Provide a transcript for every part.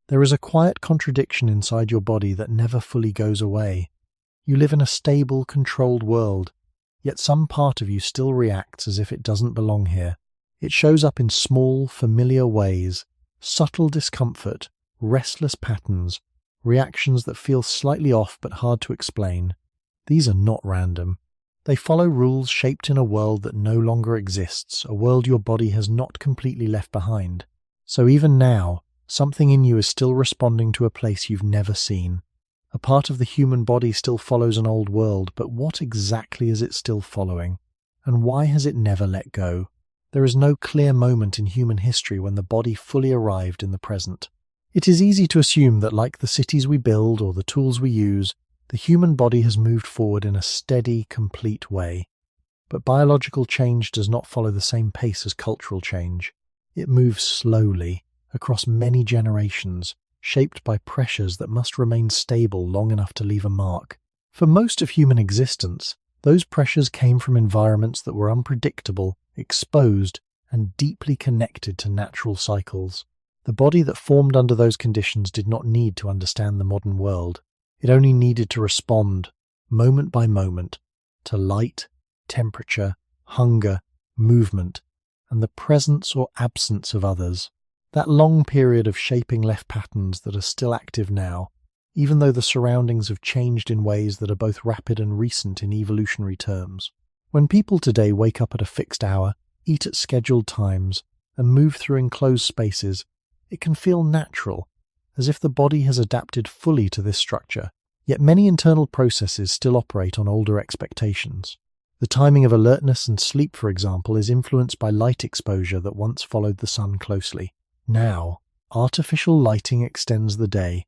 There is a quiet contradiction inside your body that never fully goes away. You live in a stable, controlled world, yet some part of you still reacts as if it doesn't belong here. It shows up in small, familiar ways, subtle discomfort, restless patterns, reactions that feel slightly off but hard to explain. These are not random. They follow rules shaped in a world that no longer exists, a world your body has not completely left behind. So even now, something in you is still responding to a place you've never seen. A part of the human body still follows an old world, but what exactly is it still following? And why has it never let go? There is no clear moment in human history when the body fully arrived in the present. It is easy to assume that, like the cities we build or the tools we use, the human body has moved forward in a steady, complete way. But biological change does not follow the same pace as cultural change. It moves slowly, across many generations, shaped by pressures that must remain stable long enough to leave a mark. For most of human existence, those pressures came from environments that were unpredictable, exposed, and deeply connected to natural cycles. The body that formed under those conditions did not need to understand the modern world. It only needed to respond, moment by moment, to light, temperature, hunger, movement, and the presence or absence of others. That long period of shaping left patterns that are still active now, even though the surroundings have changed in ways that are both rapid and recent in evolutionary terms. When people today wake up at a fixed hour, eat at scheduled times, and move through enclosed spaces, it can feel natural, as if the body has adapted fully to this structure. Yet many internal processes still operate on older expectations. The timing of alertness and sleep, for example, is influenced by light exposure that once followed the sun closely. Now, artificial lighting extends the day,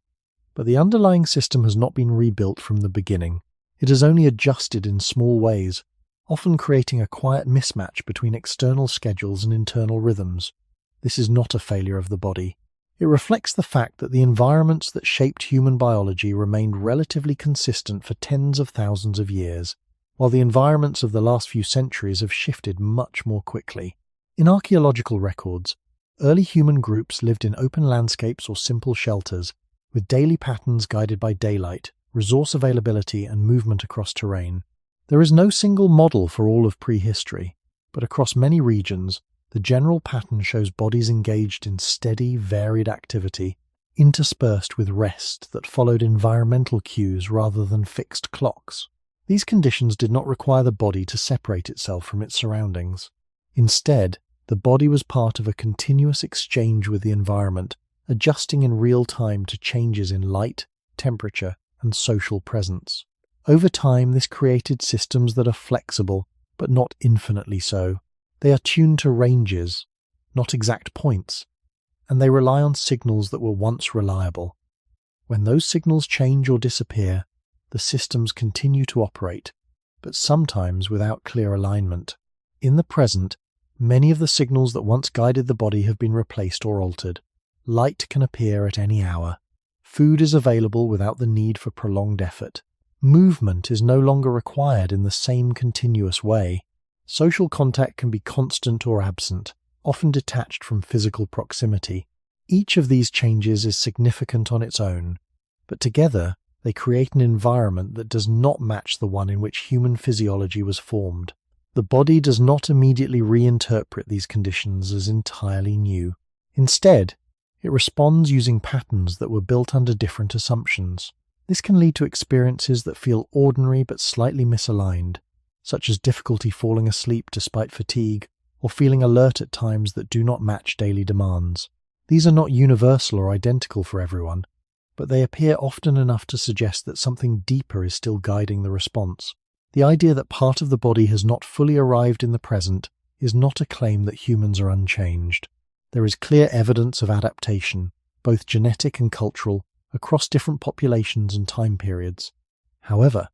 but the underlying system has not been rebuilt from the beginning. It has only adjusted in small ways, often creating a quiet mismatch between external schedules and internal rhythms. This is not a failure of the body. It reflects the fact that the environments that shaped human biology remained relatively consistent for tens of thousands of years, while the environments of the last few centuries have shifted much more quickly. In archaeological records, early human groups lived in open landscapes or simple shelters, with daily patterns guided by daylight, resource availability, and movement across terrain. There is no single model for all of prehistory, but across many regions, the general pattern shows bodies engaged in steady, varied activity, interspersed with rest that followed environmental cues rather than fixed clocks. These conditions did not require the body to separate itself from its surroundings. Instead, the body was part of a continuous exchange with the environment, adjusting in real time to changes in light, temperature, and social presence. Over time, this created systems that are flexible, but not infinitely so. They are tuned to ranges, not exact points, and they rely on signals that were once reliable. When those signals change or disappear, the systems continue to operate, but sometimes without clear alignment. In the present, many of the signals that once guided the body have been replaced or altered. Light can appear at any hour. Food is available without the need for prolonged effort. Movement is no longer required in the same continuous way. Social contact can be constant or absent, often detached from physical proximity. Each of these changes is significant on its own, but together they create an environment that does not match the one in which human physiology was formed. The body does not immediately reinterpret these conditions as entirely new. Instead, it responds using patterns that were built under different assumptions. This can lead to experiences that feel ordinary but slightly misaligned, such as difficulty falling asleep despite fatigue, or feeling alert at times that do not match daily demands. These are not universal or identical for everyone, but they appear often enough to suggest that something deeper is still guiding the response. The idea that part of the body has not fully arrived in the present is not a claim that humans are unchanged. There is clear evidence of adaptation, both genetic and cultural, across different populations and time periods. However,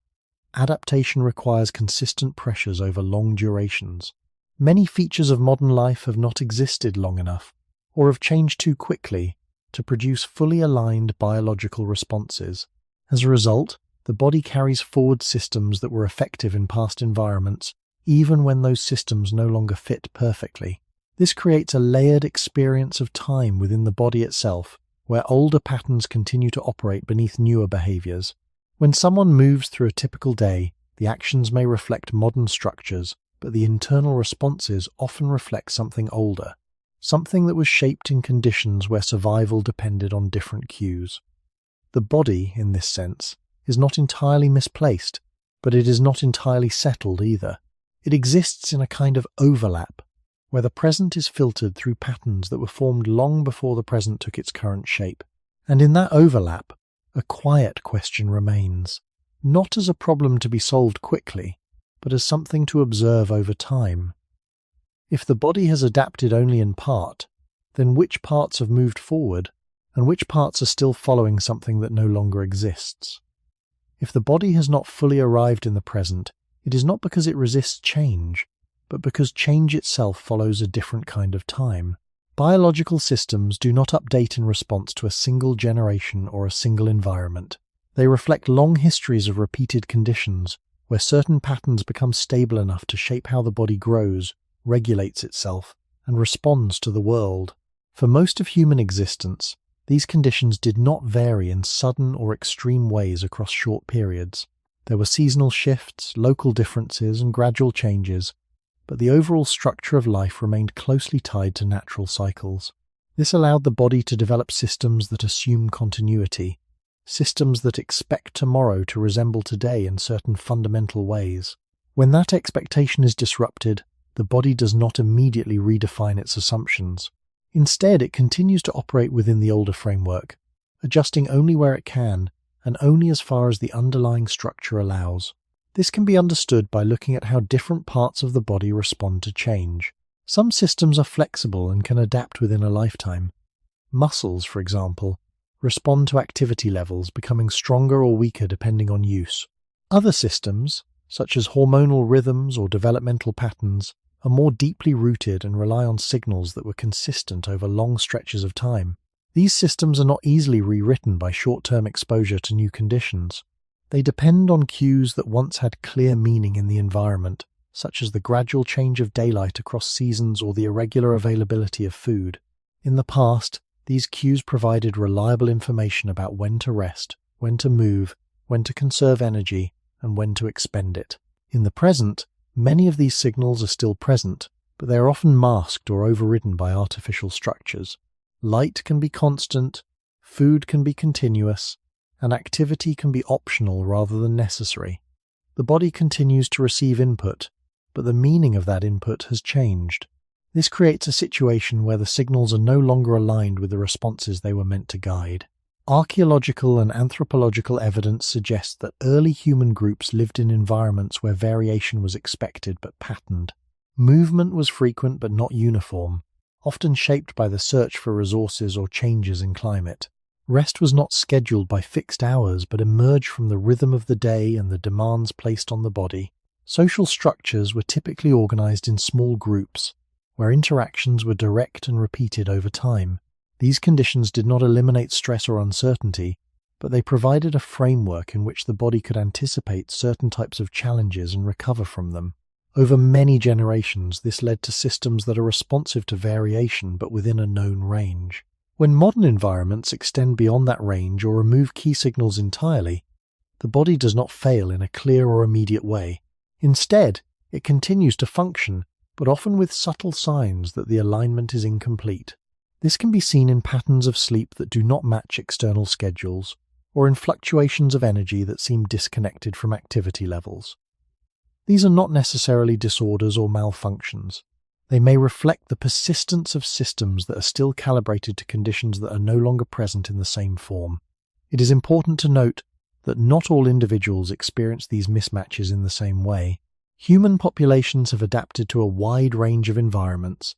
adaptation requires consistent pressures over long durations. Many features of modern life have not existed long enough, or have changed too quickly, to produce fully aligned biological responses. As a result, the body carries forward systems that were effective in past environments, even when those systems no longer fit perfectly. This creates a layered experience of time within the body itself, where older patterns continue to operate beneath newer behaviors. When someone moves through a typical day, the actions may reflect modern structures, but the internal responses often reflect something older, something that was shaped in conditions where survival depended on different cues. The body, in this sense, is not entirely misplaced, but it is not entirely settled either. It exists in a kind of overlap, where the present is filtered through patterns that were formed long before the present took its current shape. And in that overlap, a quiet question remains, not as a problem to be solved quickly, but as something to observe over time. If the body has adapted only in part, then which parts have moved forward, and which parts are still following something that no longer exists? If the body has not fully arrived in the present, it is not because it resists change, but because change itself follows a different kind of time. Biological systems do not update in response to a single generation or a single environment. They reflect long histories of repeated conditions, where certain patterns become stable enough to shape how the body grows, regulates itself, and responds to the world. For most of human existence, these conditions did not vary in sudden or extreme ways across short periods. There were seasonal shifts, local differences, and gradual changes, but the overall structure of life remained closely tied to natural cycles. This allowed the body to develop systems that assume continuity, systems that expect tomorrow to resemble today in certain fundamental ways. When that expectation is disrupted, the body does not immediately redefine its assumptions. Instead, it continues to operate within the older framework, adjusting only where it can, and only as far as the underlying structure allows. This can be understood by looking at how different parts of the body respond to change. Some systems are flexible and can adapt within a lifetime. Muscles, for example, respond to activity levels, becoming stronger or weaker depending on use. Other systems, such as hormonal rhythms or developmental patterns, are more deeply rooted and rely on signals that were consistent over long stretches of time. These systems are not easily rewritten by short-term exposure to new conditions. They depend on cues that once had clear meaning in the environment, such as the gradual change of daylight across seasons or the irregular availability of food. In the past, these cues provided reliable information about when to rest, when to move, when to conserve energy, and when to expend it. In the present, many of these signals are still present, but they are often masked or overridden by artificial structures. Light can be constant, food can be continuous, and activity can be optional rather than necessary. The body continues to receive input, but the meaning of that input has changed. This creates a situation where the signals are no longer aligned with the responses they were meant to guide. Archaeological and anthropological evidence suggests that early human groups lived in environments where variation was expected but patterned. Movement was frequent but not uniform, often shaped by the search for resources or changes in climate. Rest was not scheduled by fixed hours but emerged from the rhythm of the day and the demands placed on the body. Social structures were typically organized in small groups, where interactions were direct and repeated over time. These conditions did not eliminate stress or uncertainty, but they provided a framework in which the body could anticipate certain types of challenges and recover from them. Over many generations, this led to systems that are responsive to variation but within a known range. When modern environments extend beyond that range or remove key signals entirely, the body does not fail in a clear or immediate way. Instead, it continues to function, but often with subtle signs that the alignment is incomplete. This can be seen in patterns of sleep that do not match external schedules, or in fluctuations of energy that seem disconnected from activity levels. These are not necessarily disorders or malfunctions. They may reflect the persistence of systems that are still calibrated to conditions that are no longer present in the same form. It is important to note that not all individuals experience these mismatches in the same way. Human populations have adapted to a wide range of environments,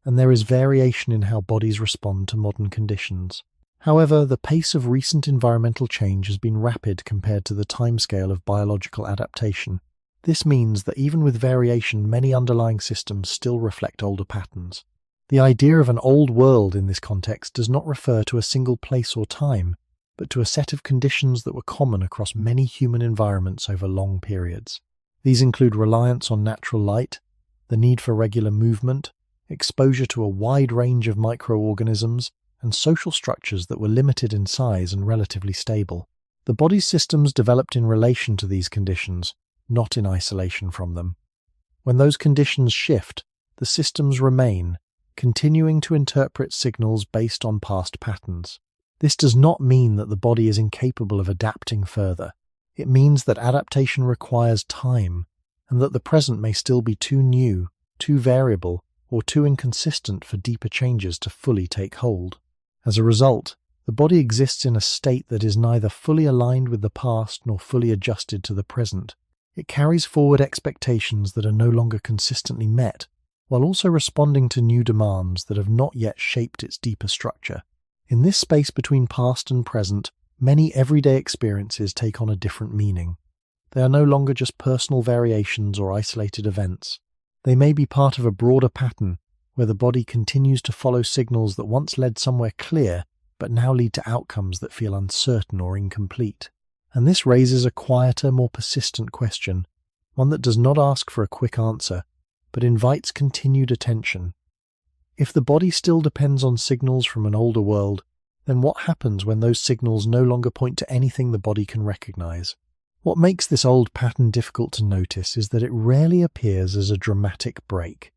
and there is variation in how bodies respond to modern conditions. However, the pace of recent environmental change has been rapid compared to the timescale of biological adaptation. This means that even with variation, many underlying systems still reflect older patterns. The idea of an old world in this context does not refer to a single place or time, but to a set of conditions that were common across many human environments over long periods. These include reliance on natural light, the need for regular movement, exposure to a wide range of microorganisms, and social structures that were limited in size and relatively stable. The body's systems developed in relation to these conditions, not in isolation from them. When those conditions shift, the systems remain, continuing to interpret signals based on past patterns. This does not mean that the body is incapable of adapting further. It means that adaptation requires time, and that the present may still be too new, too variable, or too inconsistent for deeper changes to fully take hold. As a result, the body exists in a state that is neither fully aligned with the past nor fully adjusted to the present. It carries forward expectations that are no longer consistently met, while also responding to new demands that have not yet shaped its deeper structure. In this space between past and present, many everyday experiences take on a different meaning. They are no longer just personal variations or isolated events. They may be part of a broader pattern, where the body continues to follow signals that once led somewhere clear, but now lead to outcomes that feel uncertain or incomplete. And this raises a quieter, more persistent question, one that does not ask for a quick answer, but invites continued attention. If the body still depends on signals from an older world, then what happens when those signals no longer point to anything the body can recognize? What makes this old pattern difficult to notice is that it rarely appears as a dramatic break.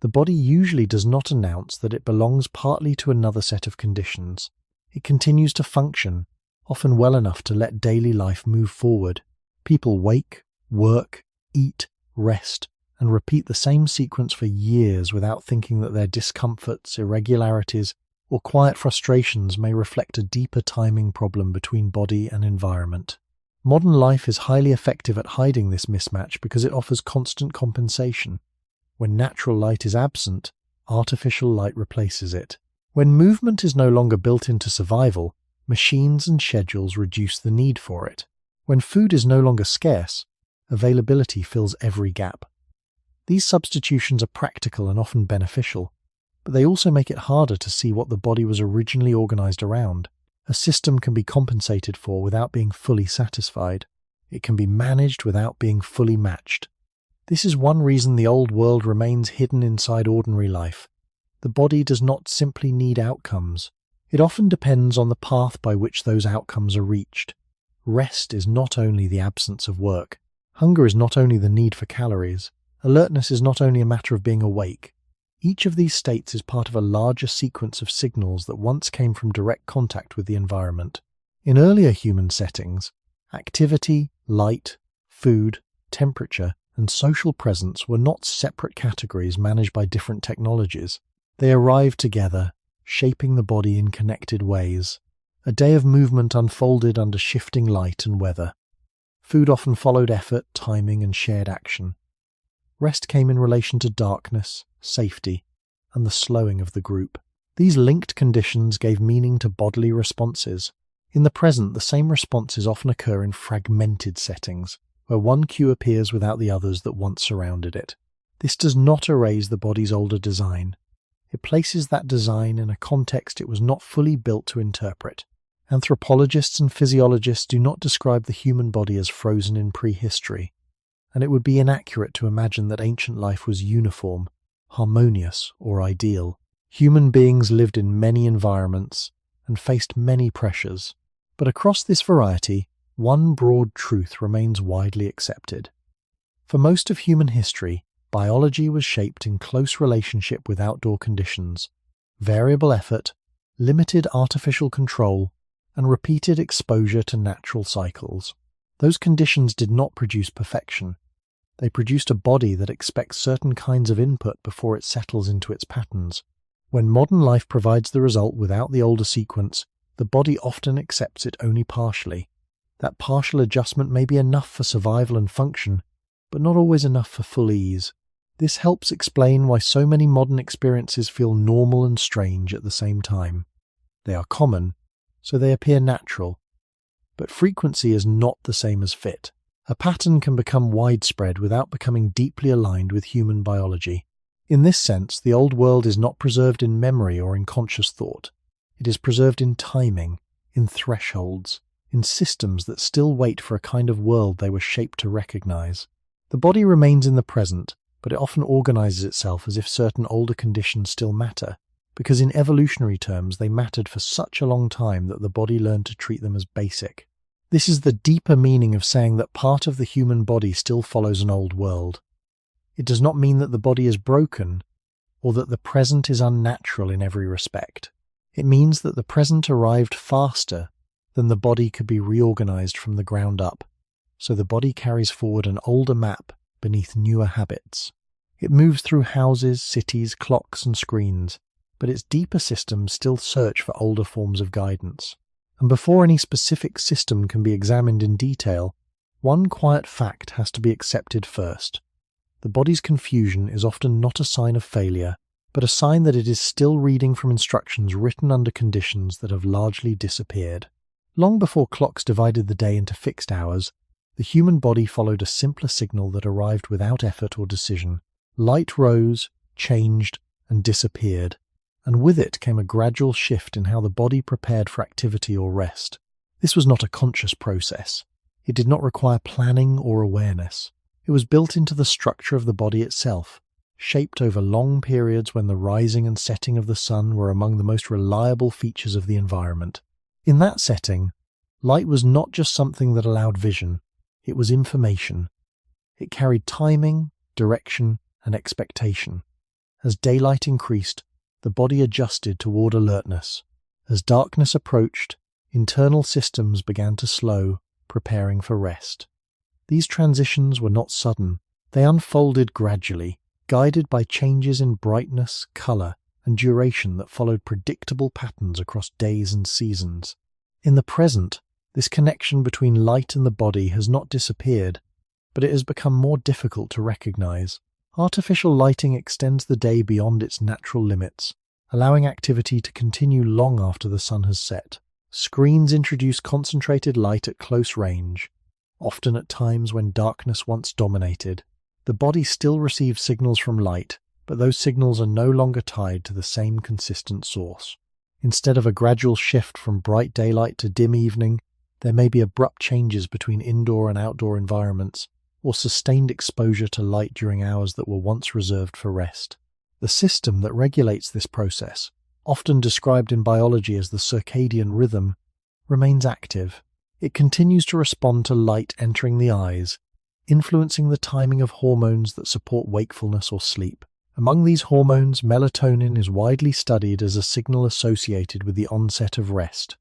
The body usually does not announce that it belongs partly to another set of conditions. It continues to function, often well enough to let daily life move forward. People wake, work, eat, rest, and repeat the same sequence for years without thinking that their discomforts, irregularities, or quiet frustrations may reflect a deeper timing problem between body and environment. Modern life is highly effective at hiding this mismatch because it offers constant compensation. When natural light is absent, artificial light replaces it. When movement is no longer built into survival, machines and schedules reduce the need for it. When food is no longer scarce, availability fills every gap. These substitutions are practical and often beneficial, but they also make it harder to see what the body was originally organized around. A system can be compensated for without being fully satisfied. It can be managed without being fully matched. This is one reason the old world remains hidden inside ordinary life. The body does not simply need outcomes. It often depends on the path by which those outcomes are reached. Rest is not only the absence of work. Hunger is not only the need for calories. Alertness is not only a matter of being awake. Each of these states is part of a larger sequence of signals that once came from direct contact with the environment. In earlier human settings, activity, light, food, temperature, and social presence were not separate categories managed by different technologies. They arrived together, shaping the body in connected ways. A day of movement unfolded under shifting light and weather. Food often followed effort, timing, and shared action. Rest came in relation to darkness, safety, and the slowing of the group. These linked conditions gave meaning to bodily responses. In the present, the same responses often occur in fragmented settings, where one cue appears without the others that once surrounded it. This does not erase the body's older design. It places that design in a context it was not fully built to interpret. Anthropologists and physiologists do not describe the human body as frozen in prehistory, and it would be inaccurate to imagine that ancient life was uniform, harmonious, or ideal. Human beings lived in many environments and faced many pressures, but across this variety, one broad truth remains widely accepted. For most of human history, biology was shaped in close relationship with outdoor conditions, variable effort, limited artificial control, and repeated exposure to natural cycles. Those conditions did not produce perfection. They produced a body that expects certain kinds of input before it settles into its patterns. When modern life provides the result without the older sequence, the body often accepts it only partially. That partial adjustment may be enough for survival and function, but not always enough for full ease. This helps explain why so many modern experiences feel normal and strange at the same time. They are common, so they appear natural. But frequency is not the same as fit. A pattern can become widespread without becoming deeply aligned with human biology. In this sense, the old world is not preserved in memory or in conscious thought. It is preserved in timing, in thresholds, in systems that still wait for a kind of world they were shaped to recognize. The body remains in the present, but it often organizes itself as if certain older conditions still matter, because in evolutionary terms they mattered for such a long time that the body learned to treat them as basic. This is the deeper meaning of saying that part of the human body still follows an old world. It does not mean that the body is broken, or that the present is unnatural in every respect. It means that the present arrived faster than the body could be reorganized from the ground up, so the body carries forward an older map beneath newer habits. It moves through houses, cities, clocks, and screens, but its deeper systems still search for older forms of guidance. And before any specific system can be examined in detail, one quiet fact has to be accepted first. The body's confusion is often not a sign of failure, but a sign that it is still reading from instructions written under conditions that have largely disappeared. Long before clocks divided the day into fixed hours, the human body followed a simpler signal that arrived without effort or decision. Light rose, changed, and disappeared, and with it came a gradual shift in how the body prepared for activity or rest. This was not a conscious process. It did not require planning or awareness. It was built into the structure of the body itself, shaped over long periods when the rising and setting of the sun were among the most reliable features of the environment. In that setting, light was not just something that allowed vision, it was information. It carried timing, direction, and expectation. As daylight increased, the body adjusted toward alertness. As darkness approached, internal systems began to slow, preparing for rest. These transitions were not sudden. They unfolded gradually, guided by changes in brightness, color, and duration that followed predictable patterns across days and seasons. In the present, this connection between light and the body has not disappeared, but it has become more difficult to recognize. Artificial lighting extends the day beyond its natural limits, allowing activity to continue long after the sun has set. Screens introduce concentrated light at close range, often at times when darkness once dominated. The body still receives signals from light, but those signals are no longer tied to the same consistent source. Instead of a gradual shift from bright daylight to dim evening, there may be abrupt changes between indoor and outdoor environments, or sustained exposure to light during hours that were once reserved for rest. The system that regulates this process, often described in biology as the circadian rhythm, remains active. It continues to respond to light entering the eyes, influencing the timing of hormones that support wakefulness or sleep. Among these hormones, melatonin is widely studied as a signal associated with the onset of rest.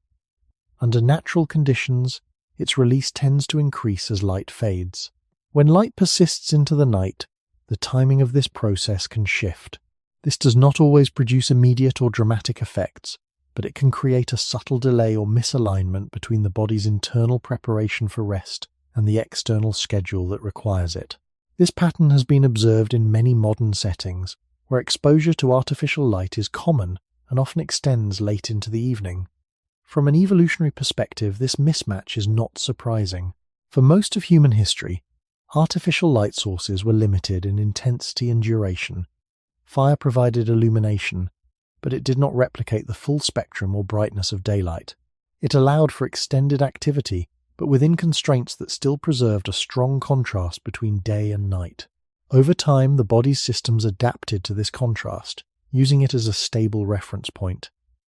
Under natural conditions, its release tends to increase as light fades. When light persists into the night, the timing of this process can shift. This does not always produce immediate or dramatic effects, but it can create a subtle delay or misalignment between the body's internal preparation for rest and the external schedule that requires it. This pattern has been observed in many modern settings, where exposure to artificial light is common and often extends late into the evening. From an evolutionary perspective, this mismatch is not surprising. For most of human history, artificial light sources were limited in intensity and duration. Fire provided illumination, but it did not replicate the full spectrum or brightness of daylight. It allowed for extended activity, but within constraints that still preserved a strong contrast between day and night. Over time, the body's systems adapted to this contrast, using it as a stable reference point.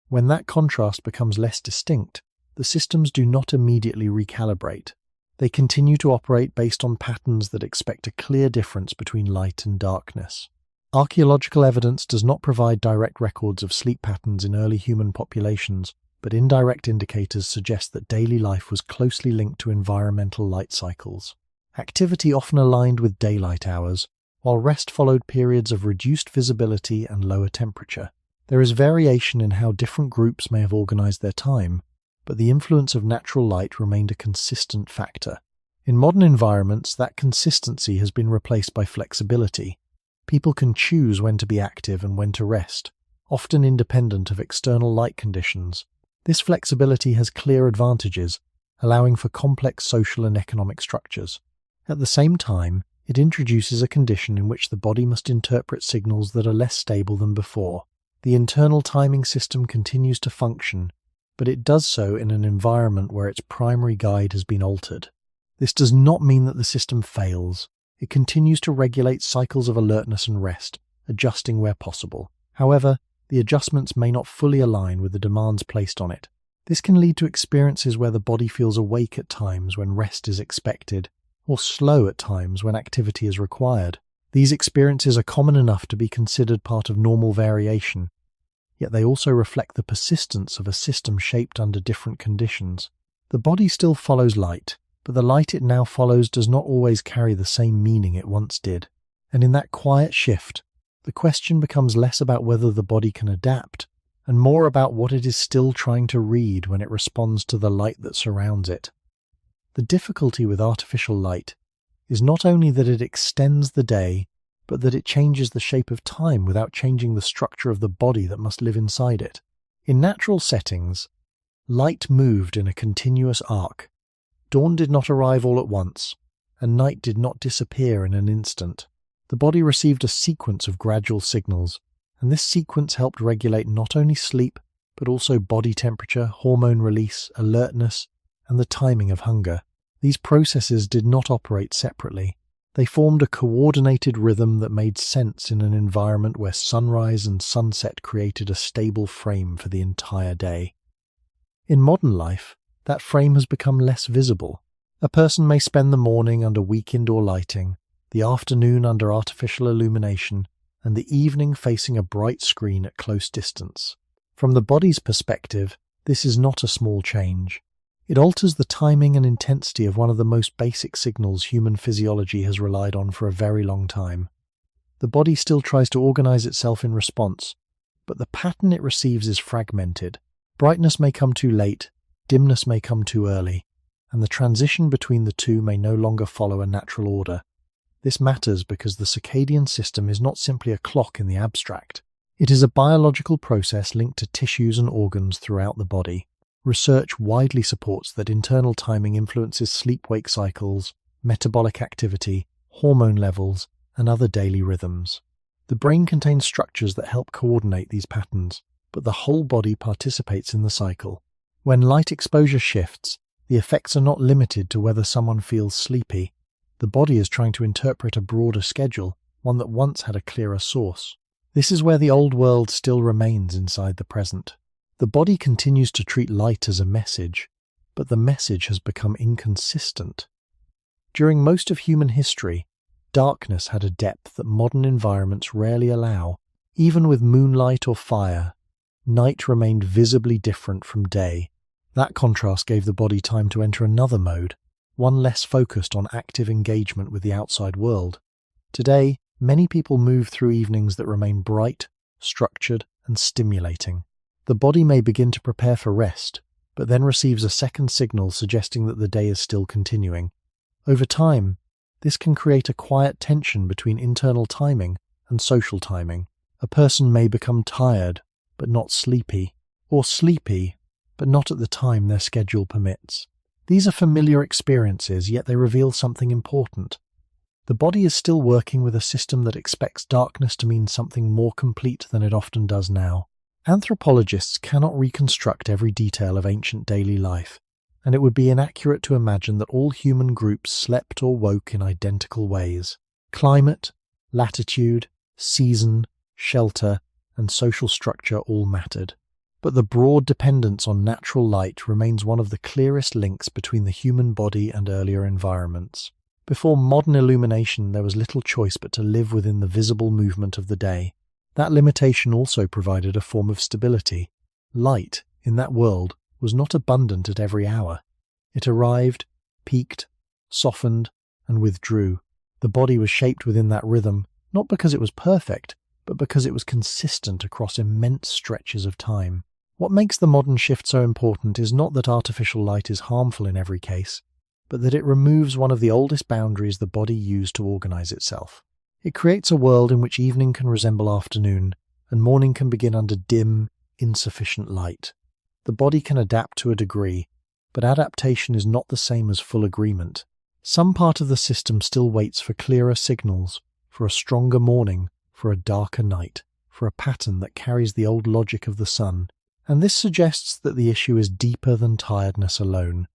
When that contrast becomes less distinct, the systems do not immediately recalibrate. They continue to operate based on patterns that expect a clear difference between light and darkness. Archaeological evidence does not provide direct records of sleep patterns in early human populations, but indirect indicators suggest that daily life was closely linked to environmental light cycles. Activity often aligned with daylight hours, while rest followed periods of reduced visibility and lower temperature. There is variation in how different groups may have organized their time, but the influence of natural light remained a consistent factor. In modern environments, that consistency has been replaced by flexibility. People can choose when to be active and when to rest, often independent of external light conditions. This flexibility has clear advantages, allowing for complex social and economic structures. At the same time, it introduces a condition in which the body must interpret signals that are less stable than before. The internal timing system continues to function, but it does so in an environment where its primary guide has been altered. This does not mean that the system fails. It continues to regulate cycles of alertness and rest, adjusting where possible. However, the adjustments may not fully align with the demands placed on it. This can lead to experiences where the body feels awake at times when rest is expected, or slow at times when activity is required. These experiences are common enough to be considered part of normal variation, yet they also reflect the persistence of a system shaped under different conditions. The body still follows light, but the light it now follows does not always carry the same meaning it once did. And in that quiet shift, the question becomes less about whether the body can adapt, and more about what it is still trying to read when it responds to the light that surrounds it. The difficulty with artificial light is not only that it extends the day, but that it changes the shape of time without changing the structure of the body that must live inside it. In natural settings, light moved in a continuous arc. Dawn did not arrive all at once, and night did not disappear in an instant. The body received a sequence of gradual signals, and this sequence helped regulate not only sleep, but also body temperature, hormone release, alertness, and the timing of hunger. These processes did not operate separately. They formed a coordinated rhythm that made sense in an environment where sunrise and sunset created a stable frame for the entire day. In modern life, that frame has become less visible. A person may spend the morning under weak indoor lighting, the afternoon under artificial illumination, and the evening facing a bright screen at close distance. From the body's perspective, this is not a small change. It alters the timing and intensity of one of the most basic signals human physiology has relied on for a very long time. The body still tries to organize itself in response, but the pattern it receives is fragmented. Brightness may come too late, dimness may come too early, and the transition between the two may no longer follow a natural order. This matters because the circadian system is not simply a clock in the abstract. It is a biological process linked to tissues and organs throughout the body. Research widely supports that internal timing influences sleep-wake cycles, metabolic activity, hormone levels, and other daily rhythms. The brain contains structures that help coordinate these patterns, but the whole body participates in the cycle. When light exposure shifts, the effects are not limited to whether someone feels sleepy. The body is trying to interpret a broader schedule, one that once had a clearer source. This is where the old world still remains inside the present. The body continues to treat light as a message, but the message has become inconsistent. During most of human history, darkness had a depth that modern environments rarely allow. Even with moonlight or fire, night remained visibly different from day. That contrast gave the body time to enter another mode, one less focused on active engagement with the outside world. Today, many people move through evenings that remain bright, structured, and stimulating. The body may begin to prepare for rest, but then receives a second signal suggesting that the day is still continuing. Over time, this can create a quiet tension between internal timing and social timing. A person may become tired, but not sleepy, or sleepy, but not at the time their schedule permits. These are familiar experiences, yet they reveal something important. The body is still working with a system that expects darkness to mean something more complete than it often does now. Anthropologists cannot reconstruct every detail of ancient daily life, and it would be inaccurate to imagine that all human groups slept or woke in identical ways. Climate, latitude, season, shelter, and social structure all mattered. But the broad dependence on natural light remains one of the clearest links between the human body and earlier environments. Before modern illumination, there was little choice but to live within the visible movement of the day. That limitation also provided a form of stability. Light, in that world, was not abundant at every hour. It arrived, peaked, softened, and withdrew. The body was shaped within that rhythm, not because it was perfect, but because it was consistent across immense stretches of time. What makes the modern shift so important is not that artificial light is harmful in every case, but that it removes one of the oldest boundaries the body used to organize itself. It creates a world in which evening can resemble afternoon, and morning can begin under dim, insufficient light. The body can adapt to a degree, but adaptation is not the same as full agreement. Some part of the system still waits for clearer signals, for a stronger morning, for a darker night, for a pattern that carries the old logic of the sun. And this suggests that the issue is deeper than tiredness alone.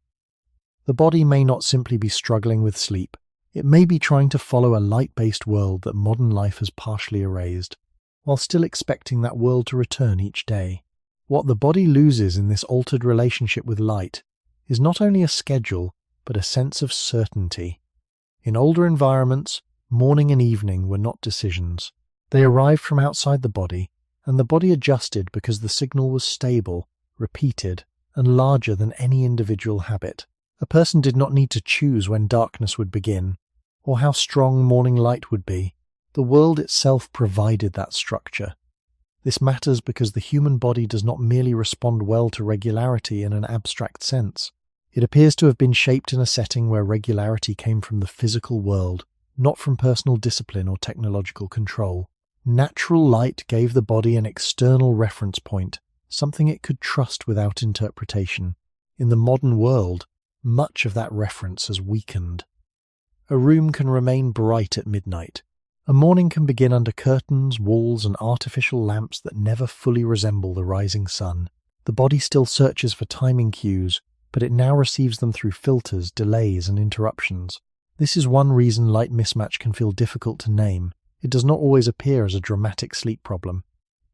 The body may not simply be struggling with sleep. It may be trying to follow a light-based world that modern life has partially erased. while still expecting that world to return each day. What the body loses in this altered relationship with light is not only a schedule, but a sense of certainty. In older environments, morning and evening were not decisions. They arrived from outside the body, and the body adjusted because the signal was stable, repeated, and larger than any individual habit. A person did not need to choose when darkness would begin, or how strong morning light would be. The world itself provided that structure. This matters because the human body does not merely respond well to regularity in an abstract sense. It appears to have been shaped in a setting where regularity came from the physical world, not from personal discipline or technological control. Natural light gave the body an external reference point, something it could trust without interpretation. In the modern world, much of that reference has weakened. A room can remain bright at midnight. A morning can begin under curtains, walls, and artificial lamps that never fully resemble the rising sun. The body still searches for timing cues, but it now receives them through filters, delays, and interruptions. This is one reason light mismatch can feel difficult to name. It does not always appear as a dramatic sleep problem.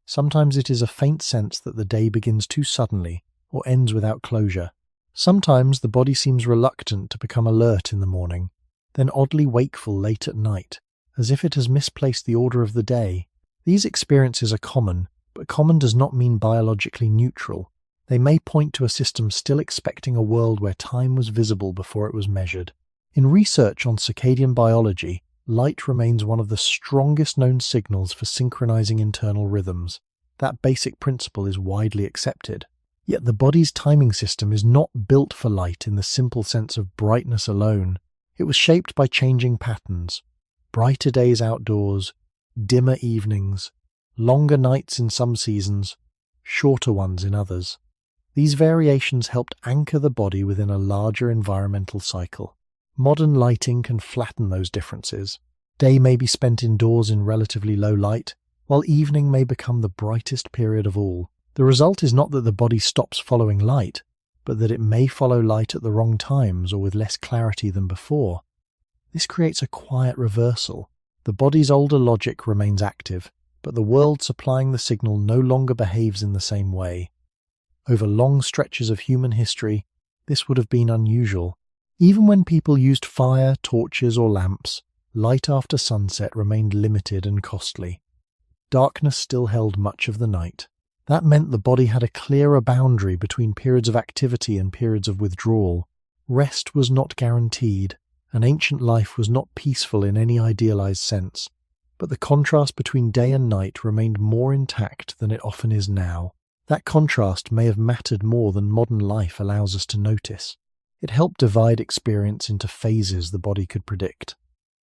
Sometimes it is a faint sense that the day begins too suddenly or ends without closure. Sometimes the body seems reluctant to become alert in the morning, then oddly wakeful late at night, as if it has misplaced the order of the day. These experiences are common, but common does not mean biologically neutral. They may point to a system still expecting a world where time was visible before it was measured. In research on circadian biology, light remains one of the strongest known signals for synchronizing internal rhythms. That basic principle is widely accepted. Yet the body's timing system is not built for light in the simple sense of brightness alone. It was shaped by changing patterns. Brighter days outdoors, dimmer evenings, longer nights in some seasons, shorter ones in others. These variations helped anchor the body within a larger environmental cycle. Modern lighting can flatten those differences. Day may be spent indoors in relatively low light, while evening may become the brightest period of all. The result is not that the body stops following light, but that it may follow light at the wrong times or with less clarity than before. This creates a quiet reversal. The body's older logic remains active, but the world supplying the signal no longer behaves in the same way. Over long stretches of human history, this would have been unusual. Even when people used fire, torches, or lamps, light after sunset remained limited and costly. Darkness still held much of the night. That meant the body had a clearer boundary between periods of activity and periods of withdrawal. Rest was not guaranteed, and ancient life was not peaceful in any idealized sense. But the contrast between day and night remained more intact than it often is now. That contrast may have mattered more than modern life allows us to notice. It helped divide experience into phases the body could predict.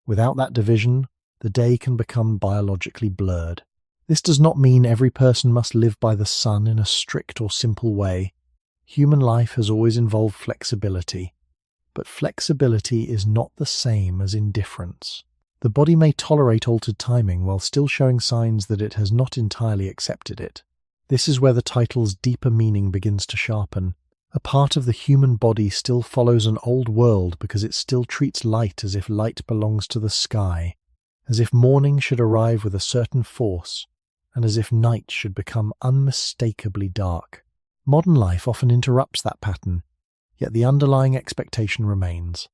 Without that division, the day can become biologically blurred. This does not mean every person must live by the sun in a strict or simple way. Human life has always involved flexibility, but flexibility is not the same as indifference. The body may tolerate altered timing while still showing signs that it has not entirely accepted it. This is where the title's deeper meaning begins to sharpen. A part of the human body still follows an old world because it still treats light as if light belongs to the sky, as if morning should arrive with a certain force, and as if night should become unmistakably dark. Modern life often interrupts that pattern, yet the underlying expectation remains.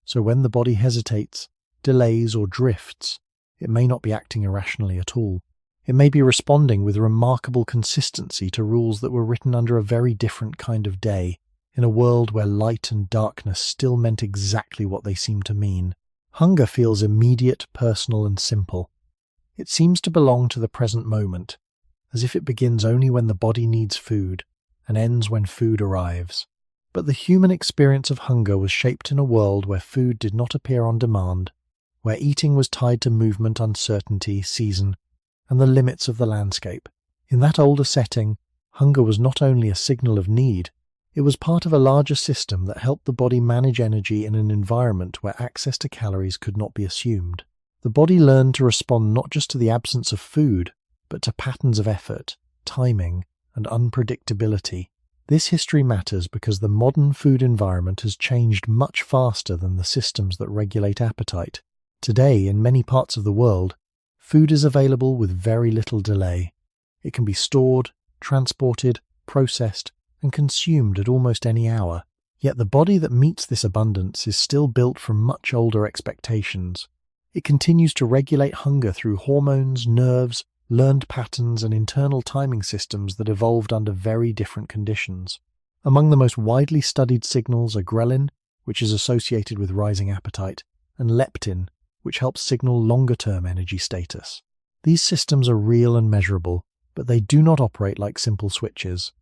So when the body hesitates, delays, or drifts, it may not be acting irrationally at all. It may be responding with remarkable consistency to rules that were written under a very different kind of day, in a world where light and darkness still meant exactly what they seemed to mean. Hunger feels immediate, personal, and simple. It seems to belong to the present moment, as if it begins only when the body needs food and ends when food arrives. But the human experience of hunger was shaped in a world where food did not appear on demand, where eating was tied to movement, uncertainty, season, and the limits of the landscape. In that older setting, hunger was not only a signal of need, it was part of a larger system that helped the body manage energy in an environment where access to calories could not be assumed. The body learned to respond not just to the absence of food, but to patterns of effort, timing, and unpredictability. This history matters because the modern food environment has changed much faster than the systems that regulate appetite. Today, in many parts of the world, Food is available with very little delay. It can be stored, transported, processed, and consumed at almost any hour. Yet the body that meets this abundance is still built from much older expectations. It continues to regulate hunger through hormones, nerves, learned patterns, and internal timing systems that evolved under very different conditions. Among the most widely studied signals are ghrelin, which is associated with rising appetite, and leptin, which helps signal longer-term energy status. These systems are real and measurable, but they do not operate like simple switches.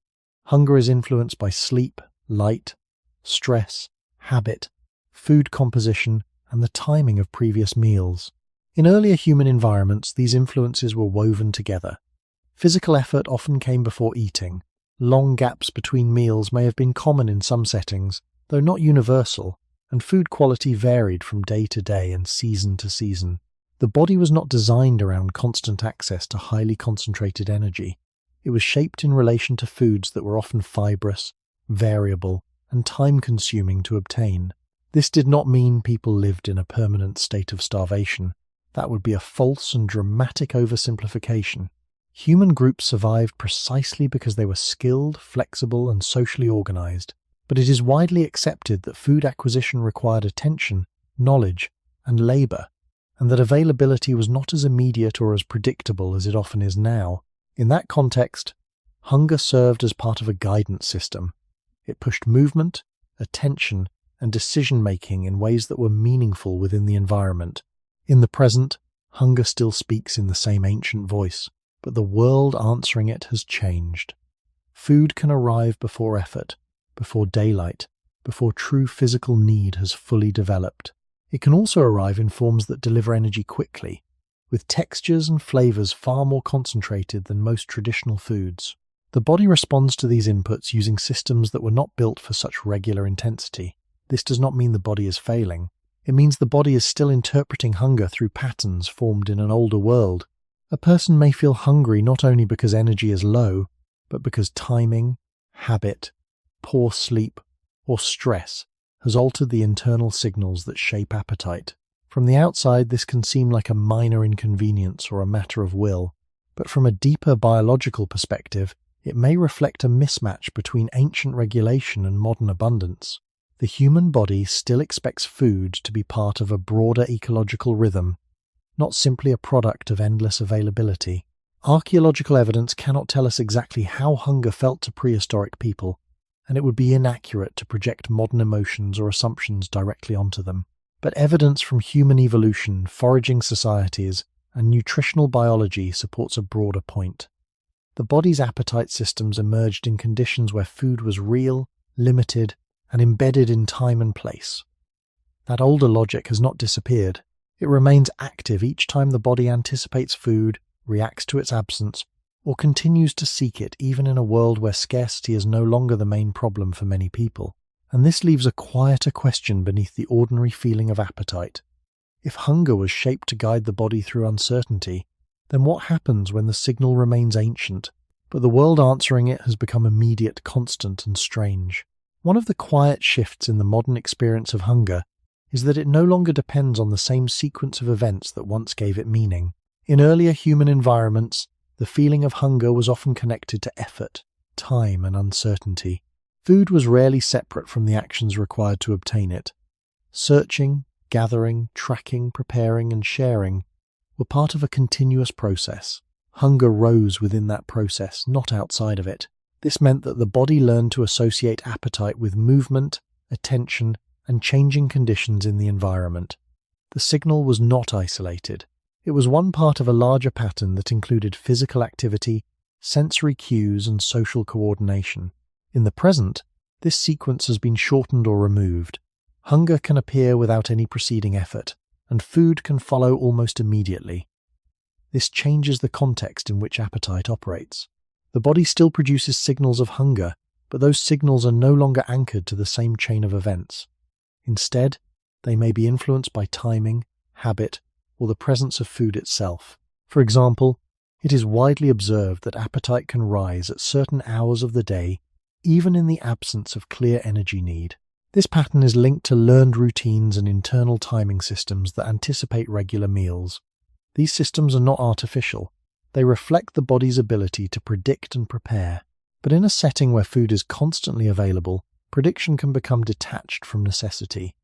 Hunger is influenced by sleep, light, stress, habit, food composition, and the timing of previous meals. In earlier human environments, these influences were woven together. Physical effort often came before eating. Long gaps between meals may have been common in some settings, though not universal, and food quality varied from day to day and season to season. The body was not designed around constant access to highly concentrated energy. It was shaped in relation to foods that were often fibrous, variable, and time-consuming to obtain. This did not mean people lived in a permanent state of starvation. That would be a false and dramatic oversimplification. Human groups survived precisely because they were skilled, flexible, and socially organized. But it is widely accepted that food acquisition required attention, knowledge, and labor, and that availability was not as immediate or as predictable as it often is now. In that context, hunger served as part of a guidance system. It pushed movement, attention, and decision-making in ways that were meaningful within the environment. In the present, hunger still speaks in the same ancient voice, but the world answering it has changed. Food can arrive before effort, before daylight, before true physical need has fully developed. It can also arrive in forms that deliver energy quickly, with textures and flavors far more concentrated than most traditional foods. The body responds to these inputs using systems that were not built for such regular intensity. This does not mean the body is failing. It means the body is still interpreting hunger through patterns formed in an older world. A person may feel hungry not only because energy is low, but because timing, habit, poor sleep, or stress has altered the internal signals that shape appetite. From the outside, this can seem like a minor inconvenience or a matter of will, but from a deeper biological perspective, it may reflect a mismatch between ancient regulation and modern abundance. The human body still expects food to be part of a broader ecological rhythm, not simply a product of endless availability. Archaeological evidence cannot tell us exactly how hunger felt to prehistoric people, and it would be inaccurate to project modern emotions or assumptions directly onto them. But evidence from human evolution, foraging societies, and nutritional biology supports a broader point. The body's appetite systems emerged in conditions where food was real, limited, and embedded in time and place. That older logic has not disappeared. It remains active each time the body anticipates food, reacts to its absence, or continues to seek it even in a world where scarcity is no longer the main problem for many people. And this leaves a quieter question beneath the ordinary feeling of appetite. If hunger was shaped to guide the body through uncertainty, then what happens when the signal remains ancient, but the world answering it has become immediate, constant, and strange? One of the quiet shifts in the modern experience of hunger is that it no longer depends on the same sequence of events that once gave it meaning. In earlier human environments, the feeling of hunger was often connected to effort, time, and uncertainty. Food was rarely separate from the actions required to obtain it. Searching, gathering, tracking, preparing, and sharing were part of a continuous process. Hunger rose within that process, not outside of it. This meant that the body learned to associate appetite with movement, attention, and changing conditions in the environment. The signal was not isolated. It was one part of a larger pattern that included physical activity, sensory cues, and social coordination. In the present, this sequence has been shortened or removed. Hunger can appear without any preceding effort, and food can follow almost immediately. This changes the context in which appetite operates. The body still produces signals of hunger, but those signals are no longer anchored to the same chain of events. Instead, they may be influenced by timing, habit, or the presence of food itself. For example, it is widely observed that appetite can rise at certain hours of the day, even in the absence of clear energy need. This pattern is linked to learned routines and internal timing systems that anticipate regular meals. These systems are not artificial. They reflect the body's ability to predict and prepare. But in a setting where food is constantly available, prediction can become detached from necessity.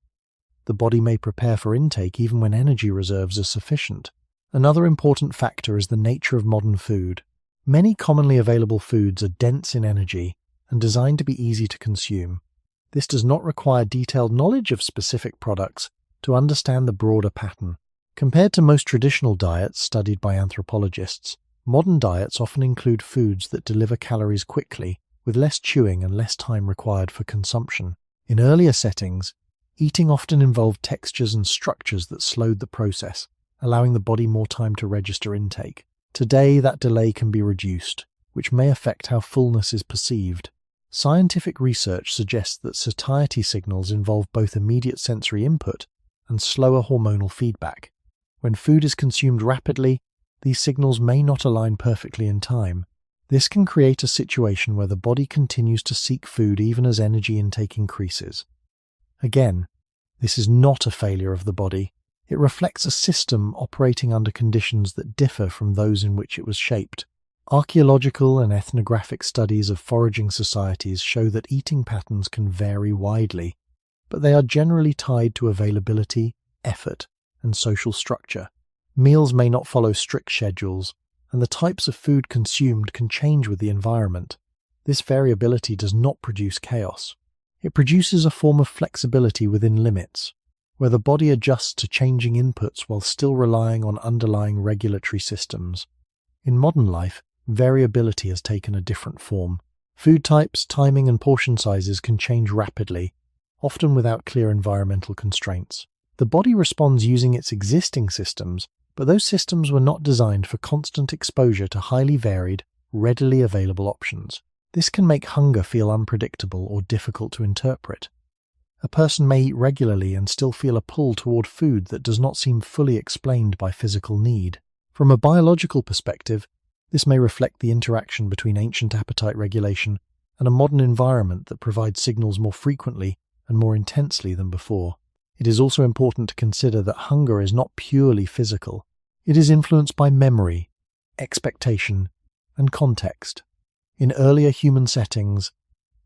The body may prepare for intake even when energy reserves are sufficient. Another important factor is the nature of modern food. Many commonly available foods are dense in energy and designed to be easy to consume. This does not require detailed knowledge of specific products to understand the broader pattern. Compared to most traditional diets studied by anthropologists, modern diets often include foods that deliver calories quickly, with less chewing and less time required for consumption. In earlier settings, eating often involved textures and structures that slowed the process, allowing the body more time to register intake. Today, that delay can be reduced, which may affect how fullness is perceived. Scientific research suggests that satiety signals involve both immediate sensory input and slower hormonal feedback. When food is consumed rapidly, these signals may not align perfectly in time. This can create a situation where the body continues to seek food even as energy intake increases. Again, this is not a failure of the body. It reflects a system operating under conditions that differ from those in which it was shaped. Archaeological and ethnographic studies of foraging societies show that eating patterns can vary widely, but they are generally tied to availability, effort, and social structure. Meals may not follow strict schedules, and the types of food consumed can change with the environment. This variability does not produce chaos. It produces a form of flexibility within limits, where the body adjusts to changing inputs while still relying on underlying regulatory systems. In modern life, variability has taken a different form. Food types, timing, and portion sizes can change rapidly, often without clear environmental constraints. The body responds using its existing systems, but those systems were not designed for constant exposure to highly varied, readily available options. This can make hunger feel unpredictable or difficult to interpret. A person may eat regularly and still feel a pull toward food that does not seem fully explained by physical need. From a biological perspective, this may reflect the interaction between ancient appetite regulation and a modern environment that provides signals more frequently and more intensely than before. It is also important to consider that hunger is not purely physical. It is influenced by memory, expectation, and context. In earlier human settings,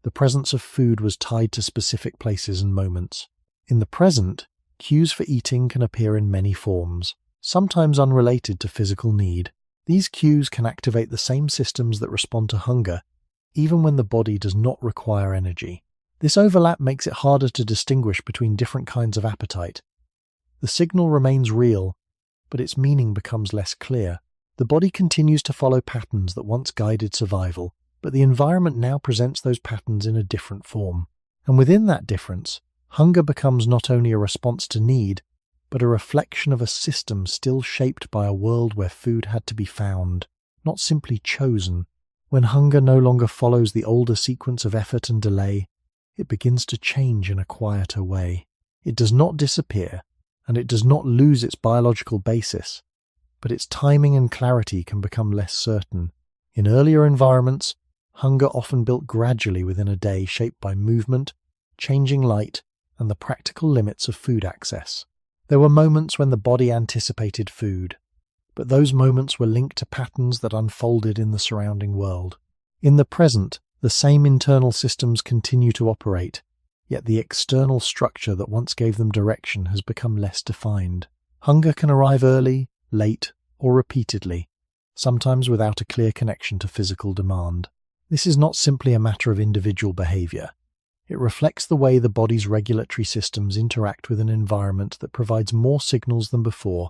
the presence of food was tied to specific places and moments. In the present, cues for eating can appear in many forms, sometimes unrelated to physical need. These cues can activate the same systems that respond to hunger, even when the body does not require energy. This overlap makes it harder to distinguish between different kinds of appetite. The signal remains real, but its meaning becomes less clear. The body continues to follow patterns that once guided survival, but the environment now presents those patterns in a different form. And within that difference, hunger becomes not only a response to need, but a reflection of a system still shaped by a world where food had to be found, not simply chosen. When hunger no longer follows the older sequence of effort and delay, it begins to change in a quieter way. It does not disappear, and it does not lose its biological basis, but its timing and clarity can become less certain. In earlier environments, hunger often built gradually within a day, shaped by movement, changing light, and the practical limits of food access. There were moments when the body anticipated food, but those moments were linked to patterns that unfolded in the surrounding world. In the present, the same internal systems continue to operate, yet the external structure that once gave them direction has become less defined. Hunger can arrive early, late, or repeatedly, sometimes without a clear connection to physical demand. This is not simply a matter of individual behavior. It reflects the way the body's regulatory systems interact with an environment that provides more signals than before,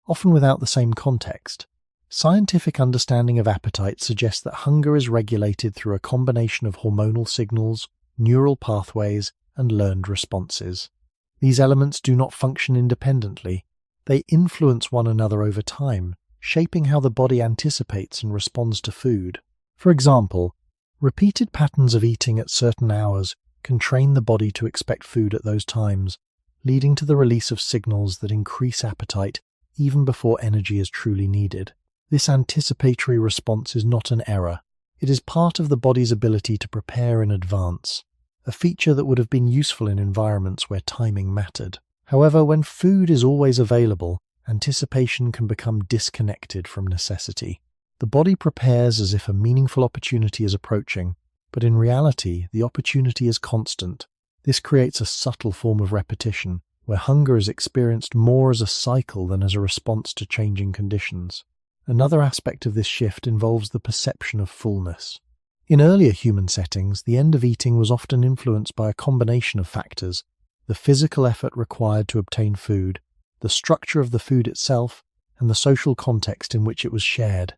often without the same context. Scientific understanding of appetite suggests that hunger is regulated through a combination of hormonal signals, neural pathways, and learned responses. These elements do not function independently. They influence one another over time, shaping how the body anticipates and responds to food. For example, repeated patterns of eating at certain hours can train the body to expect food at those times, leading to the release of signals that increase appetite even before energy is truly needed. This anticipatory response is not an error. It is part of the body's ability to prepare in advance, a feature that would have been useful in environments where timing mattered. However, when food is always available, anticipation can become disconnected from necessity. The body prepares as if a meaningful opportunity is approaching, but in reality, the opportunity is constant. This creates a subtle form of repetition, where hunger is experienced more as a cycle than as a response to changing conditions. Another aspect of this shift involves the perception of fullness. In earlier human settings, the end of eating was often influenced by a combination of factors: the physical effort required to obtain food, the structure of the food itself, and the social context in which it was shared.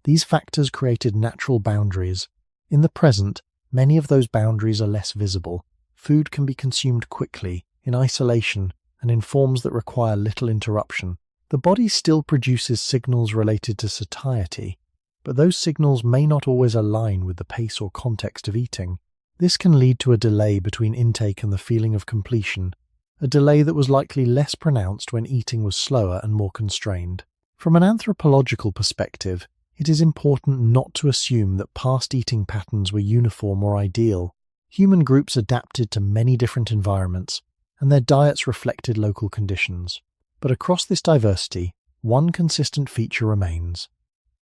These factors created natural boundaries. In the present, many of those boundaries are less visible. Food can be consumed quickly, in isolation, and in forms that require little interruption. The body still produces signals related to satiety, but those signals may not always align with the pace or context of eating. This can lead to a delay between intake and the feeling of completion, a delay that was likely less pronounced when eating was slower and more constrained. From an anthropological perspective, it is important not to assume that past eating patterns were uniform or ideal. Human groups adapted to many different environments, and their diets reflected local conditions. But across this diversity, one consistent feature remains.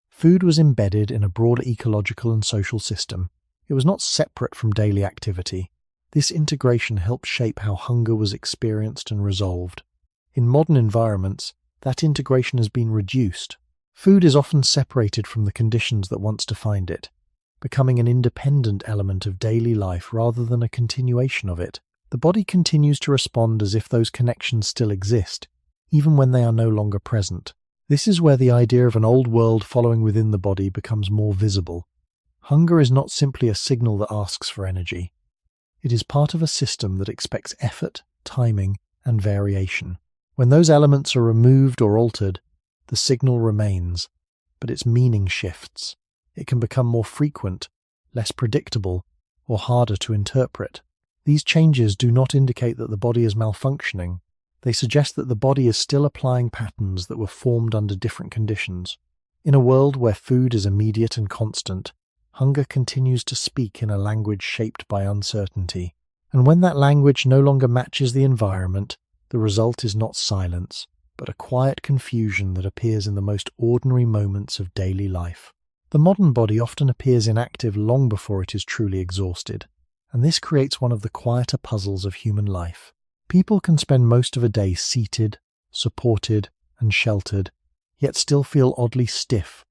Food was embedded in a broader ecological and social system. It was not separate from daily activity. This integration helped shape how hunger was experienced and resolved. In modern environments, that integration has been reduced. Food is often separated from the conditions that once defined it, becoming an independent element of daily life rather than a continuation of it. The body continues to respond as if those connections still exist, even when they are no longer present. This is where the idea of an old world following within the body becomes more visible. Hunger is not simply a signal that asks for energy. It is part of a system that expects effort, timing, and variation. When those elements are removed or altered, the signal remains, but its meaning shifts. It can become more frequent, less predictable, or harder to interpret. These changes do not indicate that the body is malfunctioning. They suggest that the body is still applying patterns that were formed under different conditions. In a world where food is immediate and constant, hunger continues to speak in a language shaped by uncertainty. And when that language no longer matches the environment, the result is not silence, but a quiet confusion that appears in the most ordinary moments of daily life. The modern body often appears inactive long before it is truly exhausted, and this creates one of the quieter puzzles of human life. People can spend most of a day seated, supported, and sheltered, yet still feel oddly stiff,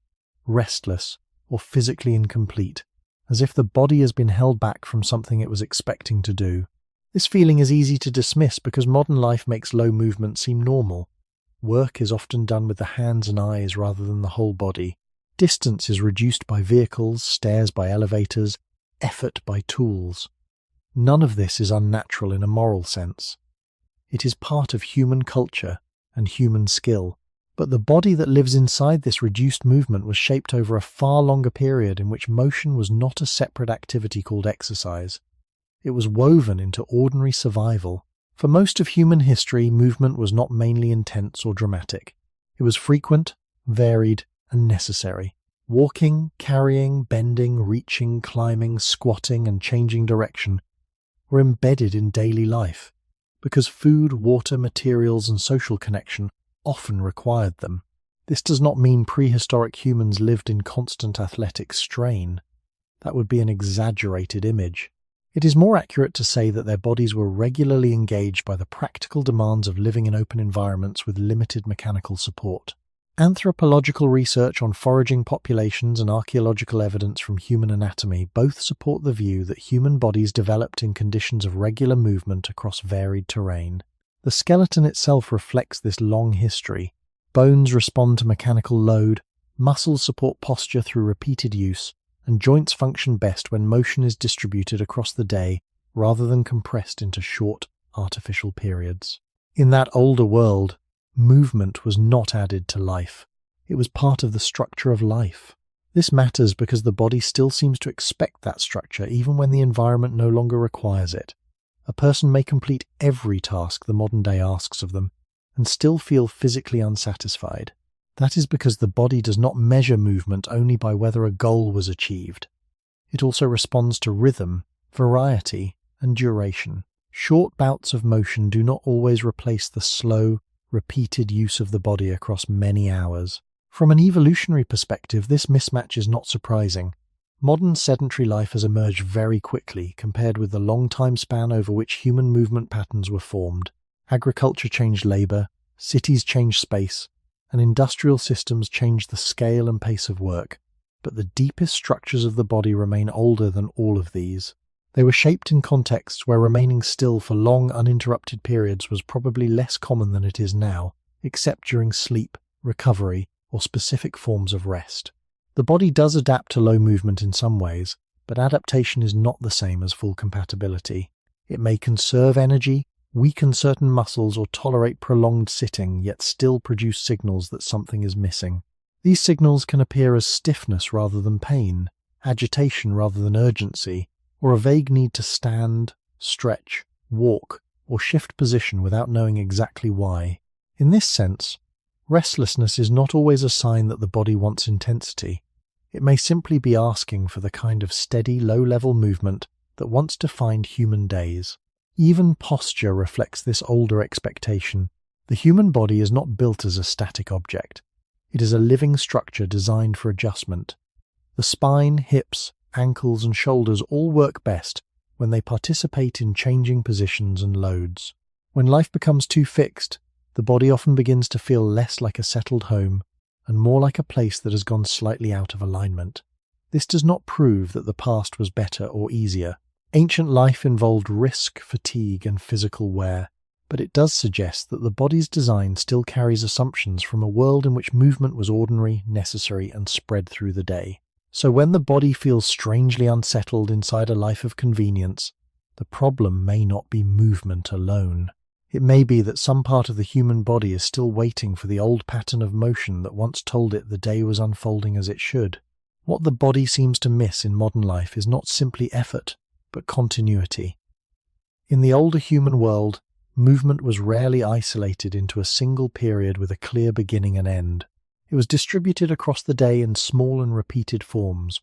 restless, or physically incomplete, as if the body has been held back from something it was expecting to do. This feeling is easy to dismiss because modern life makes low movement seem normal. Work is often done with the hands and eyes rather than the whole body. Distance is reduced by vehicles, stairs by elevators, effort by tools. None of this is unnatural in a moral sense. It is part of human culture and human skill. But the body that lives inside this reduced movement was shaped over a far longer period in which motion was not a separate activity called exercise. It was woven into ordinary survival. For most of human history, movement was not mainly intense or dramatic. It was frequent, varied, and necessary. Walking, carrying, bending, reaching, climbing, squatting, and changing direction were embedded in daily life, because food, water, materials, and social connection often required them. This does not mean prehistoric humans lived in constant athletic strain. That would be an exaggerated image. It is more accurate to say that their bodies were regularly engaged by the practical demands of living in open environments with limited mechanical support. Anthropological research on foraging populations and archaeological evidence from human anatomy both support the view that human bodies developed in conditions of regular movement across varied terrain. The skeleton itself reflects this long history. Bones respond to mechanical load, muscles support posture through repeated use, and joints function best when motion is distributed across the day rather than compressed into short, artificial periods. In that older world, movement was not added to life. It was part of the structure of life. This matters because the body still seems to expect that structure even when the environment no longer requires it. A person may complete every task the modern day asks of them and still feel physically unsatisfied. That is because the body does not measure movement only by whether a goal was achieved. It also responds to rhythm, variety, and duration. Short bouts of motion do not always replace the slow, repeated use of the body across many hours. From an evolutionary perspective, this mismatch is not surprising. Modern sedentary life has emerged very quickly compared with the long time span over which human movement patterns were formed. Agriculture changed labor, cities changed space, and industrial systems changed the scale and pace of work. But the deepest structures of the body remain older than all of these. They were shaped in contexts where remaining still for long, uninterrupted periods was probably less common than it is now, except during sleep, recovery, or specific forms of rest. The body does adapt to low movement in some ways, but adaptation is not the same as full compatibility. It may conserve energy, weaken certain muscles, or tolerate prolonged sitting, yet still produce signals that something is missing. These signals can appear as stiffness rather than pain, agitation rather than urgency, or a vague need to stand, stretch, walk, or shift position without knowing exactly why. In this sense, restlessness is not always a sign that the body wants intensity. It may simply be asking for the kind of steady, low-level movement that once defined human days. Even posture reflects this older expectation. The human body is not built as a static object. It is a living structure designed for adjustment. The spine, hips, ankles, and shoulders all work best when they participate in changing positions and loads. When life becomes too fixed, the body often begins to feel less like a settled home and more like a place that has gone slightly out of alignment. This does not prove that the past was better or easier. Ancient life involved risk, fatigue, and physical wear, but it does suggest that the body's design still carries assumptions from a world in which movement was ordinary, necessary, and spread through the day. So when the body feels strangely unsettled inside a life of convenience, the problem may not be movement alone. It may be that some part of the human body is still waiting for the old pattern of motion that once told it the day was unfolding as it should. What the body seems to miss in modern life is not simply effort, but continuity. In the older human world, movement was rarely isolated into a single period with a clear beginning and end. It was distributed across the day in small and repeated forms,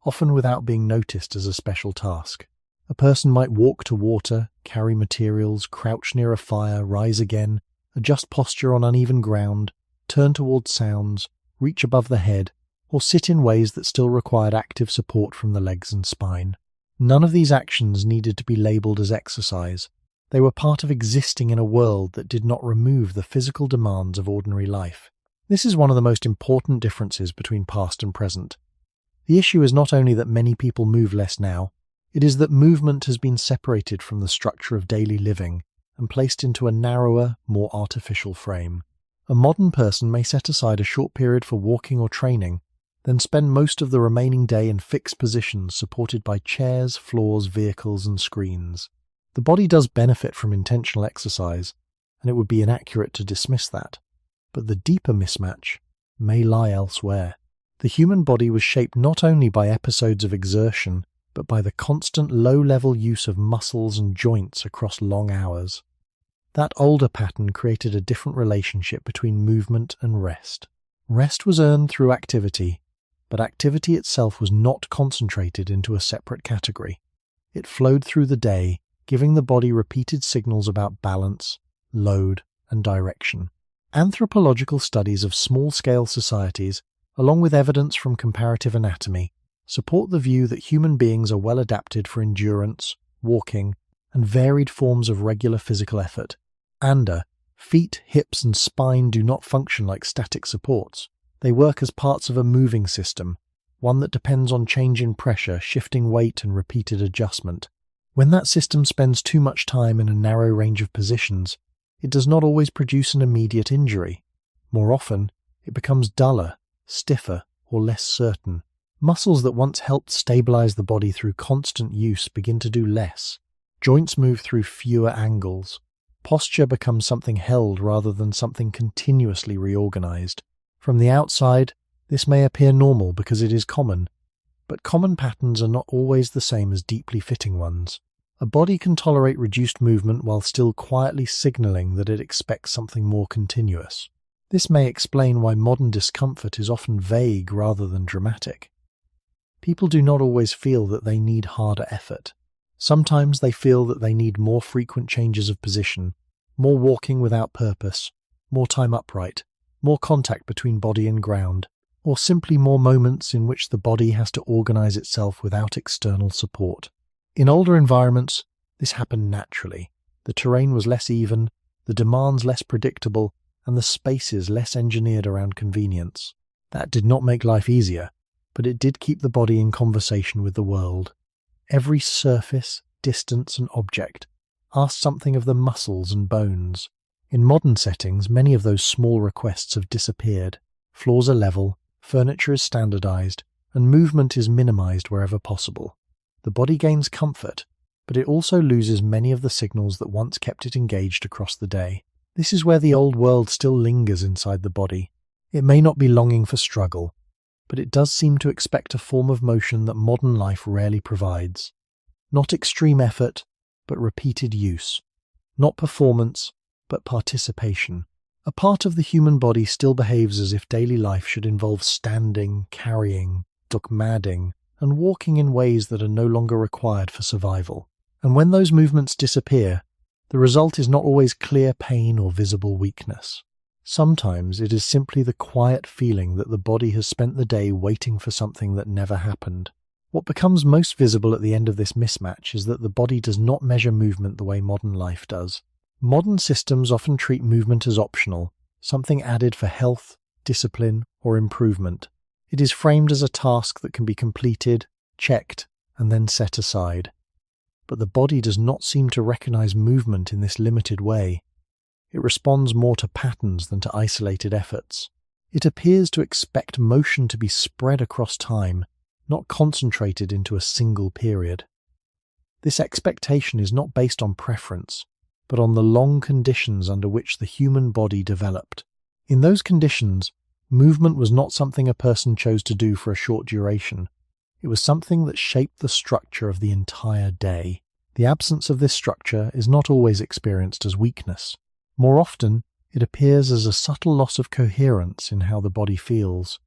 often without being noticed as a special task. A person might walk to water, carry materials, crouch near a fire, rise again, adjust posture on uneven ground, turn towards sounds, reach above the head, or sit in ways that still required active support from the legs and spine. None of these actions needed to be labeled as exercise. They were part of existing in a world that did not remove the physical demands of ordinary life. This is one of the most important differences between past and present. The issue is not only that many people move less now, it is that movement has been separated from the structure of daily living and placed into a narrower, more artificial frame. A modern person may set aside a short period for walking or training, then spend most of the remaining day in fixed positions supported by chairs, floors, vehicles, and screens. The body does benefit from intentional exercise, and it would be inaccurate to dismiss that. But the deeper mismatch may lie elsewhere. The human body was shaped not only by episodes of exertion, but by the constant low-level use of muscles and joints across long hours. That older pattern created a different relationship between movement and rest. Rest was earned through activity, but activity itself was not concentrated into a separate category. It flowed through the day, giving the body repeated signals about balance, load, and direction. Anthropological studies of small-scale societies, along with evidence from comparative anatomy, support the view that human beings are well adapted for endurance, walking, and varied forms of regular physical effort. Feet, hips, and spine do not function like static supports. They work as parts of a moving system, one that depends on change in pressure, shifting weight, and repeated adjustment. When that system spends too much time in a narrow range of positions, it does not always produce an immediate injury. More often, it becomes duller, stiffer, or less certain. Muscles that once helped stabilize the body through constant use begin to do less. Joints move through fewer angles. Posture becomes something held rather than something continuously reorganized. From the outside, this may appear normal because it is common, but common patterns are not always the same as deeply fitting ones. A body can tolerate reduced movement while still quietly signaling that it expects something more continuous. This may explain why modern discomfort is often vague rather than dramatic. People do not always feel that they need harder effort. Sometimes they feel that they need more frequent changes of position, more walking without purpose, more time upright, more contact between body and ground, or simply more moments in which the body has to organize itself without external support. In older environments, this happened naturally. The terrain was less even, the demands less predictable, and the spaces less engineered around convenience. That did not make life easier, but it did keep the body in conversation with the world. Every surface, distance, and object asked something of the muscles and bones. In modern settings, many of those small requests have disappeared. Floors are level, furniture is standardized, and movement is minimized wherever possible. The body gains comfort, but it also loses many of the signals that once kept it engaged across the day. This is where the old world still lingers inside the body. It may not be longing for struggle, but it does seem to expect a form of motion that modern life rarely provides. Not extreme effort, but repeated use. Not performance, but participation. A part of the human body still behaves as if daily life should involve standing, carrying, dogmadding, and walking in ways that are no longer required for survival. And when those movements disappear, the result is not always clear pain or visible weakness. Sometimes it is simply the quiet feeling that the body has spent the day waiting for something that never happened. What becomes most visible at the end of this mismatch is that the body does not measure movement the way modern life does. Modern systems often treat movement as optional, something added for health, discipline, or improvement. It is framed as a task that can be completed, checked, and then set aside. But the body does not seem to recognize movement in this limited way. It responds more to patterns than to isolated efforts. It appears to expect motion to be spread across time, not concentrated into a single period. This expectation is not based on preference, but on the long conditions under which the human body developed. In those conditions, movement was not something a person chose to do for a short duration. It was something that shaped the structure of the entire day. The absence of this structure is not always experienced as weakness. More often, it appears as a subtle loss of coherence in how the body feels.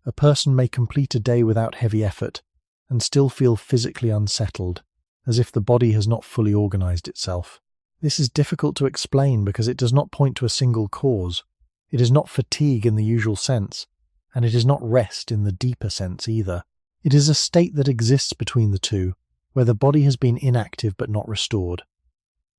A person may complete a day without heavy effort and still feel physically unsettled, as if the body has not fully organized itself. This is difficult to explain because it does not point to a single cause. It is not fatigue in the usual sense, and it is not rest in the deeper sense either. It is a state that exists between the two, where the body has been inactive but not restored.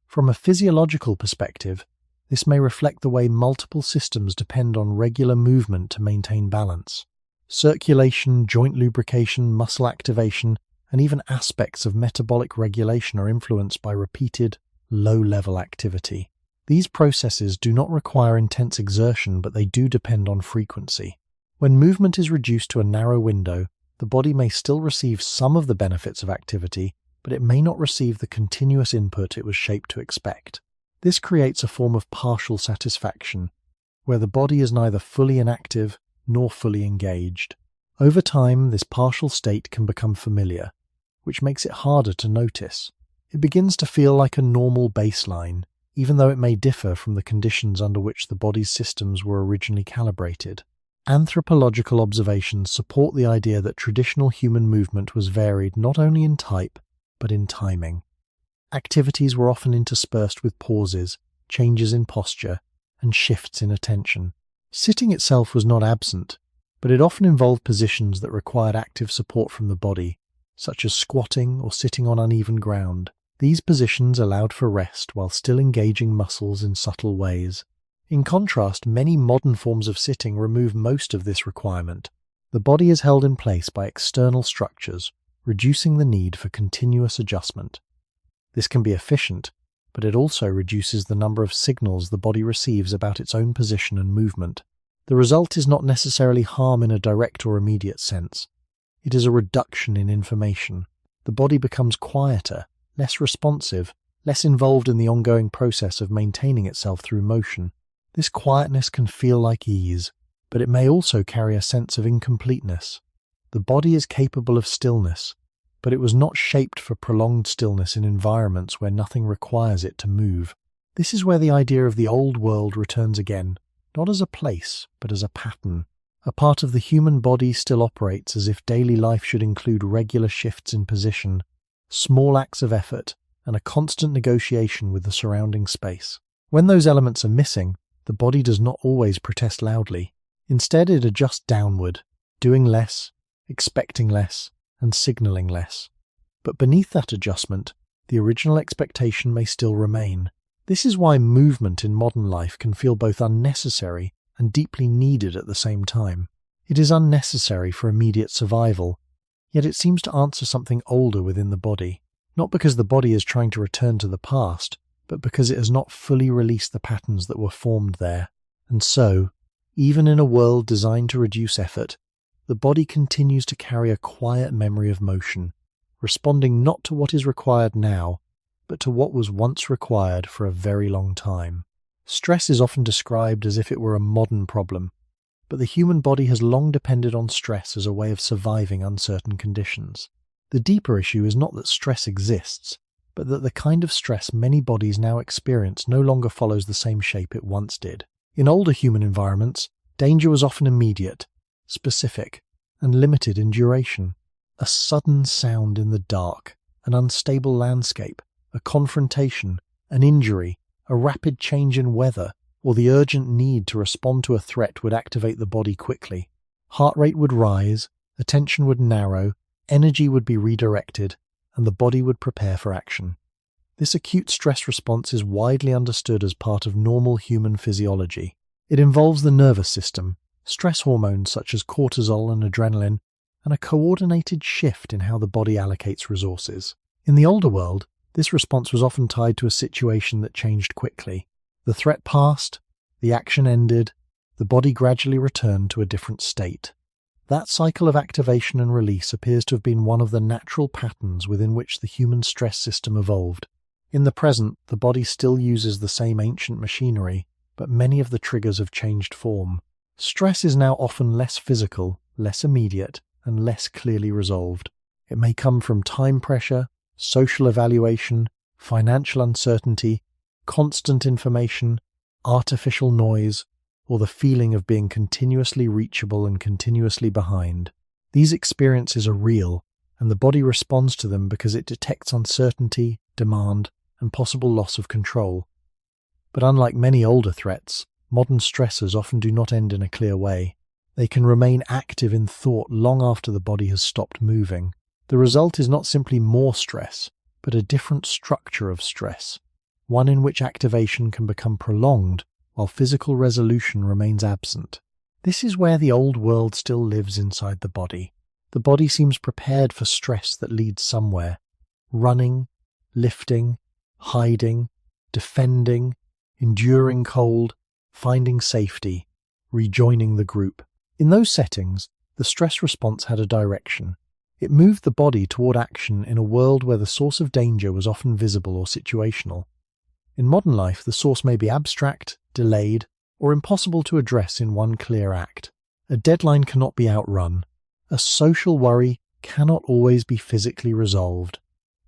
From a physiological perspective, this may reflect the way multiple systems depend on regular movement to maintain balance. Circulation, joint lubrication, muscle activation, and even aspects of metabolic regulation are influenced by repeated, low-level activity. These processes do not require intense exertion, but they do depend on frequency. When movement is reduced to a narrow window, the body may still receive some of the benefits of activity, but it may not receive the continuous input it was shaped to expect. This creates a form of partial satisfaction, where the body is neither fully inactive nor fully engaged. Over time, this partial state can become familiar, which makes it harder to notice. It begins to feel like a normal baseline, even though it may differ from the conditions under which the body's systems were originally calibrated. Anthropological observations support the idea that traditional human movement was varied not only in type, but in timing. Activities were often interspersed with pauses, changes in posture, and shifts in attention. Sitting itself was not absent, but it often involved positions that required active support from the body, such as squatting or sitting on uneven ground. These positions allowed for rest while still engaging muscles in subtle ways. In contrast, many modern forms of sitting remove most of this requirement. The body is held in place by external structures, reducing the need for continuous adjustment. This can be efficient, but it also reduces the number of signals the body receives about its own position and movement. The result is not necessarily harm in a direct or immediate sense. It is a reduction in information. The body becomes quieter, less responsive, less involved in the ongoing process of maintaining itself through motion. This quietness can feel like ease, but it may also carry a sense of incompleteness. The body is capable of stillness, but it was not shaped for prolonged stillness in environments where nothing requires it to move. This is where the idea of the old world returns again, not as a place, but as a pattern. A part of the human body still operates as if daily life should include regular shifts in position, small acts of effort, and a constant negotiation with the surrounding space. When those elements are missing, the body does not always protest loudly. Instead, it adjusts downward, doing less, expecting less, and signaling less. But beneath that adjustment, the original expectation may still remain. This is why movement in modern life can feel both unnecessary and deeply needed at the same time. It is unnecessary for immediate survival, yet it seems to answer something older within the body, not because the body is trying to return to the past, but because it has not fully released the patterns that were formed there. And so, even in a world designed to reduce effort, the body continues to carry a quiet memory of motion, responding not to what is required now, but to what was once required for a very long time. Stress is often described as if it were a modern problem, but the human body has long depended on stress as a way of surviving uncertain conditions. The deeper issue is not that stress exists, but that the kind of stress many bodies now experience no longer follows the same shape it once did. In older human environments, danger was often immediate, specific, and limited in duration. A sudden sound in the dark, an unstable landscape, a confrontation, an injury, a rapid change in weather, or the urgent need to respond to a threat would activate the body quickly. Heart rate would rise, attention would narrow, energy would be redirected, and the body would prepare for action. This acute stress response is widely understood as part of normal human physiology. It involves the nervous system, stress hormones such as cortisol and adrenaline, and a coordinated shift in how the body allocates resources. In the older world, this response was often tied to a situation that changed quickly. The threat passed, the action ended, the body gradually returned to a different state. That cycle of activation and release appears to have been one of the natural patterns within which the human stress system evolved. In the present, the body still uses the same ancient machinery, but many of the triggers have changed form. Stress is now often less physical, less immediate, and less clearly resolved. It may come from time pressure, social evaluation, financial uncertainty, constant information, artificial noise, or the feeling of being continuously reachable and continuously behind. These experiences are real, and the body responds to them because it detects uncertainty, demand, and possible loss of control. But unlike many older threats, modern stressors often do not end in a clear way. They can remain active in thought long after the body has stopped moving. The result is not simply more stress, but a different structure of stress, one in which activation can become prolonged while physical resolution remains absent. This is where the old world still lives inside the body. The body seems prepared for stress that leads somewhere, running, lifting, hiding, defending, enduring cold, finding safety, rejoining the group. In those settings, the stress response had a direction. It moved the body toward action in a world where the source of danger was often visible or situational. In modern life, the source may be abstract, delayed, or impossible to address in one clear act. A deadline cannot be outrun. A social worry cannot always be physically resolved.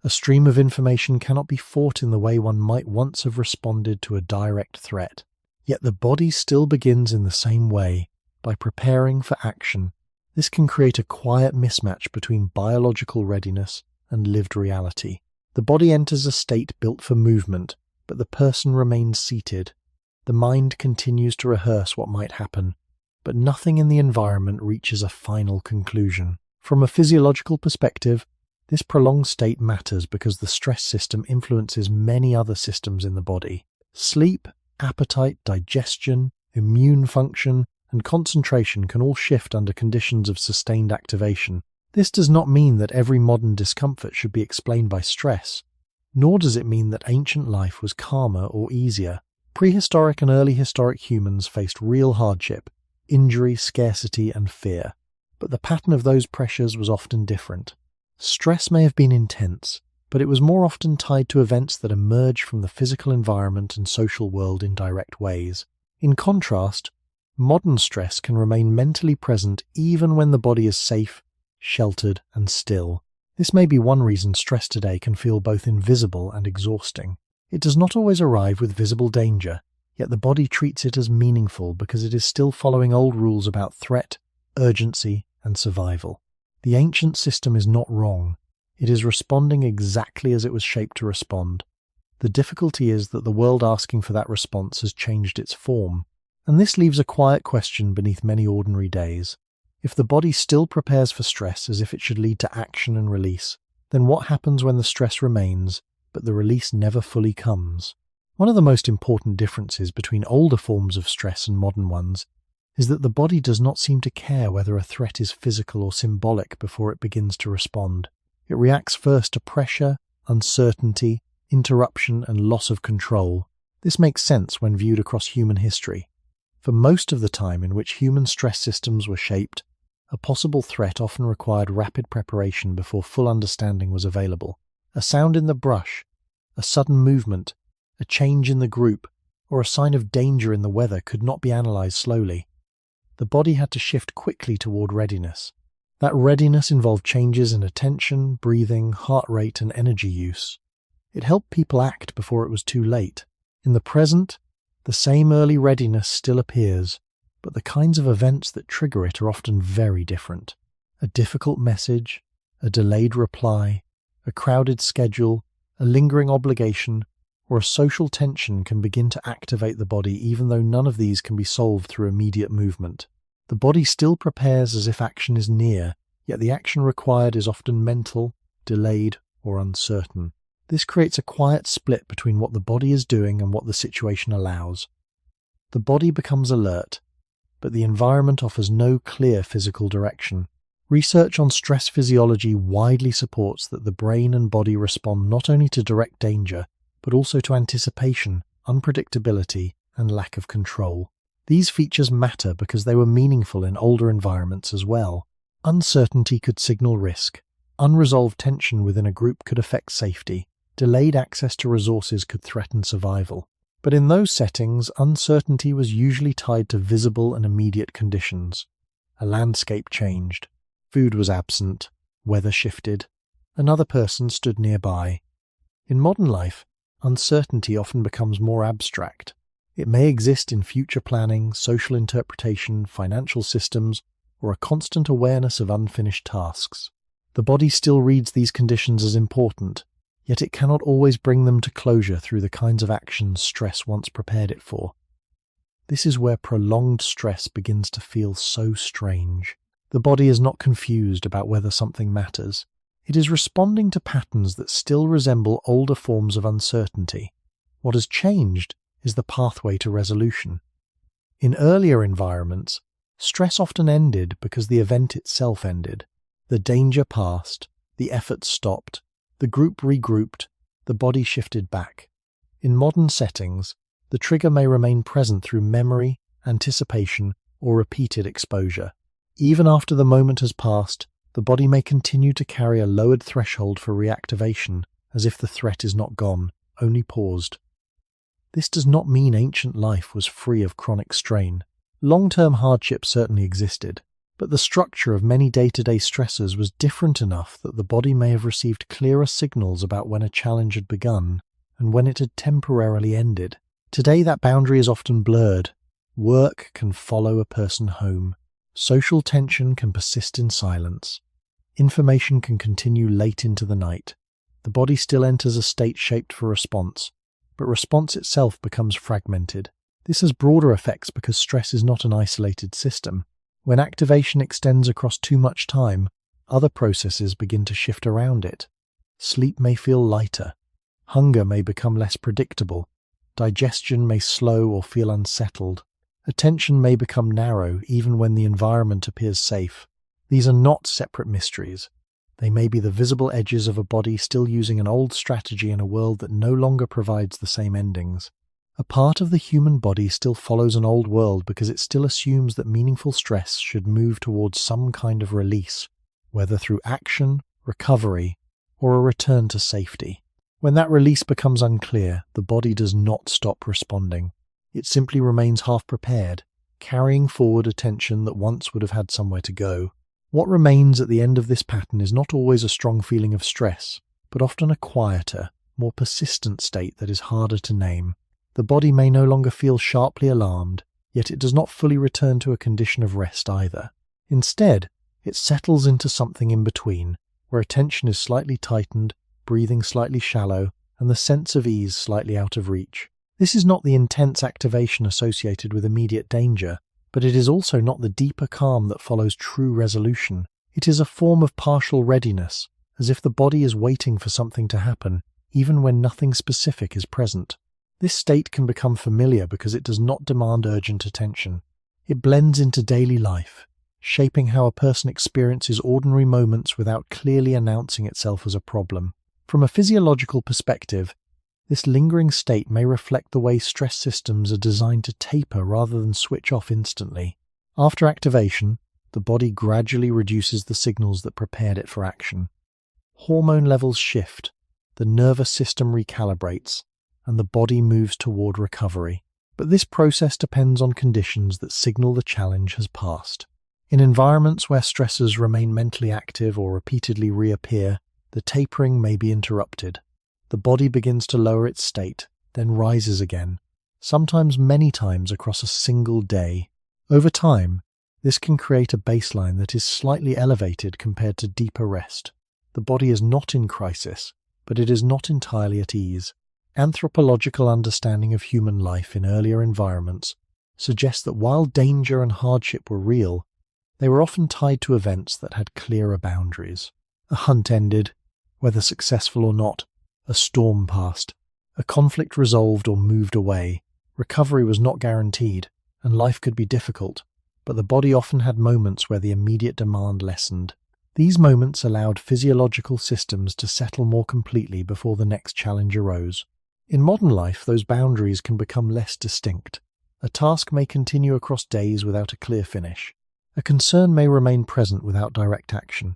A stream of information cannot be fought in the way one might once have responded to a direct threat. Yet the body still begins in the same way, by preparing for action. This can create a quiet mismatch between biological readiness and lived reality. The body enters a state built for movement, but the person remains seated. The mind continues to rehearse what might happen, but nothing in the environment reaches a final conclusion. From a physiological perspective, this prolonged state matters because the stress system influences many other systems in the body. Sleep, appetite, digestion, immune function, and concentration can all shift under conditions of sustained activation. This does not mean that every modern discomfort should be explained by stress, nor does it mean that ancient life was calmer or easier. Prehistoric and early historic humans faced real hardship, injury, scarcity, and fear, but the pattern of those pressures was often different. Stress may have been intense, but it was more often tied to events that emerged from the physical environment and social world in direct ways. In contrast, modern stress can remain mentally present even when the body is safe, sheltered, and still. This may be one reason stress today can feel both invisible and exhausting. It does not always arrive with visible danger, yet the body treats it as meaningful because it is still following old rules about threat, urgency, and survival. The ancient system is not wrong. It is responding exactly as it was shaped to respond. The difficulty is that the world asking for that response has changed its form, and this leaves a quiet question beneath many ordinary days. If the body still prepares for stress as if it should lead to action and release, then what happens when the stress remains, but the release never fully comes? One of the most important differences between older forms of stress and modern ones is that the body does not seem to care whether a threat is physical or symbolic before it begins to respond. It reacts first to pressure, uncertainty, interruption, and loss of control. This makes sense when viewed across human history. For most of the time in which human stress systems were shaped, a possible threat often required rapid preparation before full understanding was available. A sound in the brush, a sudden movement, a change in the group, or a sign of danger in the weather could not be analyzed slowly. The body had to shift quickly toward readiness. That readiness involved changes in attention, breathing, heart rate, and energy use. It helped people act before it was too late. In the present, the same early readiness still appears, but the kinds of events that trigger it are often very different. A difficult message, a delayed reply, a crowded schedule, a lingering obligation, or a social tension can begin to activate the body even though none of these can be solved through immediate movement. The body still prepares as if action is near, yet the action required is often mental, delayed, or uncertain. This creates a quiet split between what the body is doing and what the situation allows. The body becomes alert, but the environment offers no clear physical direction. Research on stress physiology widely supports that the brain and body respond not only to direct danger, but also to anticipation, unpredictability, and lack of control. These features matter because they were meaningful in older environments as well. Uncertainty could signal risk. Unresolved tension within a group could affect safety. Delayed access to resources could threaten survival. But in those settings, uncertainty was usually tied to visible and immediate conditions. A landscape changed. Food was absent. Weather shifted. Another person stood nearby. In modern life, uncertainty often becomes more abstract. It may exist in future planning, social interpretation, financial systems, or a constant awareness of unfinished tasks. The body still reads these conditions as important, yet it cannot always bring them to closure through the kinds of actions stress once prepared it for. This is where prolonged stress begins to feel so strange. The body is not confused about whether something matters. It is responding to patterns that still resemble older forms of uncertainty. What has changed is the pathway to resolution. In earlier environments, stress often ended because the event itself ended. The danger passed, the effort stopped, the group regrouped, the body shifted back. In modern settings, the trigger may remain present through memory, anticipation, or repeated exposure. Even after the moment has passed, the body may continue to carry a lowered threshold for reactivation, as if the threat is not gone, only paused. This does not mean ancient life was free of chronic strain. Long-term hardship certainly existed, but the structure of many day-to-day stressors was different enough that the body may have received clearer signals about when a challenge had begun and when it had temporarily ended. Today that boundary is often blurred. Work can follow a person home. Social tension can persist in silence. Information can continue late into the night. The body still enters a state shaped for response, but response itself becomes fragmented. This has broader effects because stress is not an isolated system. When activation extends across too much time, other processes begin to shift around it. Sleep may feel lighter. Hunger may become less predictable. Digestion may slow or feel unsettled. Attention may become narrow even when the environment appears safe. These are not separate mysteries. They may be the visible edges of a body still using an old strategy in a world that no longer provides the same endings. A part of the human body still follows an old world because it still assumes that meaningful stress should move towards some kind of release, whether through action, recovery, or a return to safety. When that release becomes unclear, the body does not stop responding. It simply remains half prepared, carrying forward a tension that once would have had somewhere to go. What remains at the end of this pattern is not always a strong feeling of stress, but often a quieter, more persistent state that is harder to name. The body may no longer feel sharply alarmed, yet it does not fully return to a condition of rest either. Instead, it settles into something in between, where attention is slightly tightened, breathing slightly shallow, and the sense of ease slightly out of reach. This is not the intense activation associated with immediate danger, but it is also not the deeper calm that follows true resolution. It is a form of partial readiness, as if the body is waiting for something to happen, even when nothing specific is present. This state can become familiar because it does not demand urgent attention. It blends into daily life, shaping how a person experiences ordinary moments without clearly announcing itself as a problem. From a physiological perspective, this lingering state may reflect the way stress systems are designed to taper rather than switch off instantly. After activation, the body gradually reduces the signals that prepared it for action. Hormone levels shift, the nervous system recalibrates, and the body moves toward recovery. But this process depends on conditions that signal the challenge has passed. In environments where stressors remain mentally active or repeatedly reappear, the tapering may be interrupted. The body begins to lower its state, then rises again, sometimes many times across a single day. Over time, this can create a baseline that is slightly elevated compared to deeper rest. The body is not in crisis, but it is not entirely at ease. Anthropological understanding of human life in earlier environments suggests that while danger and hardship were real, they were often tied to events that had clearer boundaries. A hunt ended, whether successful or not. A storm passed. A conflict resolved or moved away. Recovery was not guaranteed, and life could be difficult, but the body often had moments where the immediate demand lessened. These moments allowed physiological systems to settle more completely before the next challenge arose. In modern life, those boundaries can become less distinct. A task may continue across days without a clear finish. A concern may remain present without direct action.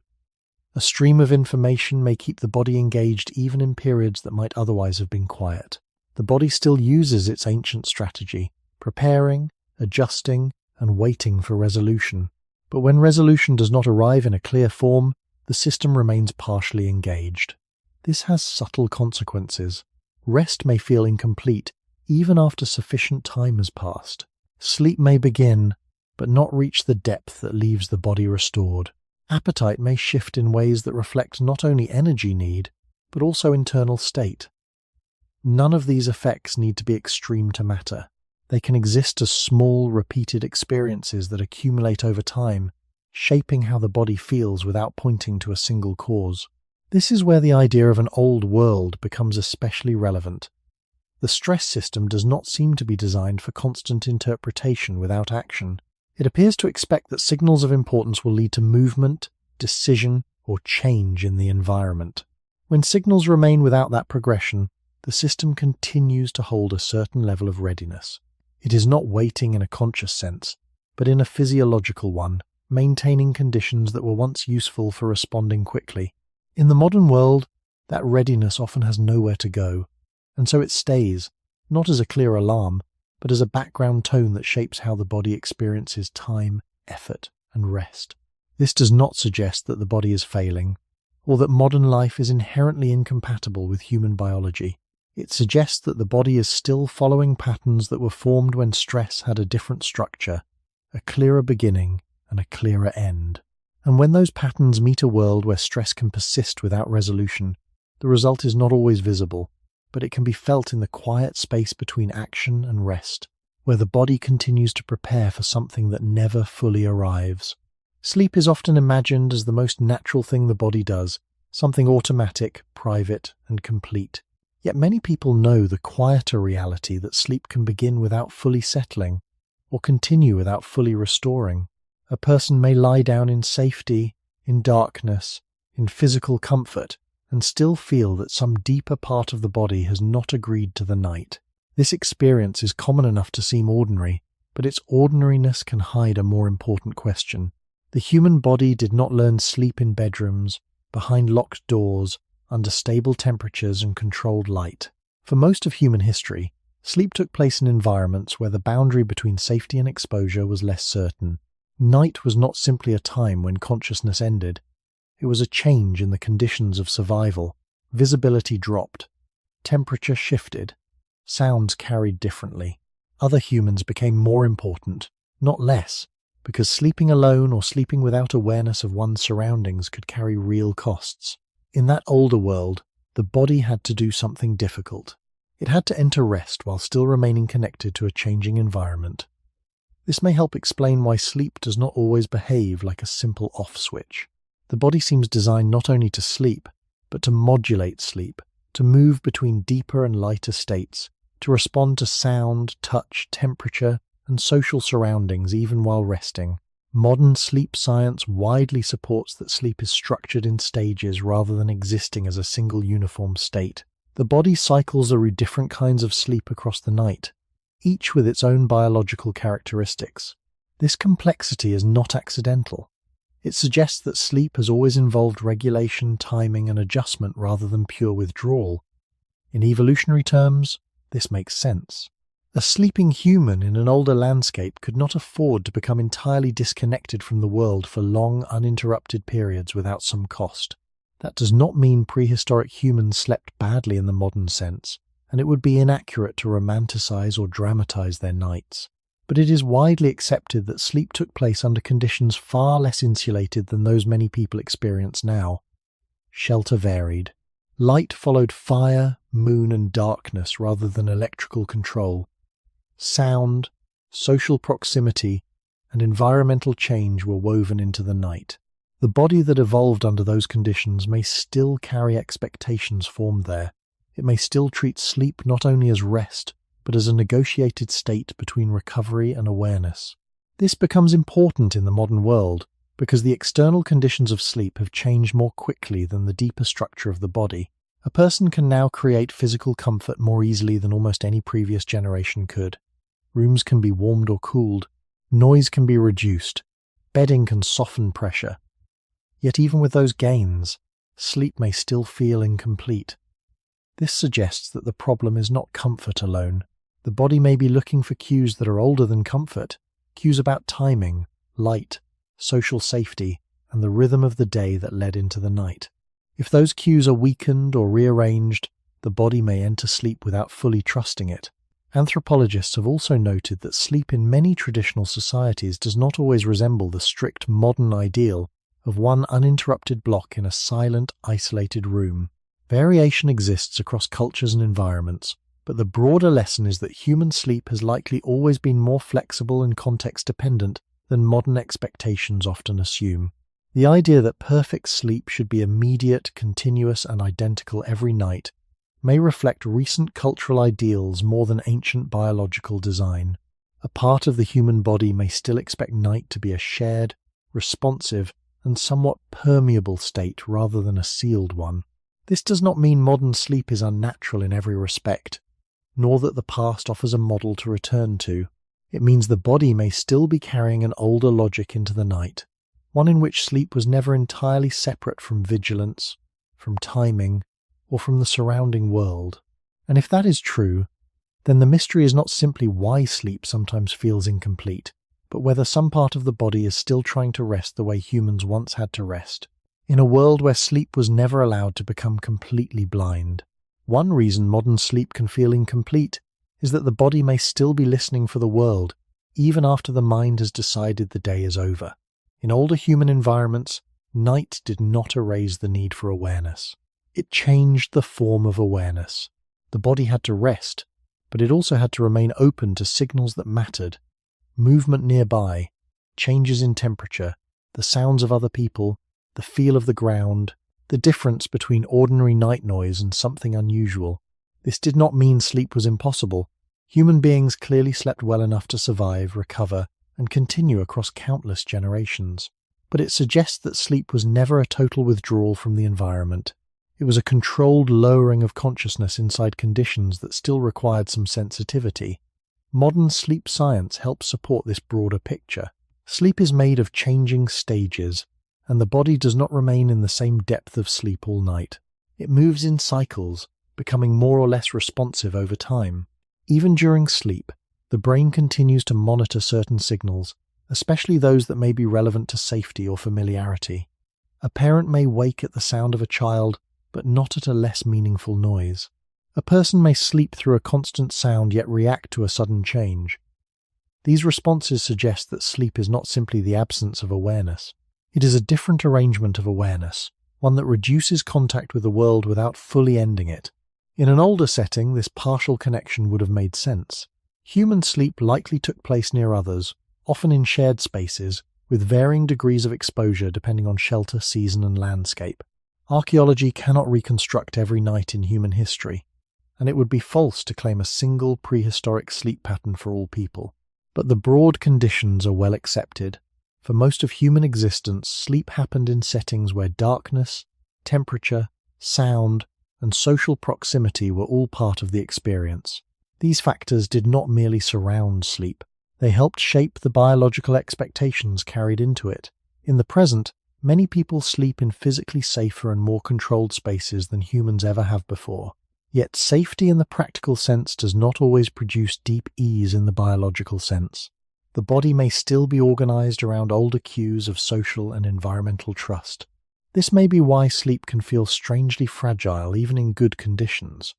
A stream of information may keep the body engaged even in periods that might otherwise have been quiet. The body still uses its ancient strategy, preparing, adjusting, and waiting for resolution. But when resolution does not arrive in a clear form, the system remains partially engaged. This has subtle consequences. Rest may feel incomplete, even after sufficient time has passed. Sleep may begin, but not reach the depth that leaves the body restored. Appetite may shift in ways that reflect not only energy need, but also internal state. None of these effects need to be extreme to matter. They can exist as small, repeated experiences that accumulate over time, shaping how the body feels without pointing to a single cause. This is where the idea of an old world becomes especially relevant. The stress system does not seem to be designed for constant interpretation without action. It appears to expect that signals of importance will lead to movement, decision, or change in the environment. When signals remain without that progression, the system continues to hold a certain level of readiness. It is not waiting in a conscious sense, but in a physiological one, maintaining conditions that were once useful for responding quickly. In the modern world, that readiness often has nowhere to go, and so it stays, not as a clear alarm, but as a background tone that shapes how the body experiences time, effort, and rest. This does not suggest that the body is failing, or that modern life is inherently incompatible with human biology. It suggests that the body is still following patterns that were formed when stress had a different structure, a clearer beginning and a clearer end. And when those patterns meet a world where stress can persist without resolution, the result is not always visible, but it can be felt in the quiet space between action and rest, where the body continues to prepare for something that never fully arrives. Sleep is often imagined as the most natural thing the body does, something automatic, private, and complete. Yet many people know the quieter reality that sleep can begin without fully settling, or continue without fully restoring. A person may lie down in safety, in darkness, in physical comfort, and still feel that some deeper part of the body has not agreed to the night. This experience is common enough to seem ordinary, but its ordinariness can hide a more important question. The human body did not learn sleep in bedrooms, behind locked doors, under stable temperatures and controlled light. For most of human history, sleep took place in environments where the boundary between safety and exposure was less certain. Night was not simply a time when consciousness ended. It was a change in the conditions of survival. Visibility dropped. Temperature shifted. Sounds carried differently. Other humans became more important, not less, because sleeping alone or sleeping without awareness of one's surroundings could carry real costs. In that older world, the body had to do something difficult. It had to enter rest while still remaining connected to a changing environment. This may help explain why sleep does not always behave like a simple off switch. The body seems designed not only to sleep, but to modulate sleep, to move between deeper and lighter states, to respond to sound, touch, temperature, and social surroundings even while resting. Modern sleep science widely supports that sleep is structured in stages rather than existing as a single uniform state. The body cycles through different kinds of sleep across the night, each with its own biological characteristics. This complexity is not accidental. It suggests that sleep has always involved regulation, timing, and adjustment rather than pure withdrawal. In evolutionary terms, this makes sense. A sleeping human in an older landscape could not afford to become entirely disconnected from the world for long, uninterrupted periods without some cost. That does not mean prehistoric humans slept badly in the modern sense, and it would be inaccurate to romanticize or dramatize their nights. But it is widely accepted that sleep took place under conditions far less insulated than those many people experience now. Shelter varied. Light followed fire, moon, and darkness rather than electrical control. Sound, social proximity, and environmental change were woven into the night. The body that evolved under those conditions may still carry expectations formed there. It may still treat sleep not only as rest, but as a negotiated state between recovery and awareness. This becomes important in the modern world because the external conditions of sleep have changed more quickly than the deeper structure of the body. A person can now create physical comfort more easily than almost any previous generation could. Rooms can be warmed or cooled, noise can be reduced, bedding can soften pressure. Yet even with those gains, sleep may still feel incomplete. This suggests that the problem is not comfort alone. The body may be looking for cues that are older than comfort, cues about timing, light, social safety, and the rhythm of the day that led into the night. If those cues are weakened or rearranged, the body may enter sleep without fully trusting it. Anthropologists have also noted that sleep in many traditional societies does not always resemble the strict modern ideal of one uninterrupted block in a silent, isolated room. Variation exists across cultures and environments, but the broader lesson is that human sleep has likely always been more flexible and context-dependent than modern expectations often assume. The idea that perfect sleep should be immediate, continuous, and identical every night may reflect recent cultural ideals more than ancient biological design. A part of the human body may still expect night to be a shared, responsive, and somewhat permeable state rather than a sealed one. This does not mean modern sleep is unnatural in every respect, nor that the past offers a model to return to. It means the body may still be carrying an older logic into the night, one in which sleep was never entirely separate from vigilance, from timing, or from the surrounding world. And if that is true, then the mystery is not simply why sleep sometimes feels incomplete, but whether some part of the body is still trying to rest the way humans once had to rest. In a world where sleep was never allowed to become completely blind, one reason modern sleep can feel incomplete is that the body may still be listening for the world, even after the mind has decided the day is over. In older human environments, night did not erase the need for awareness. It changed the form of awareness. The body had to rest, but it also had to remain open to signals that mattered. Movement nearby, changes in temperature, the sounds of other people, the feel of the ground, the difference between ordinary night noise and something unusual. This did not mean sleep was impossible. Human beings clearly slept well enough to survive, recover, and continue across countless generations. But it suggests that sleep was never a total withdrawal from the environment. It was a controlled lowering of consciousness inside conditions that still required some sensitivity. Modern sleep science helps support this broader picture. Sleep is made of changing stages, and the body does not remain in the same depth of sleep all night. It moves in cycles, becoming more or less responsive over time. Even during sleep, the brain continues to monitor certain signals, especially those that may be relevant to safety or familiarity. A parent may wake at the sound of a child, but not at a less meaningful noise. A person may sleep through a constant sound yet react to a sudden change. These responses suggest that sleep is not simply the absence of awareness. It is a different arrangement of awareness, one that reduces contact with the world without fully ending it. In an older setting, this partial connection would have made sense. Human sleep likely took place near others, often in shared spaces, with varying degrees of exposure depending on shelter, season, and landscape. Archaeology cannot reconstruct every night in human history, and it would be false to claim a single prehistoric sleep pattern for all people. But the broad conditions are well accepted. For most of human existence, sleep happened in settings where darkness, temperature, sound, and social proximity were all part of the experience. These factors did not merely surround sleep. They helped shape the biological expectations carried into it. In the present, many people sleep in physically safer and more controlled spaces than humans ever have before. Yet safety in the practical sense does not always produce deep ease in the biological sense. The body may still be organized around older cues of social and environmental trust. This may be why sleep can feel strangely fragile even in good conditions.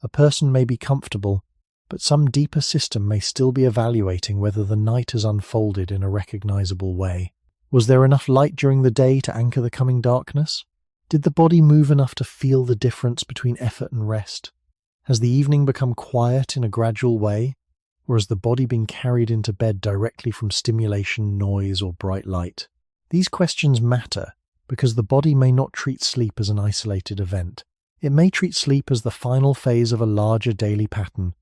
A person may be comfortable, but some deeper system may still be evaluating whether the night has unfolded in a recognizable way. Was there enough light during the day to anchor the coming darkness? Did the body move enough to feel the difference between effort and rest? Has the evening become quiet in a gradual way, or has the body been carried into bed directly from stimulation, noise, or bright light? These questions matter because the body may not treat sleep as an isolated event. It may treat sleep as the final phase of a larger daily pattern,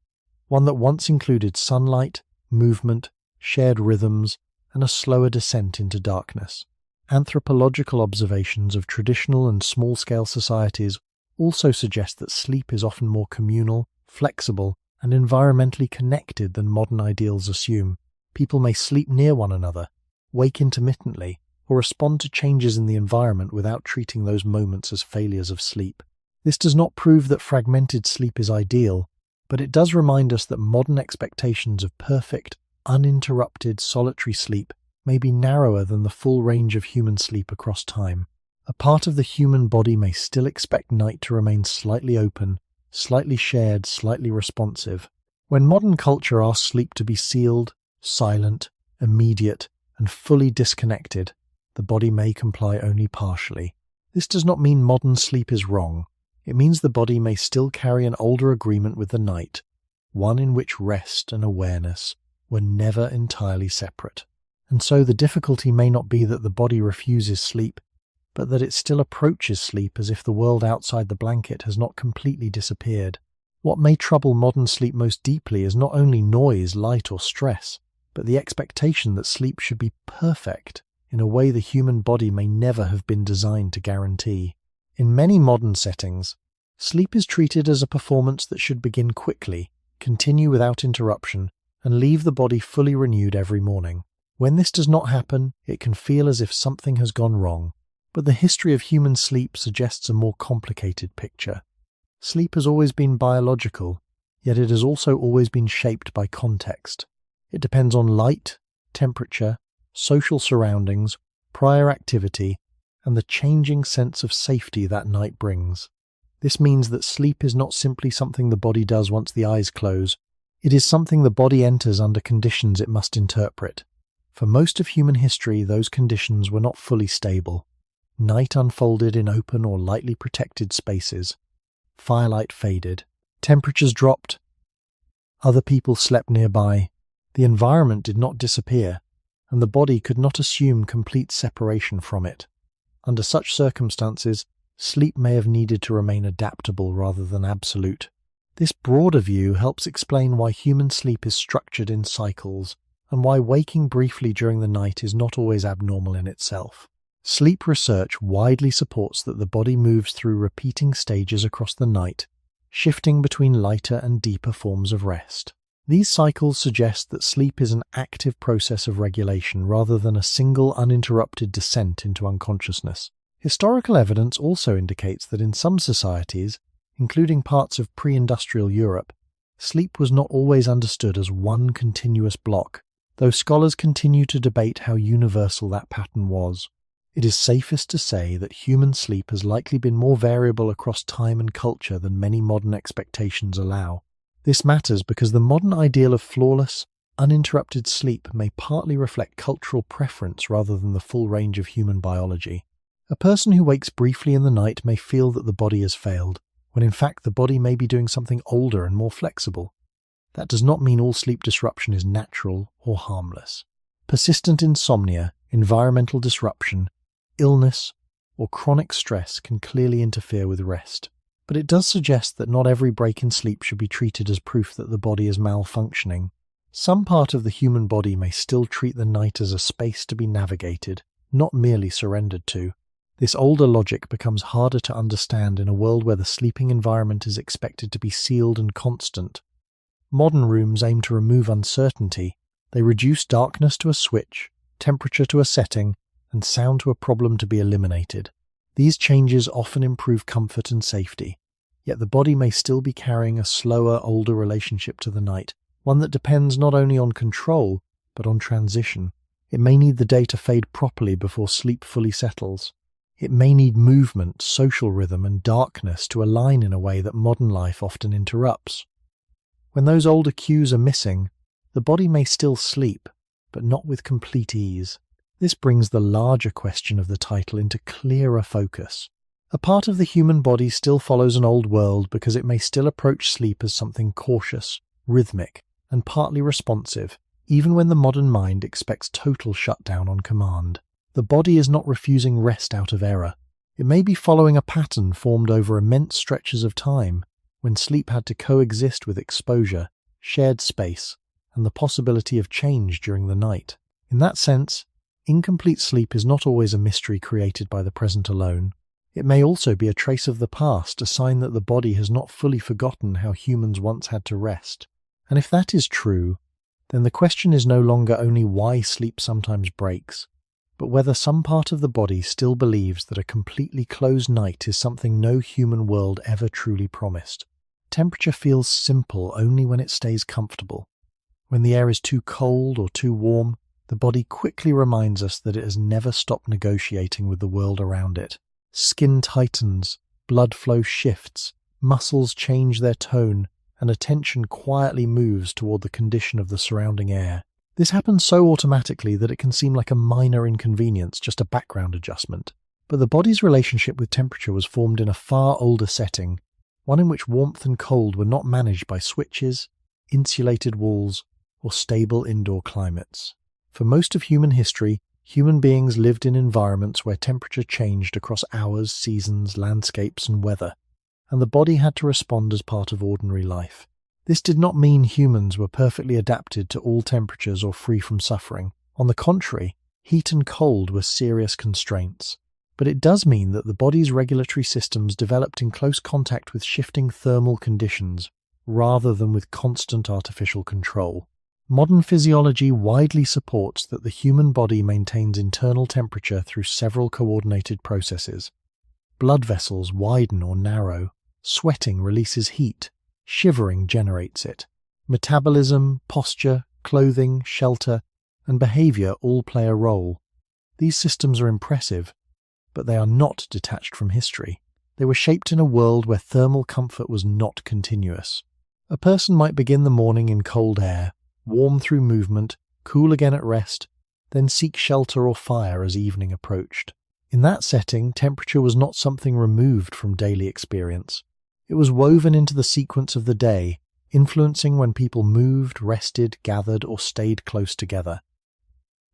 one that once included sunlight, movement, shared rhythms, and a slower descent into darkness. Anthropological observations of traditional and small-scale societies also suggest that sleep is often more communal, flexible, and environmentally connected than modern ideals assume. People may sleep near one another, wake intermittently, or respond to changes in the environment without treating those moments as failures of sleep. This does not prove that fragmented sleep is ideal, but it does remind us that modern expectations of perfect, uninterrupted, solitary sleep may be narrower than the full range of human sleep across time. A part of the human body may still expect night to remain slightly open, slightly shared, slightly responsive. When modern culture asks sleep to be sealed, silent, immediate, and fully disconnected, the body may comply only partially. This does not mean modern sleep is wrong. It means the body may still carry an older agreement with the night, one in which rest and awareness were never entirely separate. And so the difficulty may not be that the body refuses sleep, but that it still approaches sleep as if the world outside the blanket has not completely disappeared. What may trouble modern sleep most deeply is not only noise, light, or stress, but the expectation that sleep should be perfect in a way the human body may never have been designed to guarantee. In many modern settings, sleep is treated as a performance that should begin quickly, continue without interruption, and leave the body fully renewed every morning. When this does not happen, it can feel as if something has gone wrong. But the history of human sleep suggests a more complicated picture. Sleep has always been biological, yet it has also always been shaped by context. It depends on light, temperature, social surroundings, prior activity, and the changing sense of safety that night brings. This means that sleep is not simply something the body does once the eyes close. It is something the body enters under conditions it must interpret. For most of human history, those conditions were not fully stable. Night unfolded in open or lightly protected spaces. Firelight faded. Temperatures dropped. Other people slept nearby. The environment did not disappear, and the body could not assume complete separation from it. Under such circumstances, sleep may have needed to remain adaptable rather than absolute. This broader view helps explain why human sleep is structured in cycles, and why waking briefly during the night is not always abnormal in itself. Sleep research widely supports that the body moves through repeating stages across the night, shifting between lighter and deeper forms of rest. These cycles suggest that sleep is an active process of regulation rather than a single uninterrupted descent into unconsciousness. Historical evidence also indicates that in some societies, including parts of pre-industrial Europe, sleep was not always understood as one continuous block, though scholars continue to debate how universal that pattern was. It is safest to say that human sleep has likely been more variable across time and culture than many modern expectations allow. This matters because the modern ideal of flawless, uninterrupted sleep may partly reflect cultural preference rather than the full range of human biology. A person who wakes briefly in the night may feel that the body has failed, when in fact the body may be doing something older and more flexible. That does not mean all sleep disruption is natural or harmless. Persistent insomnia, environmental disruption, illness, or chronic stress can clearly interfere with rest. But it does suggest that not every break in sleep should be treated as proof that the body is malfunctioning. Some part of the human body may still treat the night as a space to be navigated, not merely surrendered to. This older logic becomes harder to understand in a world where the sleeping environment is expected to be sealed and constant. Modern rooms aim to remove uncertainty. They reduce darkness to a switch, temperature to a setting, and sound to a problem to be eliminated. These changes often improve comfort and safety, yet the body may still be carrying a slower, older relationship to the night, one that depends not only on control, but on transition. It may need the day to fade properly before sleep fully settles. It may need movement, social rhythm, and darkness to align in a way that modern life often interrupts. When those older cues are missing, the body may still sleep, but not with complete ease. This brings the larger question of the title into clearer focus. A part of the human body still follows an old world because it may still approach sleep as something cautious, rhythmic, and partly responsive, even when the modern mind expects total shutdown on command. The body is not refusing rest out of error. It may be following a pattern formed over immense stretches of time, when sleep had to coexist with exposure, shared space, and the possibility of change during the night. In that sense, incomplete sleep is not always a mystery created by the present alone. It may also be a trace of the past, a sign that the body has not fully forgotten how humans once had to rest. And if that is true, then the question is no longer only why sleep sometimes breaks, but whether some part of the body still believes that a completely closed night is something no human world ever truly promised. Temperature feels simple only when it stays comfortable. When the air is too cold or too warm, the body quickly reminds us that it has never stopped negotiating with the world around it. Skin tightens, blood flow shifts, muscles change their tone, and attention quietly moves toward the condition of the surrounding air. This happens so automatically that it can seem like a minor inconvenience, just a background adjustment. But the body's relationship with temperature was formed in a far older setting, one in which warmth and cold were not managed by switches, insulated walls, or stable indoor climates. For most of human history, human beings lived in environments where temperature changed across hours, seasons, landscapes, and weather, and the body had to respond as part of ordinary life. This did not mean humans were perfectly adapted to all temperatures or free from suffering. On the contrary, heat and cold were serious constraints. But it does mean that the body's regulatory systems developed in close contact with shifting thermal conditions, rather than with constant artificial control. Modern physiology widely supports that the human body maintains internal temperature through several coordinated processes. Blood vessels widen or narrow, sweating releases heat, shivering generates it. Metabolism, posture, clothing, shelter, and behavior all play a role. These systems are impressive, but they are not detached from history. They were shaped in a world where thermal comfort was not continuous. A person might begin the morning in cold air, warm through movement, cool again at rest, then seek shelter or fire as evening approached. In that setting, temperature was not something removed from daily experience. It was woven into the sequence of the day, influencing when people moved, rested, gathered, or stayed close together.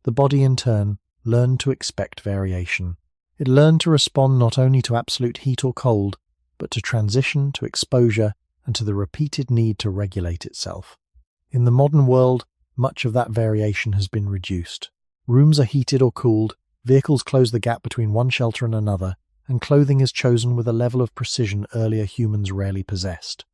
The body, in turn, learned to expect variation. It learned to respond not only to absolute heat or cold, but to transition, to exposure, and to the repeated need to regulate itself. In the modern world, much of that variation has been reduced. Rooms are heated or cooled, vehicles close the gap between one shelter and another, and clothing is chosen with a level of precision earlier humans rarely possessed.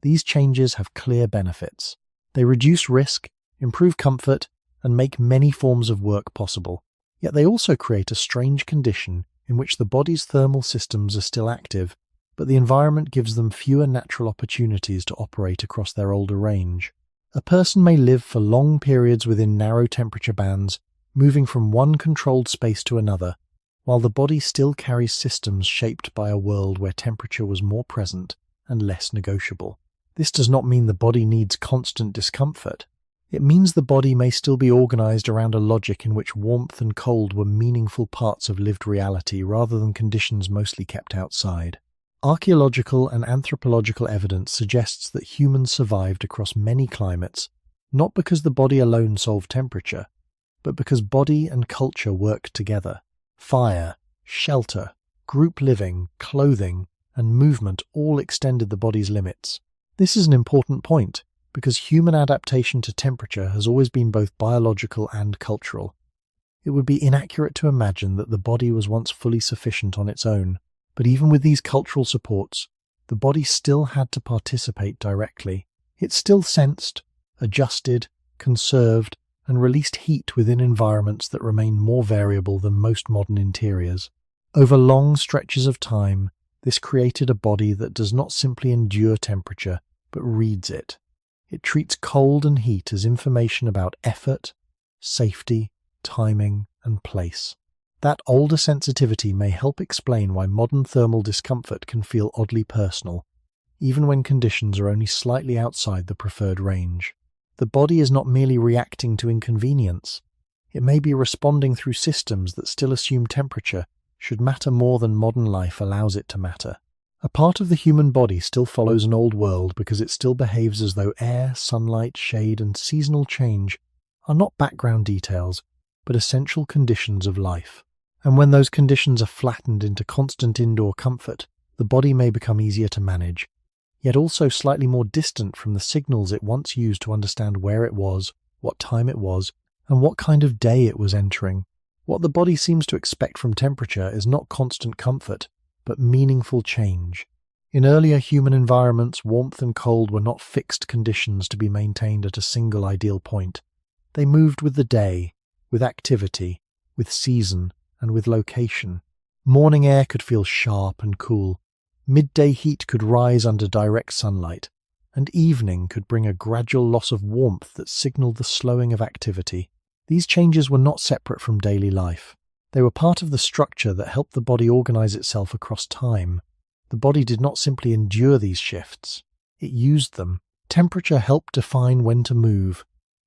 These changes have clear benefits. They reduce risk, improve comfort, and make many forms of work possible. Yet they also create a strange condition in which the body's thermal systems are still active, but the environment gives them fewer natural opportunities to operate across their older range. A person may live for long periods within narrow temperature bands, moving from one controlled space to another, while the body still carries systems shaped by a world where temperature was more present and less negotiable. This does not mean the body needs constant discomfort. It means the body may still be organized around a logic in which warmth and cold were meaningful parts of lived reality rather than conditions mostly kept outside. Archaeological and anthropological evidence suggests that humans survived across many climates, not because the body alone solved temperature, but because body and culture worked together. Fire, shelter, group living, clothing, and movement all extended the body's limits. This is an important point, because human adaptation to temperature has always been both biological and cultural. It would be inaccurate to imagine that the body was once fully sufficient on its own, but even with these cultural supports, the body still had to participate directly. It still sensed, adjusted, conserved, and released heat within environments that remain more variable than most modern interiors. Over long stretches of time, this created a body that does not simply endure temperature, but reads it. It treats cold and heat as information about effort, safety, timing, and place. That older sensitivity may help explain why modern thermal discomfort can feel oddly personal, even when conditions are only slightly outside the preferred range. The body is not merely reacting to inconvenience. It may be responding through systems that still assume temperature should matter more than modern life allows it to matter. A part of the human body still follows an old world because it still behaves as though air, sunlight, shade, and seasonal change are not background details, but essential conditions of life. And when those conditions are flattened into constant indoor comfort, the body may become easier to manage, yet also slightly more distant from the signals it once used to understand where it was, what time it was, and what kind of day it was entering. What the body seems to expect from temperature is not constant comfort, but meaningful change. In earlier human environments, warmth and cold were not fixed conditions to be maintained at a single ideal point. They moved with the day, with activity, with season, and with location. Morning air could feel sharp and cool. Midday heat could rise under direct sunlight, and evening could bring a gradual loss of warmth that signaled the slowing of activity. These changes were not separate from daily life. They were part of the structure that helped the body organize itself across time. The body did not simply endure these shifts, it used them. Temperature helped define when to move,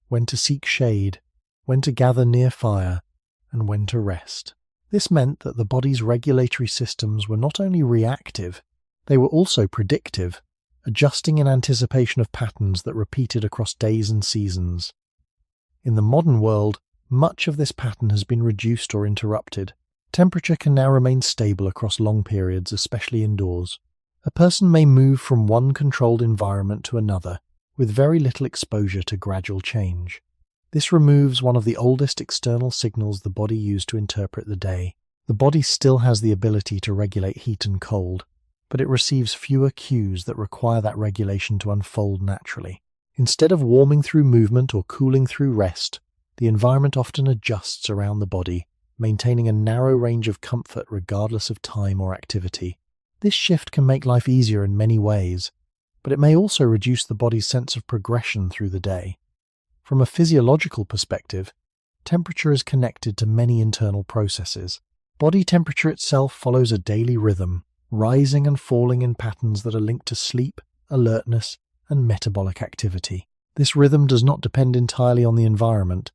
when to seek shade, when to gather near fire, and when to rest. This meant that the body's regulatory systems were not only reactive, they were also predictive, adjusting in anticipation of patterns that repeated across days and seasons. In the modern world, much of this pattern has been reduced or interrupted. Temperature can now remain stable across long periods, especially indoors. A person may move from one controlled environment to another, with very little exposure to gradual change. This removes one of the oldest external signals the body used to interpret the day. The body still has the ability to regulate heat and cold, but it receives fewer cues that require that regulation to unfold naturally. Instead of warming through movement or cooling through rest, the environment often adjusts around the body, maintaining a narrow range of comfort regardless of time or activity. This shift can make life easier in many ways, but it may also reduce the body's sense of progression through the day. From a physiological perspective, temperature is connected to many internal processes. Body temperature itself follows a daily rhythm, rising and falling in patterns that are linked to sleep, alertness, and metabolic activity. This rhythm does not depend entirely on the environment,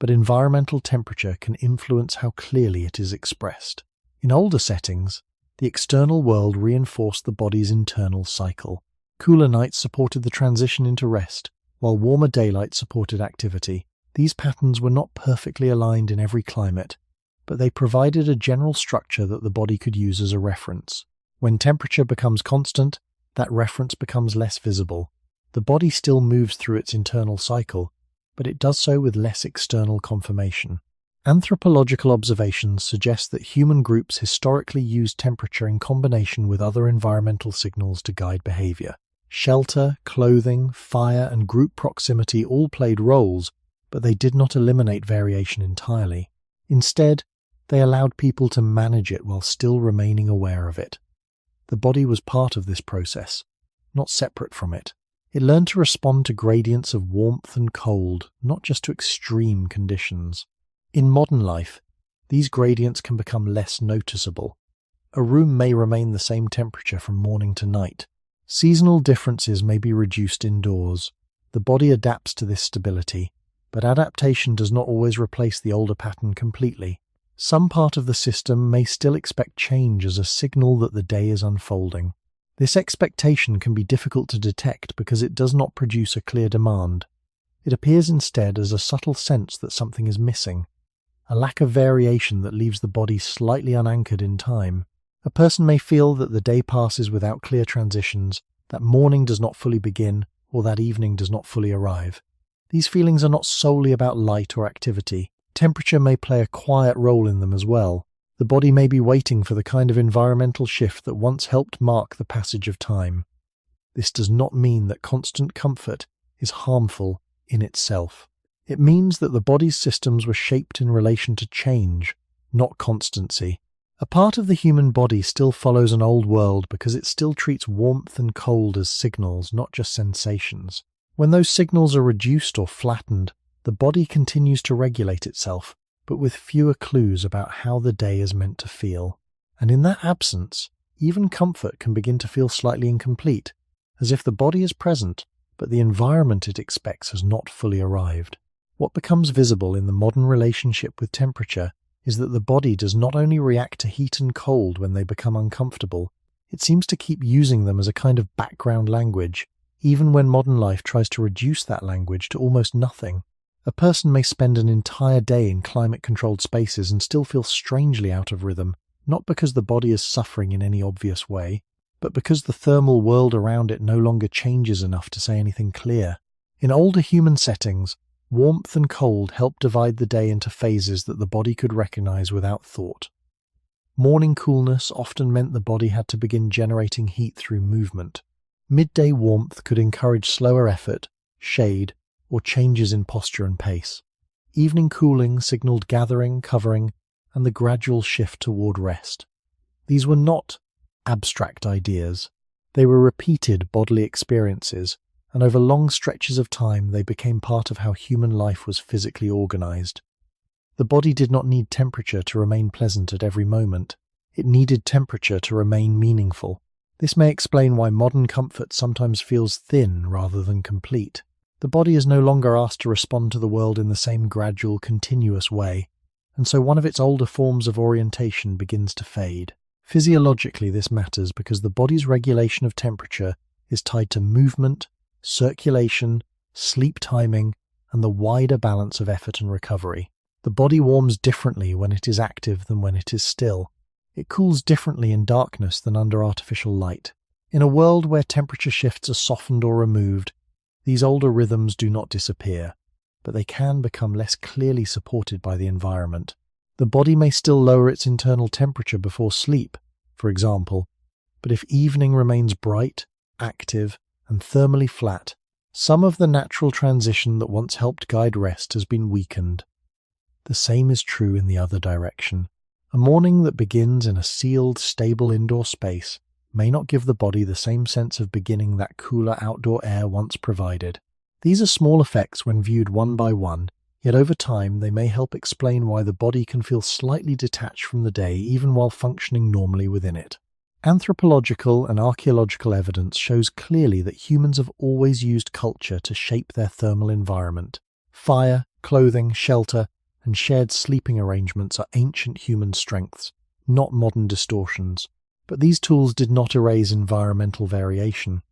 but environmental temperature can influence how clearly it is expressed. In older settings, the external world reinforced the body's internal cycle. Cooler nights supported the transition into rest, while warmer daylight supported activity. These patterns were not perfectly aligned in every climate, but they provided a general structure that the body could use as a reference. When temperature becomes constant, that reference becomes less visible. The body still moves through its internal cycle, but it does so with less external confirmation. Anthropological observations suggest that human groups historically used temperature in combination with other environmental signals to guide behavior. Shelter, clothing, fire, and group proximity all played roles, but they did not eliminate variation entirely. Instead, they allowed people to manage it while still remaining aware of it. The body was part of this process, not separate from it. It learned to respond to gradients of warmth and cold, not just to extreme conditions. In modern life, these gradients can become less noticeable. A room may remain the same temperature from morning to night. Seasonal differences may be reduced indoors, The body adapts to this stability, but adaptation does not always replace the older pattern completely. Some part of the system may still expect change as a signal that the day is unfolding. This expectation can be difficult to detect because it does not produce a clear demand. It appears instead as a subtle sense that something is missing, a lack of variation that leaves the body slightly unanchored in time. A person may feel that the day passes without clear transitions, that morning does not fully begin, or that evening does not fully arrive. These feelings are not solely about light or activity. Temperature may play a quiet role in them as well. The body may be waiting for the kind of environmental shift that once helped mark the passage of time. This does not mean that constant comfort is harmful in itself. It means that the body's systems were shaped in relation to change, not constancy. A part of the human body still follows an old world because it still treats warmth and cold as signals, not just sensations. When those signals are reduced or flattened, the body continues to regulate itself, but with fewer clues about how the day is meant to feel. And in that absence, even comfort can begin to feel slightly incomplete, as if the body is present, but the environment it expects has not fully arrived. What becomes visible in the modern relationship with temperature is that the body does not only react to heat and cold when they become uncomfortable, it seems to keep using them as a kind of background language, even when modern life tries to reduce that language to almost nothing. A person may spend an entire day in climate-controlled spaces and still feel strangely out of rhythm, not because the body is suffering in any obvious way, but because the thermal world around it no longer changes enough to say anything clear. In older human settings, warmth and cold help divide the day into phases that the body could recognize without thought. Morning coolness often meant the body had to begin generating heat through movement. Midday warmth could encourage slower effort, shade, or changes in posture and pace. Evening cooling signaled gathering, covering, and the gradual shift toward rest. These were not abstract ideas. They were repeated bodily experiences, and over long stretches of time they became part of how human life was physically organized. The body did not need temperature to remain pleasant at every moment. It needed temperature to remain meaningful. This may explain why modern comfort sometimes feels thin rather than complete. The body is no longer asked to respond to the world in the same gradual, continuous way, and so one of its older forms of orientation begins to fade. Physiologically, this matters because the body's regulation of temperature is tied to movement, circulation, sleep timing, and the wider balance of effort and recovery. The body warms differently when it is active than when it is still. It cools differently in darkness than under artificial light. In a world where temperature shifts are softened or removed, these older rhythms do not disappear, but they can become less clearly supported by the environment. The body may still lower its internal temperature before sleep, for example, but if evening remains bright, active, and thermally flat, some of the natural transition that once helped guide rest has been weakened. The same is true in the other direction. A morning that begins in a sealed, stable indoor space may not give the body the same sense of beginning that cooler outdoor air once provided. These are small effects when viewed one by one, yet over time they may help explain why the body can feel slightly detached from the day even while functioning normally within it. Anthropological and archaeological evidence shows clearly that humans have always used culture to shape their thermal environment. Fire, clothing, shelter, and shared sleeping arrangements are ancient human strengths, not modern distortions. But these tools did not erase environmental variation.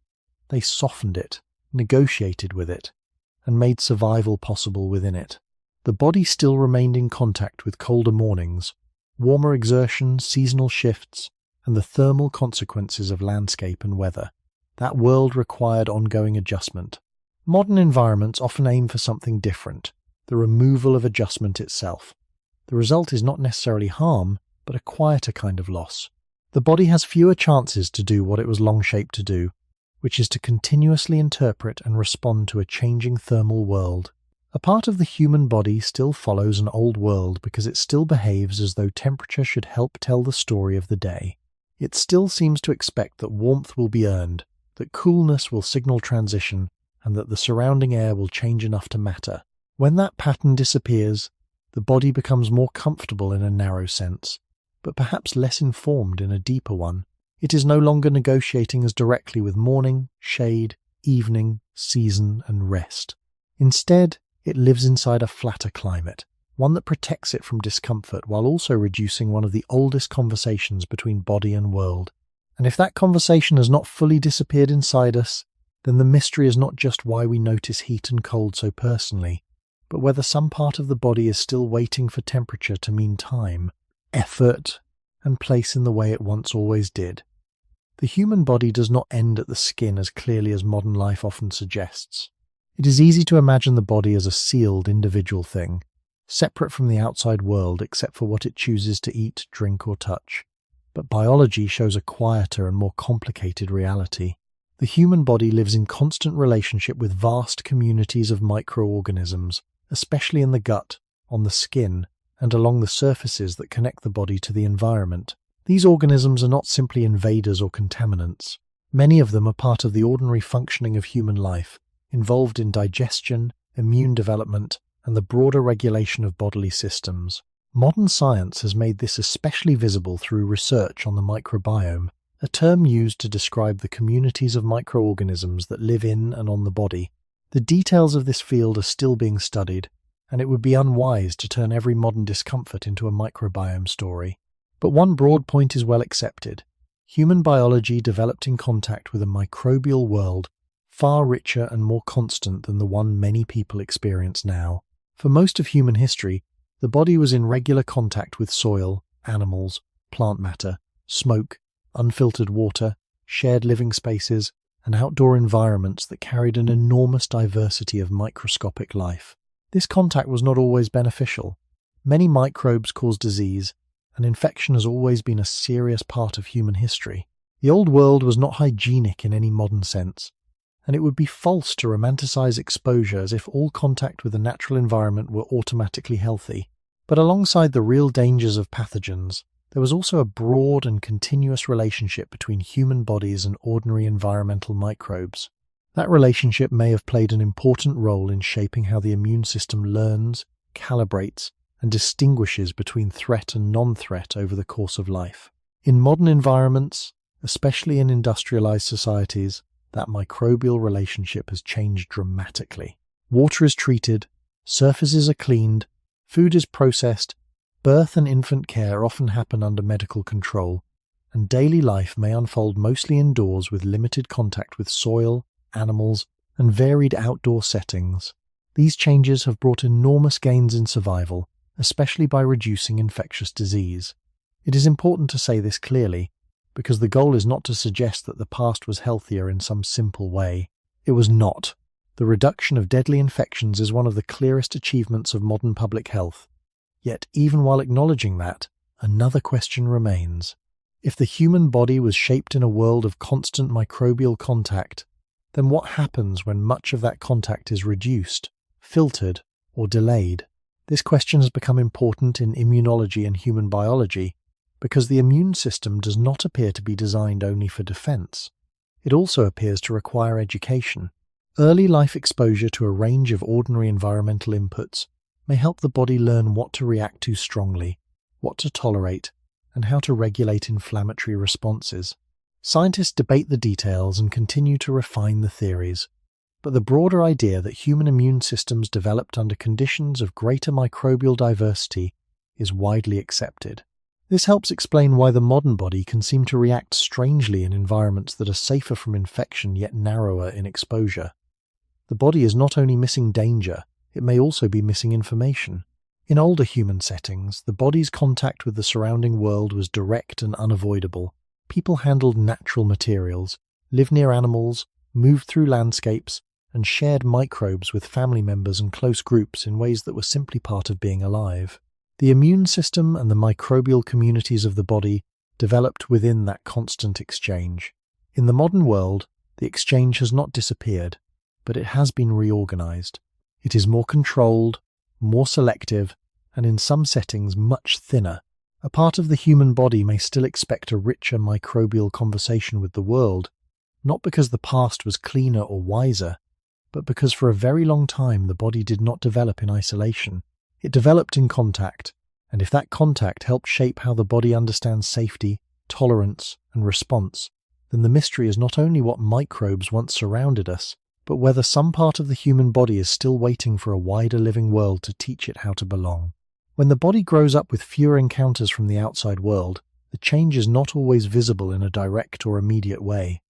They softened it, negotiated with it, and made survival possible within it. The body still remained in contact with colder mornings, warmer exertion, seasonal shifts, and the thermal consequences of landscape and weather. That world required ongoing adjustment. Modern environments often aim for something different, the removal of adjustment itself. The result is not necessarily harm, but a quieter kind of loss. The body has fewer chances to do what it was long shaped to do, which is to continuously interpret and respond to a changing thermal world. A part of the human body still follows an old world because it still behaves as though temperature should help tell the story of the day. It still seems to expect that warmth will be earned, that coolness will signal transition, and that the surrounding air will change enough to matter. When that pattern disappears, the body becomes more comfortable in a narrow sense, but perhaps less informed in a deeper one. It is no longer negotiating as directly with morning, shade, evening, season, and rest. Instead, it lives inside a flatter climate, one that protects it from discomfort while also reducing one of the oldest conversations between body and world. And if that conversation has not fully disappeared inside us, then the mystery is not just why we notice heat and cold so personally, but whether some part of the body is still waiting for temperature to mean time, effort, and place in the way it once always did. The human body does not end at the skin as clearly as modern life often suggests. It is easy to imagine the body as a sealed individual thing, separate from the outside world except for what it chooses to eat, drink, or touch. But biology shows a quieter and more complicated reality. The human body lives in constant relationship with vast communities of microorganisms, especially in the gut, on the skin, and along the surfaces that connect the body to the environment. These organisms are not simply invaders or contaminants. Many of them are part of the ordinary functioning of human life, involved in digestion, immune development, and the broader regulation of bodily systems. Modern science has made this especially visible through research on the microbiome, a term used to describe the communities of microorganisms that live in and on the body. The details of this field are still being studied, and it would be unwise to turn every modern discomfort into a microbiome story. But one broad point is well accepted. Human biology developed in contact with a microbial world far richer and more constant than the one many people experience now. For most of human history, the body was in regular contact with soil, animals, plant matter, smoke, unfiltered water, shared living spaces, and outdoor environments that carried an enormous diversity of microscopic life. This contact was not always beneficial. Many microbes cause disease, and infection has always been a serious part of human history. The old world was not hygienic in any modern sense, and it would be false to romanticize exposure as if all contact with the natural environment were automatically healthy. But alongside the real dangers of pathogens, there was also a broad and continuous relationship between human bodies and ordinary environmental microbes. That relationship may have played an important role in shaping how the immune system learns, calibrates, and distinguishes between threat and non-threat over the course of life. In modern environments, especially in industrialized societies, that microbial relationship has changed dramatically. Water is treated, surfaces are cleaned, food is processed, birth and infant care often happen under medical control, and daily life may unfold mostly indoors with limited contact with soil, animals, and varied outdoor settings. These changes have brought enormous gains in survival, especially by reducing infectious disease. It is important to say this clearly, because the goal is not to suggest that the past was healthier in some simple way. It was not. The reduction of deadly infections is one of the clearest achievements of modern public health. Yet, even while acknowledging that, another question remains. If the human body was shaped in a world of constant microbial contact, then what happens when much of that contact is reduced, filtered, or delayed? This question has become important in immunology and human biology, because the immune system does not appear to be designed only for defense. It also appears to require education. Early life exposure to a range of ordinary environmental inputs may help the body learn what to react to strongly, what to tolerate, and how to regulate inflammatory responses. Scientists debate the details and continue to refine the theories, but the broader idea that human immune systems developed under conditions of greater microbial diversity is widely accepted. This helps explain why the modern body can seem to react strangely in environments that are safer from infection yet narrower in exposure. The body is not only missing danger, it may also be missing information. In older human settings, the body's contact with the surrounding world was direct and unavoidable. People handled natural materials, lived near animals, moved through landscapes, and shared microbes with family members and close groups in ways that were simply part of being alive. The immune system and the microbial communities of the body developed within that constant exchange. In the modern world, the exchange has not disappeared, but it has been reorganized. It is more controlled, more selective, and in some settings much thinner. A part of the human body may still expect a richer microbial conversation with the world, not because the past was cleaner or wiser, but because for a very long time the body did not develop in isolation. It developed in contact, and if that contact helped shape how the body understands safety, tolerance, and response, then the mystery is not only what microbes once surrounded us, but whether some part of the human body is still waiting for a wider living world to teach it how to belong. When the body grows up with fewer encounters from the outside world, the change is not always visible in a direct or immediate way.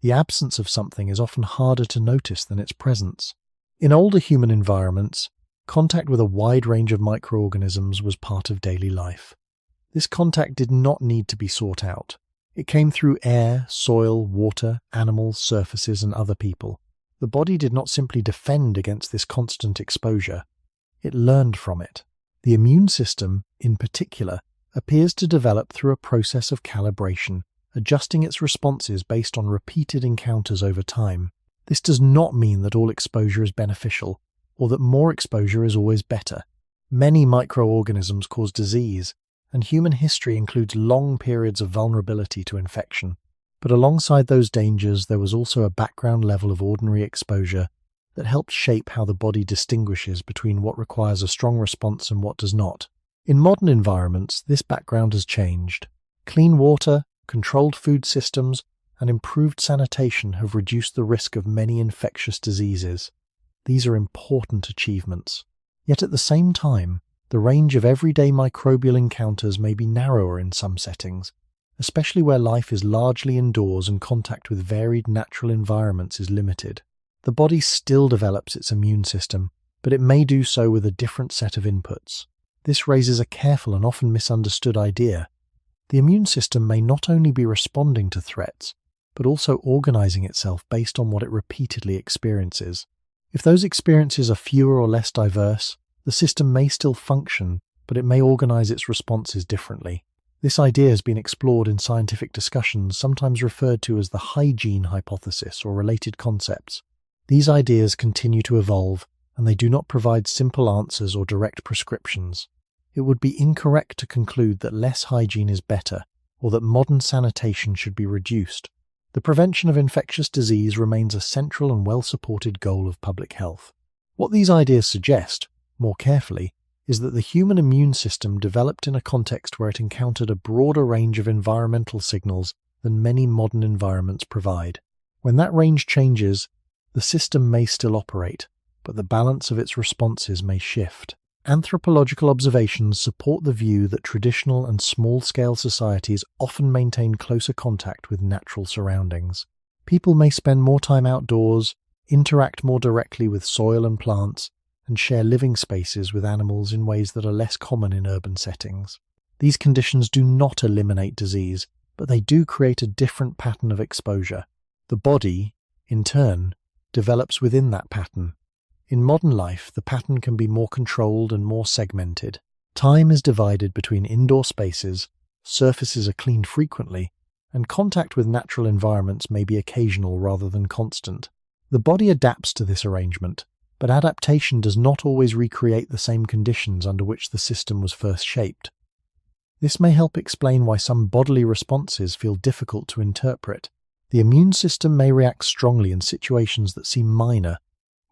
The absence of something is often harder to notice than its presence. In older human environments, contact with a wide range of microorganisms was part of daily life. This contact did not need to be sought out. It came through air, soil, water, animals, surfaces, and other people. The body did not simply defend against this constant exposure. It learned from it. The immune system, in particular, appears to develop through a process of calibration, adjusting its responses based on repeated encounters over time. This does not mean that all exposure is beneficial, or that more exposure is always better. Many microorganisms cause disease, and human history includes long periods of vulnerability to infection. But alongside those dangers, there was also a background level of ordinary exposure that helped shape how the body distinguishes between what requires a strong response and what does not. In modern environments, this background has changed. Clean water, controlled food systems, and improved sanitation have reduced the risk of many infectious diseases. These are important achievements. Yet at the same time, the range of everyday microbial encounters may be narrower in some settings, especially where life is largely indoors and contact with varied natural environments is limited. The body still develops its immune system, but it may do so with a different set of inputs. This raises a careful and often misunderstood idea. The immune system may not only be responding to threats, but also organizing itself based on what it repeatedly experiences. If those experiences are fewer or less diverse, the system may still function, but it may organize its responses differently. This idea has been explored in scientific discussions, sometimes referred to as the hygiene hypothesis or related concepts. These ideas continue to evolve, and they do not provide simple answers or direct prescriptions. It would be incorrect to conclude that less hygiene is better, or that modern sanitation should be reduced. The prevention of infectious disease remains a central and well-supported goal of public health. What these ideas suggest, more carefully, is that the human immune system developed in a context where it encountered a broader range of environmental signals than many modern environments provide. When that range changes, the system may still operate, but the balance of its responses may shift. Anthropological observations support the view that traditional and small-scale societies often maintain closer contact with natural surroundings. People may spend more time outdoors, interact more directly with soil and plants, and share living spaces with animals in ways that are less common in urban settings. These conditions do not eliminate disease, but they do create a different pattern of exposure. The body, in turn, develops within that pattern. In modern life, the pattern can be more controlled and more segmented. Time is divided between indoor spaces, surfaces are cleaned frequently, and contact with natural environments may be occasional rather than constant. The body adapts to this arrangement, but adaptation does not always recreate the same conditions under which the system was first shaped. This may help explain why some bodily responses feel difficult to interpret. The immune system may react strongly in situations that seem minor,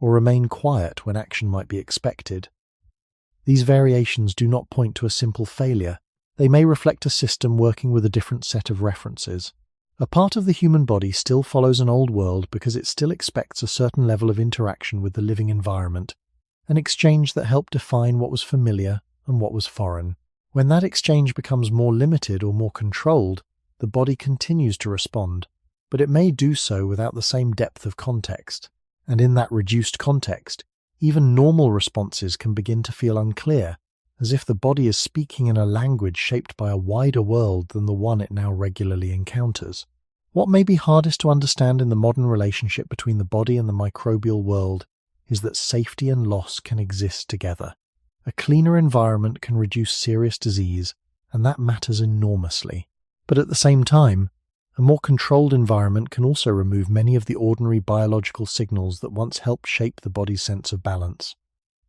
or remain quiet when action might be expected. These variations do not point to a simple failure. They may reflect a system working with a different set of references. A part of the human body still follows an old world because it still expects a certain level of interaction with the living environment, an exchange that helped define what was familiar and what was foreign. When that exchange becomes more limited or more controlled, the body continues to respond, but it may do so without the same depth of context. And in that reduced context, even normal responses can begin to feel unclear, as if the body is speaking in a language shaped by a wider world than the one it now regularly encounters. What may be hardest to understand in the modern relationship between the body and the microbial world is that safety and loss can exist together. A cleaner environment can reduce serious disease, and that matters enormously. But at the same time, a more controlled environment can also remove many of the ordinary biological signals that once helped shape the body's sense of balance.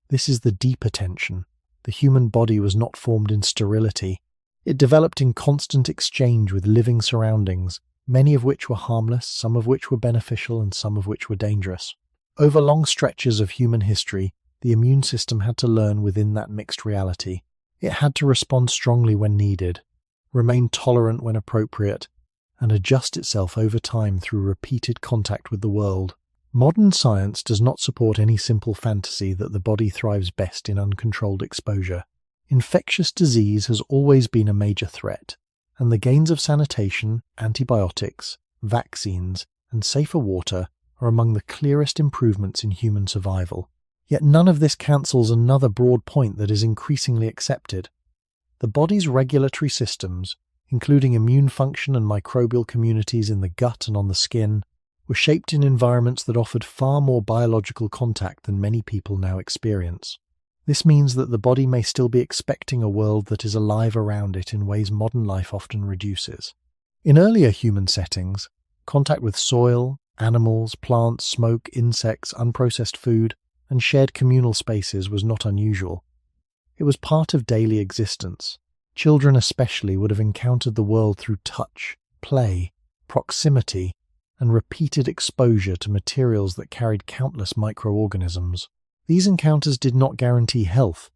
This is the deeper tension. The human body was not formed in sterility. It developed in constant exchange with living surroundings, many of which were harmless, some of which were beneficial, and some of which were dangerous. Over long stretches of human history, the immune system had to learn within that mixed reality. It had to respond strongly when needed, remain tolerant when appropriate, and adjust itself over time through repeated contact with the world. Modern science does not support any simple fantasy that the body thrives best in uncontrolled exposure. Infectious disease has always been a major threat, and the gains of sanitation, antibiotics, vaccines, and safer water are among the clearest improvements in human survival. Yet none of this cancels another broad point that is increasingly accepted. The body's regulatory systems, including immune function and microbial communities in the gut and on the skin, were shaped in environments that offered far more biological contact than many people now experience. This means that the body may still be expecting a world that is alive around it in ways modern life often reduces. In earlier human settings, contact with soil, animals, plants, smoke, insects, unprocessed food, and shared communal spaces was not unusual. It was part of daily existence. Children especially would have encountered the world through touch, play, proximity, and repeated exposure to materials that carried countless microorganisms. These encounters did not guarantee health,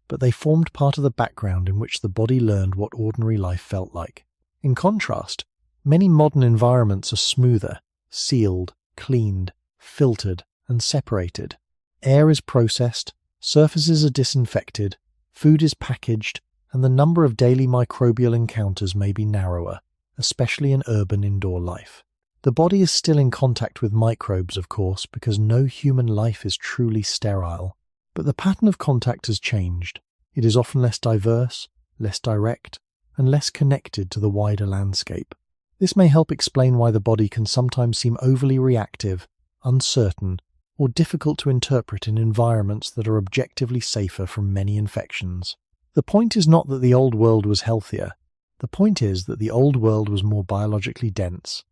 but they formed part of the background in which the body learned what ordinary life felt like. In contrast, many modern environments are smoother, sealed, cleaned, filtered, and separated. Air is processed, surfaces are disinfected, food is packaged, and the number of daily microbial encounters may be narrower, especially in urban indoor life. The body is still in contact with microbes, of course, because no human life is truly sterile. But the pattern of contact has changed. It is often less diverse, less direct, and less connected to the wider landscape. This may help explain why the body can sometimes seem overly reactive, uncertain, or difficult to interpret in environments that are objectively safer from many infections. The point is not that the old world was healthier. The point is that the old world was more biologically dense,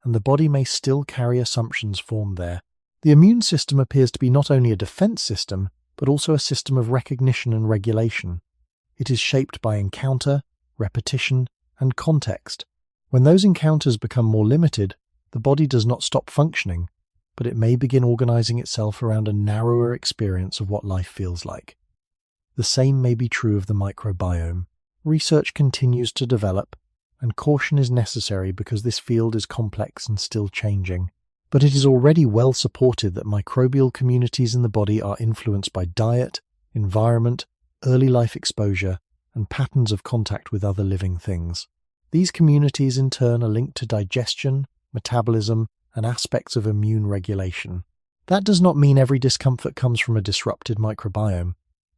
and the body may still carry assumptions formed there. The immune system appears to be not only a defense system, but also a system of recognition and regulation. It is shaped by encounter, repetition, and context. When those encounters become more limited, the body does not stop functioning, but it may begin organizing itself around a narrower experience of what life feels like. The same may be true of the microbiome. Research continues to develop, and caution is necessary because this field is complex and still changing. But it is already well supported that microbial communities in the body are influenced by diet, environment, early life exposure, and patterns of contact with other living things. These communities in turn are linked to digestion, metabolism, and aspects of immune regulation. That does not mean every discomfort comes from a disrupted microbiome.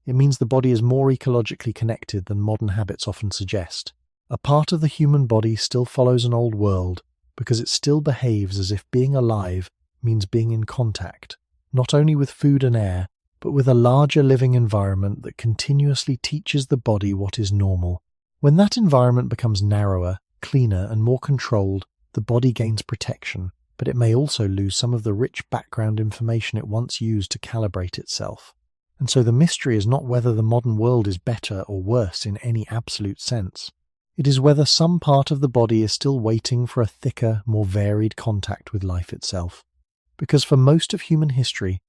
It means the body is more ecologically connected than modern habits often suggest. A part of the human body still follows an old world because it still behaves as if being alive means being in contact, not only with food and air, but with a larger living environment that continuously teaches the body what is normal. When that environment becomes narrower, cleaner, and more controlled, the body gains protection, but it may also lose some of the rich background information it once used to calibrate itself. And so the mystery is not whether the modern world is better or worse in any absolute sense. It is whether some part of the body is still waiting for a thicker, more varied contact with life itself. Because for most of human history,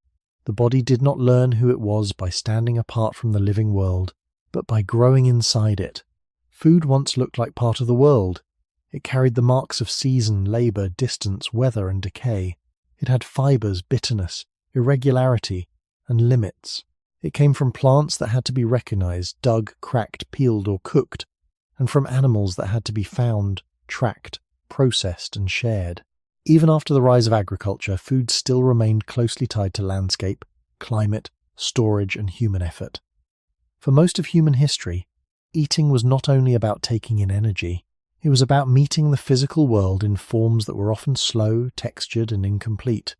the body did not learn who it was by standing apart from the living world, but by growing inside it. Food once looked like part of the world. It carried the marks of season, labor, distance, weather, and decay. It had fibers, bitterness, irregularity, and limits. It came from plants that had to be recognized, dug, cracked, peeled, or cooked, and from animals that had to be found, tracked, processed, and shared. Even after the rise of agriculture, food still remained closely tied to landscape, climate, storage, and human effort. For most of human history, eating was not only about taking in energy, it was about meeting the physical world in forms that were often slow, textured, and incomplete.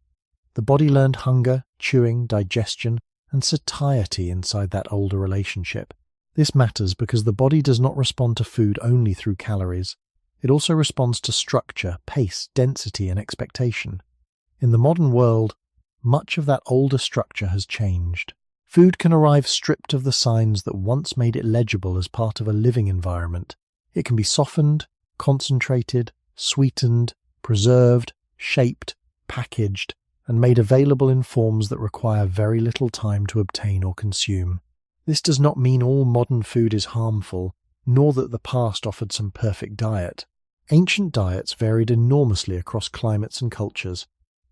The body learned hunger, chewing, digestion, and satiety inside that older relationship. This matters because the body does not respond to food only through calories. It also responds to structure, pace, density, and expectation. In the modern world, much of that older structure has changed. Food can arrive stripped of the signs that once made it legible as part of a living environment. It can be softened, concentrated, sweetened, preserved, shaped, packaged, and made available in forms that require very little time to obtain or consume. This does not mean all modern food is harmful, nor that the past offered some perfect diet. Ancient diets varied enormously across climates and cultures,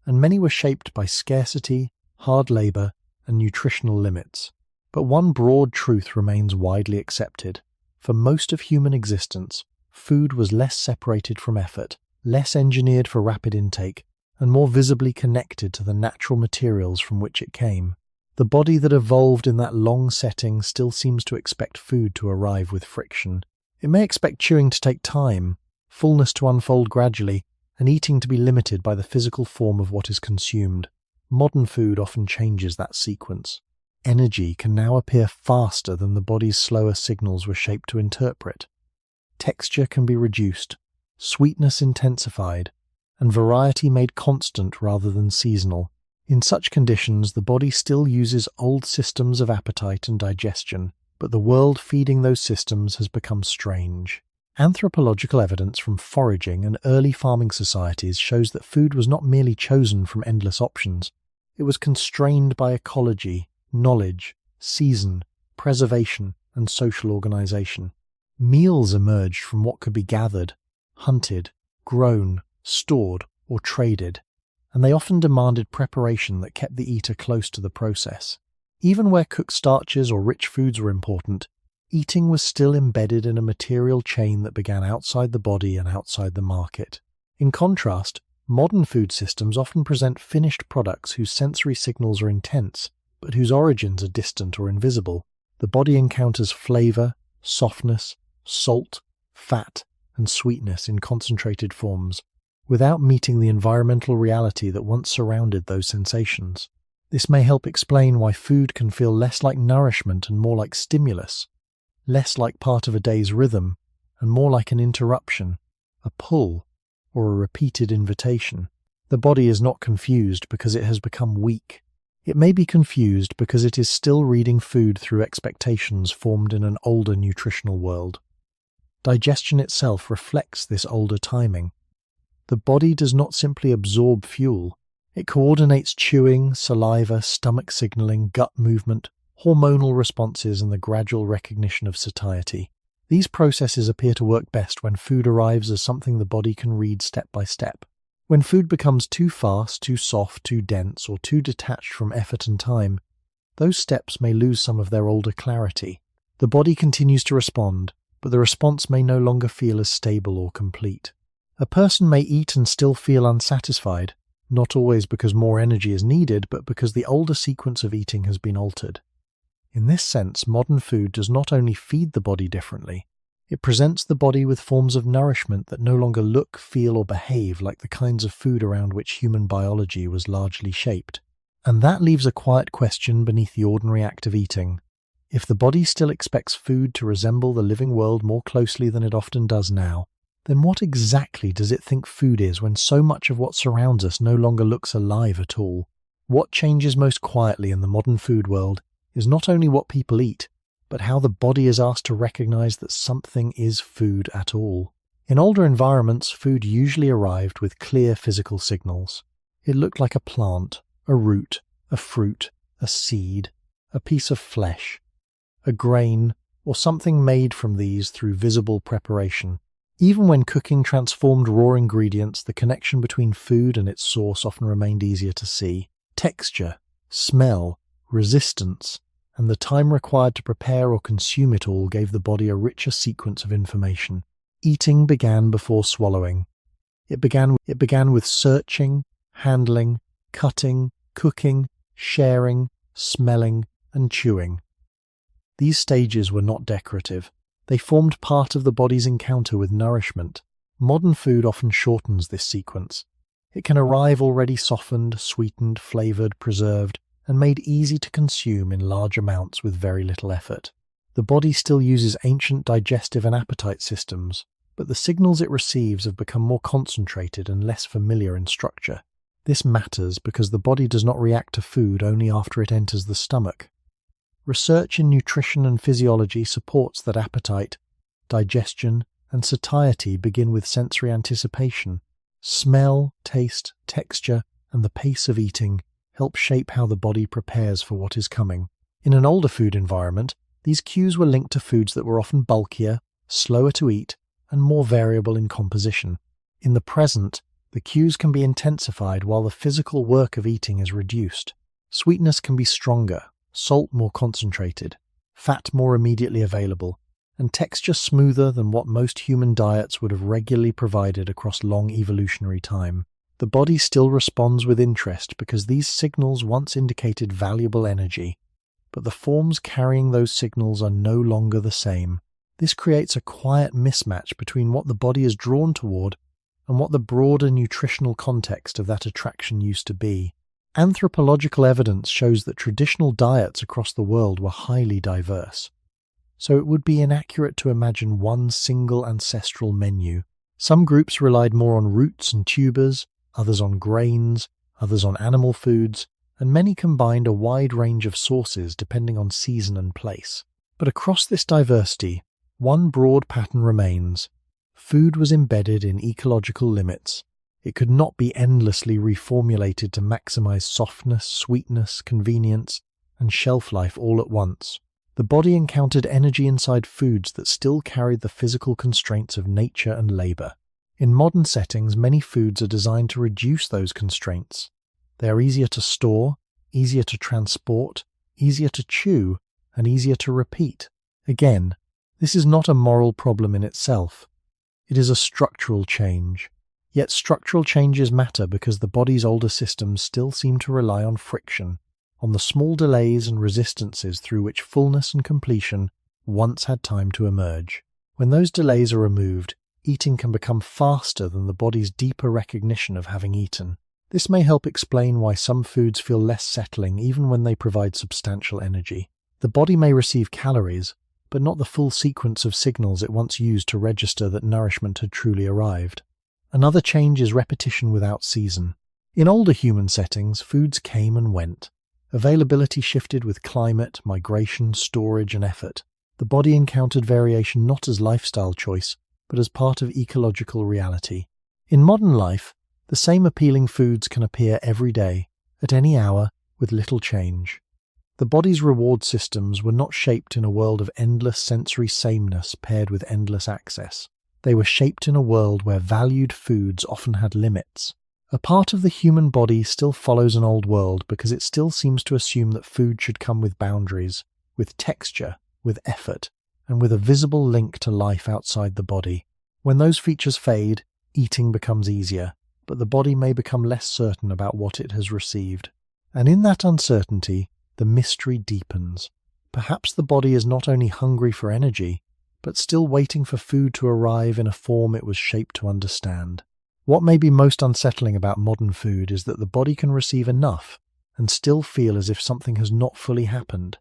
and many were shaped by scarcity, hard labor, and nutritional limits. But one broad truth remains widely accepted. For most of human existence, food was less separated from effort, less engineered for rapid intake, and more visibly connected to the natural materials from which it came. The body that evolved in that long setting still seems to expect food to arrive with friction. It may expect chewing to take time, fullness to unfold gradually, and eating to be limited by the physical form of what is consumed. Modern food often changes that sequence. Energy can now appear faster than the body's slower signals were shaped to interpret. Texture can be reduced, sweetness intensified, and variety made constant rather than seasonal. In such conditions, the body still uses old systems of appetite and digestion, but the world feeding those systems has become strange. Anthropological evidence from foraging and early farming societies shows that food was not merely chosen from endless options. It was constrained by ecology, knowledge, season, preservation, and social organization. Meals emerged from what could be gathered, hunted, grown, stored, or traded, and they often demanded preparation that kept the eater close to the process. Even where cooked starches or rich foods were important, eating was still embedded in a material chain that began outside the body and outside the market. In contrast, modern food systems often present finished products whose sensory signals are intense, but whose origins are distant or invisible. The body encounters flavor, softness, salt, fat, and sweetness in concentrated forms, without meeting the environmental reality that once surrounded those sensations. This may help explain why food can feel less like nourishment and more like stimulus, less like part of a day's rhythm and more like an interruption, a pull, or a repeated invitation. The body is not confused because it has become weak. It may be confused because it is still reading food through expectations formed in an older nutritional world. Digestion itself reflects this older timing. The body does not simply absorb fuel. It coordinates chewing, saliva, stomach signaling, gut movement, hormonal responses, and the gradual recognition of satiety. These processes appear to work best when food arrives as something the body can read step by step. When food becomes too fast, too soft, too dense, or too detached from effort and time, those steps may lose some of their older clarity. The body continues to respond, but the response may no longer feel as stable or complete. A person may eat and still feel unsatisfied, not always because more energy is needed, but because the older sequence of eating has been altered. In this sense, modern food does not only feed the body differently, it presents the body with forms of nourishment that no longer look, feel, or behave like the kinds of food around which human biology was largely shaped. And that leaves a quiet question beneath the ordinary act of eating. If the body still expects food to resemble the living world more closely than it often does now, then what exactly does it think food is when so much of what surrounds us no longer looks alive at all? What changes most quietly in the modern food world is not only what people eat, but how the body is asked to recognize that something is food at all. In older environments, food usually arrived with clear physical signals. It looked like a plant, a root, a fruit, a seed, a piece of flesh, a grain, or something made from these through visible preparation. Even when cooking transformed raw ingredients, the connection between food and its source often remained easier to see. Texture, smell, resistance, and the time required to prepare or consume it all gave the body a richer sequence of information. Eating began before swallowing. It began with searching, handling, cutting, cooking, sharing, smelling, and chewing. These stages were not decorative. They formed part of the body's encounter with nourishment. Modern food often shortens this sequence. It can arrive already softened, sweetened, flavored, preserved, and made easy to consume in large amounts with very little effort. The body still uses ancient digestive and appetite systems, but the signals it receives have become more concentrated and less familiar in structure. This matters because the body does not react to food only after it enters the stomach. Research in nutrition and physiology supports that appetite, digestion, and satiety begin with sensory anticipation. Smell, taste, texture, and the pace of eating help shape how the body prepares for what is coming. In an older food environment, these cues were linked to foods that were often bulkier, slower to eat, and more variable in composition. In the present, the cues can be intensified while the physical work of eating is reduced. Sweetness can be stronger, salt more concentrated, fat more immediately available, and texture smoother than what most human diets would have regularly provided across long evolutionary time. The body still responds with interest because these signals once indicated valuable energy, but the forms carrying those signals are no longer the same. This creates a quiet mismatch between what the body is drawn toward and what the broader nutritional context of that attraction used to be. Anthropological evidence shows that traditional diets across the world were highly diverse, so it would be inaccurate to imagine one single ancestral menu. Some groups relied more on roots and tubers, others on grains, others on animal foods, and many combined a wide range of sources depending on season and place. But across this diversity, one broad pattern remains. Food was embedded in ecological limits. It could not be endlessly reformulated to maximize softness, sweetness, convenience, and shelf life all at once. The body encountered energy inside foods that still carried the physical constraints of nature and labor. In modern settings, many foods are designed to reduce those constraints. They are easier to store, easier to transport, easier to chew, and easier to repeat. Again, this is not a moral problem in itself. It is a structural change. Yet structural changes matter because the body's older systems still seem to rely on friction, on the small delays and resistances through which fullness and completion once had time to emerge. When those delays are removed, eating can become faster than the body's deeper recognition of having eaten. This may help explain why some foods feel less settling even when they provide substantial energy. The body may receive calories, but not the full sequence of signals it once used to register that nourishment had truly arrived. Another change is repetition without season. In older human settings, foods came and went. Availability shifted with climate, migration, storage, and effort. The body encountered variation not as lifestyle choice, but as part of ecological reality. In modern life, the same appealing foods can appear every day, at any hour, with little change. The body's reward systems were not shaped in a world of endless sensory sameness paired with endless access. They were shaped in a world where valued foods often had limits. A part of the human body still follows an old world because it still seems to assume that food should come with boundaries, with texture, with effort, and with a visible link to life outside the body. When those features fade, eating becomes easier, but the body may become less certain about what it has received. And in that uncertainty, the mystery deepens. Perhaps the body is not only hungry for energy, but still waiting for food to arrive in a form it was shaped to understand. What may be most unsettling about modern food is that the body can receive enough and still feel as if something has not fully happened.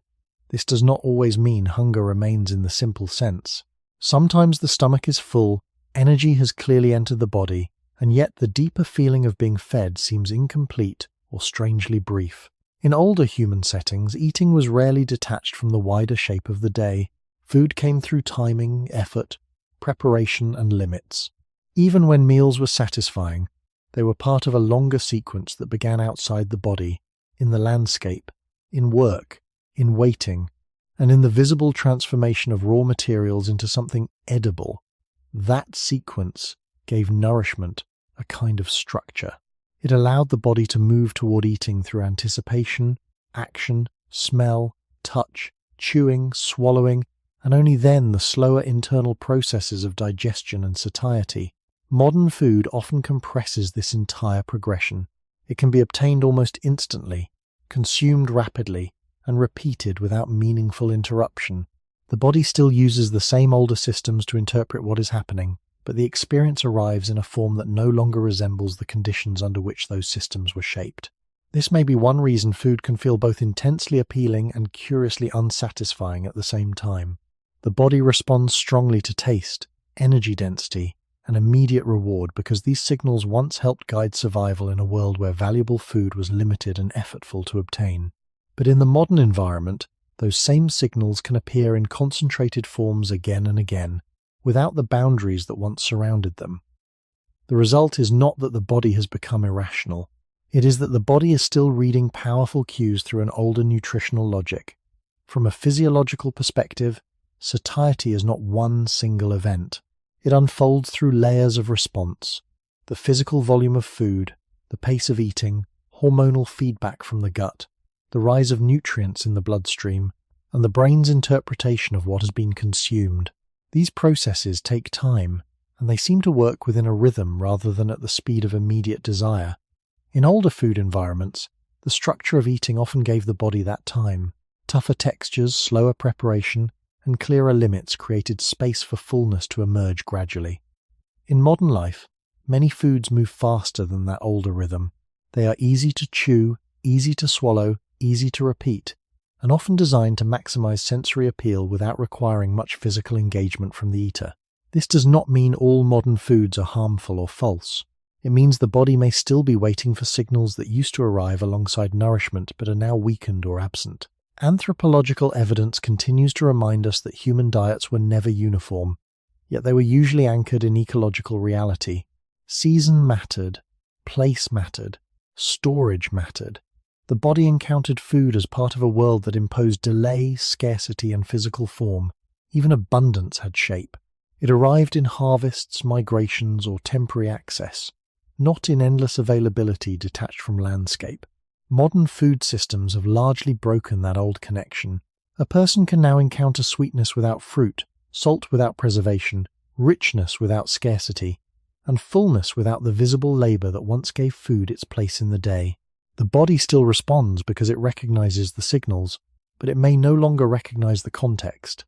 This does not always mean hunger remains in the simple sense. Sometimes the stomach is full, energy has clearly entered the body, and yet the deeper feeling of being fed seems incomplete or strangely brief. In older human settings, eating was rarely detached from the wider shape of the day. Food came through timing, effort, preparation, and limits. Even when meals were satisfying, they were part of a longer sequence that began outside the body, in the landscape, in work, in waiting, and in the visible transformation of raw materials into something edible. That sequence gave nourishment a kind of structure. It allowed the body to move toward eating through anticipation, action, smell, touch, chewing, swallowing, and only then the slower internal processes of digestion and satiety. Modern food often compresses this entire progression. It can be obtained almost instantly, consumed rapidly, and repeated without meaningful interruption. The body still uses the same older systems to interpret what is happening, but the experience arrives in a form that no longer resembles the conditions under which those systems were shaped. This may be one reason food can feel both intensely appealing and curiously unsatisfying at the same time. The body responds strongly to taste, energy density, and immediate reward because these signals once helped guide survival in a world where valuable food was limited and effortful to obtain. But in the modern environment, those same signals can appear in concentrated forms again and again, without the boundaries that once surrounded them. The result is not that the body has become irrational. It is that the body is still reading powerful cues through an older nutritional logic. From a physiological perspective, satiety is not one single event. It unfolds through layers of response: the physical volume of food, the pace of eating, hormonal feedback from the gut, the rise of nutrients in the bloodstream, and the brain's interpretation of what has been consumed. These processes take time, and they seem to work within a rhythm rather than at the speed of immediate desire. In older food environments, the structure of eating often gave the body that time. Tougher textures, slower preparation, and clearer limits created space for fullness to emerge gradually. In modern life, many foods move faster than that older rhythm. They are easy to chew, easy to swallow, easy to repeat, and often designed to maximize sensory appeal without requiring much physical engagement from the eater. This does not mean all modern foods are harmful or false. It means the body may still be waiting for signals that used to arrive alongside nourishment but are now weakened or absent. Anthropological evidence continues to remind us that human diets were never uniform, yet they were usually anchored in ecological reality. Season mattered, place mattered, storage mattered. The body encountered food as part of a world that imposed delay, scarcity, and physical form. Even abundance had shape. It arrived in harvests, migrations, or temporary access, not in endless availability detached from landscape. Modern food systems have largely broken that old connection. A person can now encounter sweetness without fruit, salt without preservation, richness without scarcity, and fullness without the visible labor that once gave food its place in the day. The body still responds because it recognizes the signals, but it may no longer recognize the context.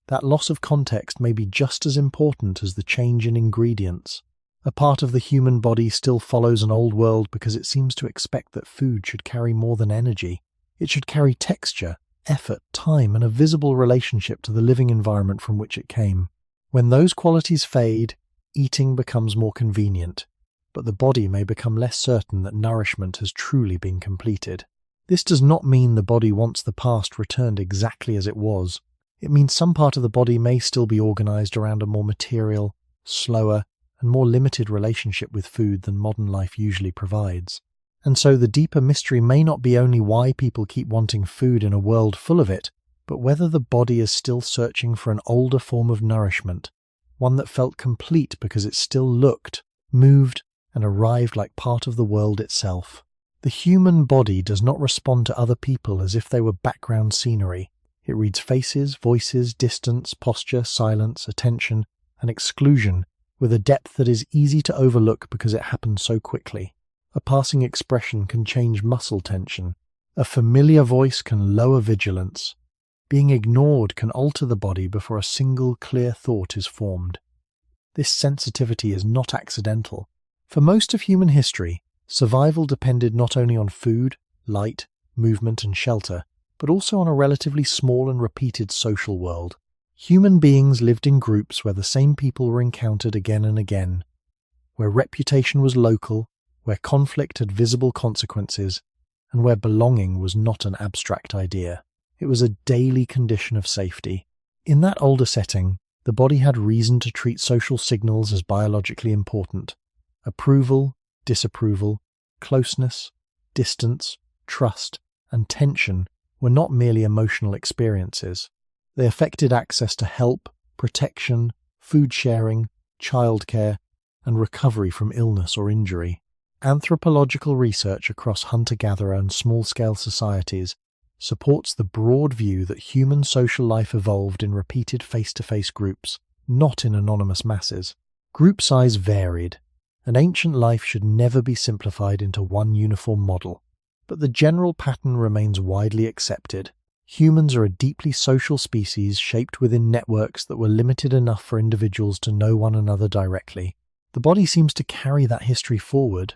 That loss of context may be just as important as the change in ingredients. A part of the human body still follows an old world because it seems to expect that food should carry more than energy. It should carry texture, effort, time, and a visible relationship to the living environment from which it came. When those qualities fade, eating becomes more convenient, but the body may become less certain that nourishment has truly been completed. This does not mean the body wants the past returned exactly as it was. It means some part of the body may still be organized around a more material, slower, and more limited relationship with food than modern life usually provides. And so the deeper mystery may not be only why people keep wanting food in a world full of it, but whether the body is still searching for an older form of nourishment, one that felt complete because it still looked, moved, and arrived like part of the world itself. The human body does not respond to other people as if they were background scenery. It reads faces, voices, distance, posture, silence, attention, and exclusion with a depth that is easy to overlook because it happens so quickly. A passing expression can change muscle tension. A familiar voice can lower vigilance. Being ignored can alter the body before a single clear thought is formed. This sensitivity is not accidental. For most of human history, survival depended not only on food, light, movement, and shelter, but also on a relatively small and repeated social world. Human beings lived in groups where the same people were encountered again and again, where reputation was local, where conflict had visible consequences, and where belonging was not an abstract idea. It was a daily condition of safety. In that older setting, the body had reason to treat social signals as biologically important. Approval, disapproval, closeness, distance, trust, and tension were not merely emotional experiences. They affected access to help, protection, food sharing, childcare, and recovery from illness or injury. Anthropological research across hunter-gatherer and small-scale societies supports the broad view that human social life evolved in repeated face-to-face groups, not in anonymous masses. Group size varied, and ancient life should never be simplified into one uniform model. But the general pattern remains widely accepted. Humans are a deeply social species shaped within networks that were limited enough for individuals to know one another directly. The body seems to carry that history forward.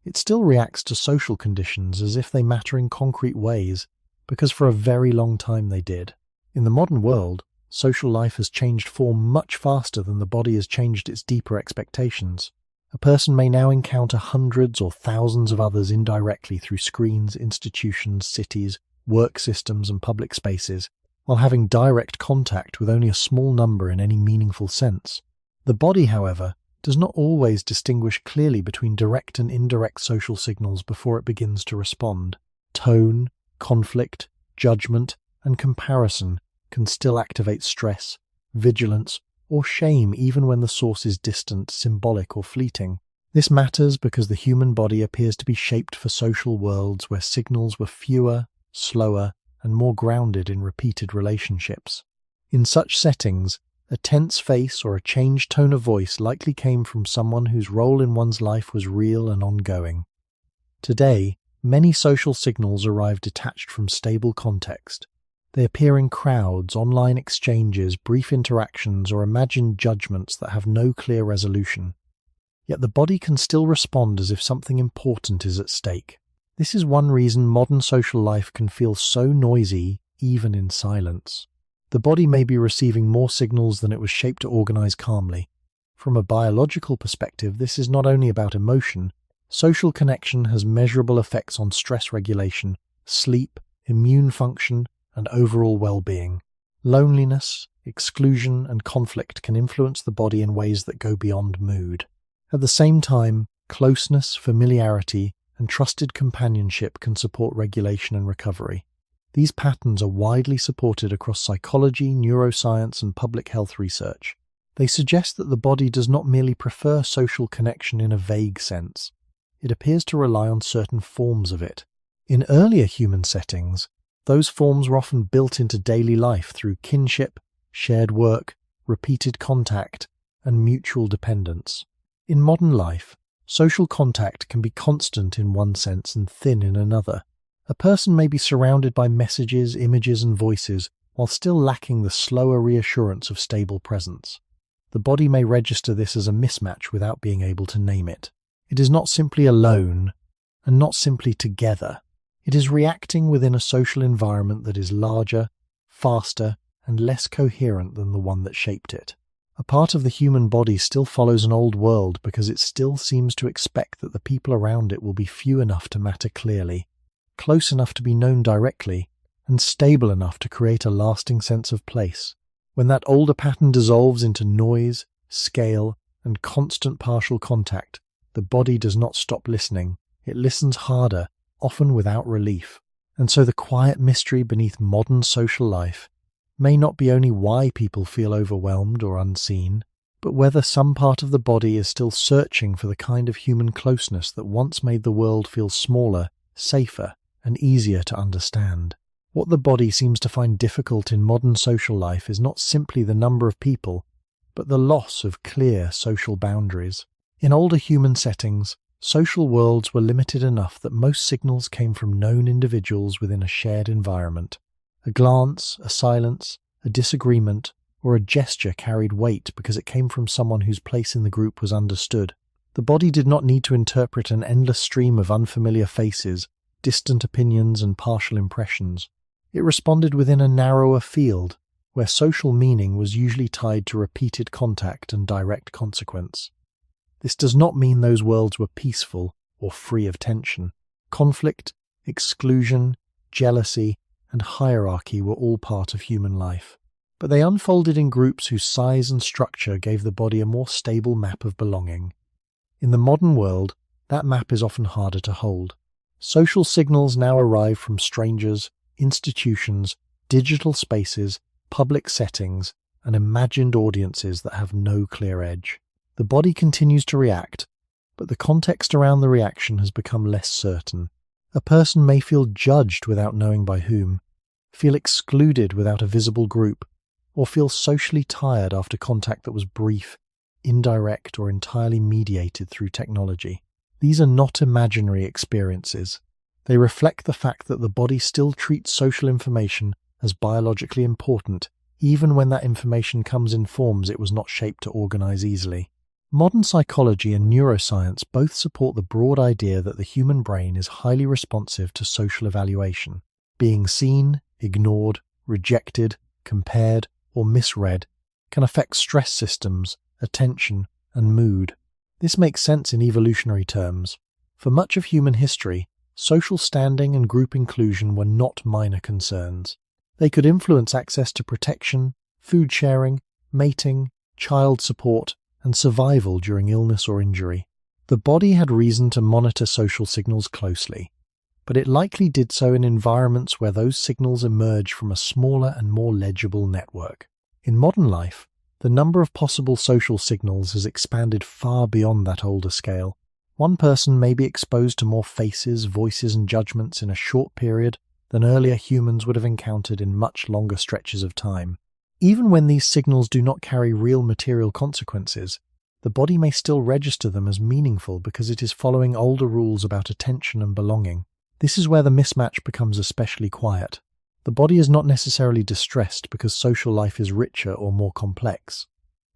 It still reacts to social conditions as if they matter in concrete ways, because for a very long time they did. In the modern world, social life has changed form much faster than the body has changed its deeper expectations. A person may now encounter hundreds or thousands of others indirectly through screens, institutions, cities, work systems, and public spaces, while having direct contact with only a small number in any meaningful sense. The body, however, does not always distinguish clearly between direct and indirect social signals before it begins to respond. Tone, conflict, judgment, and comparison can still activate stress, vigilance, or shame even when the source is distant, symbolic, or fleeting. This matters because the human body appears to be shaped for social worlds where signals were fewer, slower, and more grounded in repeated relationships. In such settings, a tense face or a changed tone of voice likely came from someone whose role in one's life was real and ongoing. Today, many social signals arrive detached from stable context. They appear in crowds, online exchanges, brief interactions, or imagined judgments that have no clear resolution. Yet the body can still respond as if something important is at stake. This is one reason modern social life can feel so noisy, even in silence. The body may be receiving more signals than it was shaped to organize calmly. From a biological perspective, this is not only about emotion. Social connection has measurable effects on stress regulation, sleep, immune function, and overall well-being. Loneliness, exclusion, and conflict can influence the body in ways that go beyond mood. At the same time, closeness, familiarity, and trusted companionship can support regulation and recovery. These patterns are widely supported across psychology, neuroscience, and public health research. They suggest that the body does not merely prefer social connection in a vague sense. It appears to rely on certain forms of it. In earlier human settings, those forms were often built into daily life through kinship, shared work, repeated contact, and mutual dependence. In modern life, social contact can be constant in one sense and thin in another. A person may be surrounded by messages, images, and voices, while still lacking the slower reassurance of stable presence. The body may register this as a mismatch without being able to name it. It is not simply alone, and not simply together. It is reacting within a social environment that is larger, faster, and less coherent than the one that shaped it. A part of the human body still follows an old world because it still seems to expect that the people around it will be few enough to matter clearly, close enough to be known directly, and stable enough to create a lasting sense of place. When that older pattern dissolves into noise, scale, and constant partial contact, the body does not stop listening. It listens harder, often without relief. And so the quiet mystery beneath modern social life may not be only why people feel overwhelmed or unseen, but whether some part of the body is still searching for the kind of human closeness that once made the world feel smaller, safer, and easier to understand. What the body seems to find difficult in modern social life is not simply the number of people, but the loss of clear social boundaries. In older human settings, social worlds were limited enough that most signals came from known individuals within a shared environment. A glance, a silence, a disagreement, or a gesture carried weight because it came from someone whose place in the group was understood. The body did not need to interpret an endless stream of unfamiliar faces, distant opinions, and partial impressions. It responded within a narrower field, where social meaning was usually tied to repeated contact and direct consequence. This does not mean those worlds were peaceful or free of tension. Conflict, exclusion, jealousy, and hierarchy were all part of human life. But they unfolded in groups whose size and structure gave the body a more stable map of belonging. In the modern world, that map is often harder to hold. Social signals now arrive from strangers, institutions, digital spaces, public settings, and imagined audiences that have no clear edge. The body continues to react, but the context around the reaction has become less certain. A person may feel judged without knowing by whom, feel excluded without a visible group, or feel socially tired after contact that was brief, indirect, or entirely mediated through technology. These are not imaginary experiences. They reflect the fact that the body still treats social information as biologically important, even when that information comes in forms it was not shaped to organize easily. Modern psychology and neuroscience both support the broad idea that the human brain is highly responsive to social evaluation. Being seen, ignored, rejected, compared, or misread can affect stress systems, attention, and mood. This makes sense in evolutionary terms. For much of human history, social standing and group inclusion were not minor concerns. They could influence access to protection, food sharing, mating, child support, and survival during illness or injury. The body had reason to monitor social signals closely, but it likely did so in environments where those signals emerged from a smaller and more legible network. In modern life, The number of possible social signals has expanded far beyond that older scale. One person may be exposed to more faces, voices, and judgments in a short period than earlier humans would have encountered in much longer stretches of time. Even when these signals do not carry real material consequences, the body may still register them as meaningful because it is following older rules about attention and belonging. This is where the mismatch becomes especially quiet. The body is not necessarily distressed because social life is richer or more complex.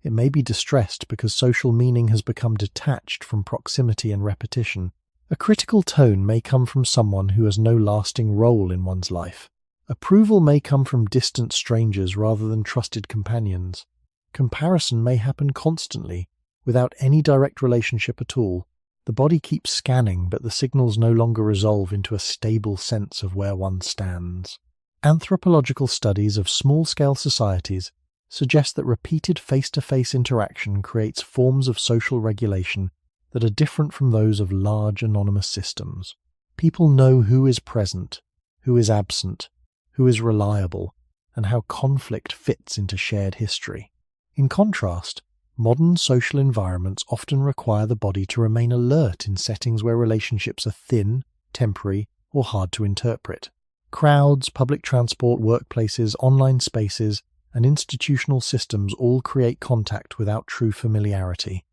It may be distressed because social meaning has become detached from proximity and repetition. A critical tone may come from someone who has no lasting role in one's life. Approval may come from distant strangers rather than trusted companions. Comparison may happen constantly, without any direct relationship at all. The body keeps scanning, but the signals no longer resolve into a stable sense of where one stands. Anthropological studies of small-scale societies suggest that repeated face-to-face interaction creates forms of social regulation that are different from those of large anonymous systems. People know who is present, who is absent, who is reliable, and how conflict fits into shared history. In contrast, modern social environments often require the body to remain alert in settings where relationships are thin, temporary, or hard to interpret. Crowds, public transport, workplaces, online spaces, and institutional systems all create contact without true familiarity.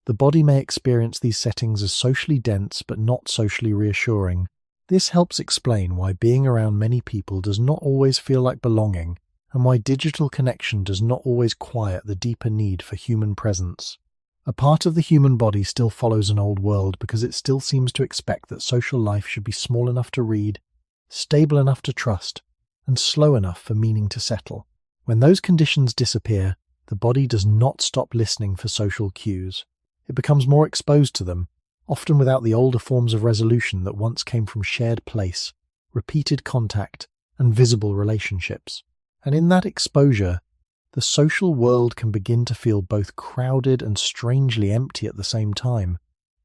The body may experience these settings as socially dense but not socially reassuring. This helps explain why being around many people does not always feel like belonging, and why digital connection does not always quiet the deeper need for human presence. A part of the human body still follows an old world because it still seems to expect that social life should be small enough to read, stable enough to trust, and slow enough for meaning to settle. When those conditions disappear, the body does not stop listening for social cues. It becomes more exposed to them, often without the older forms of resolution that once came from shared place, repeated contact, and visible relationships. And in that exposure, the social world can begin to feel both crowded and strangely empty at the same time,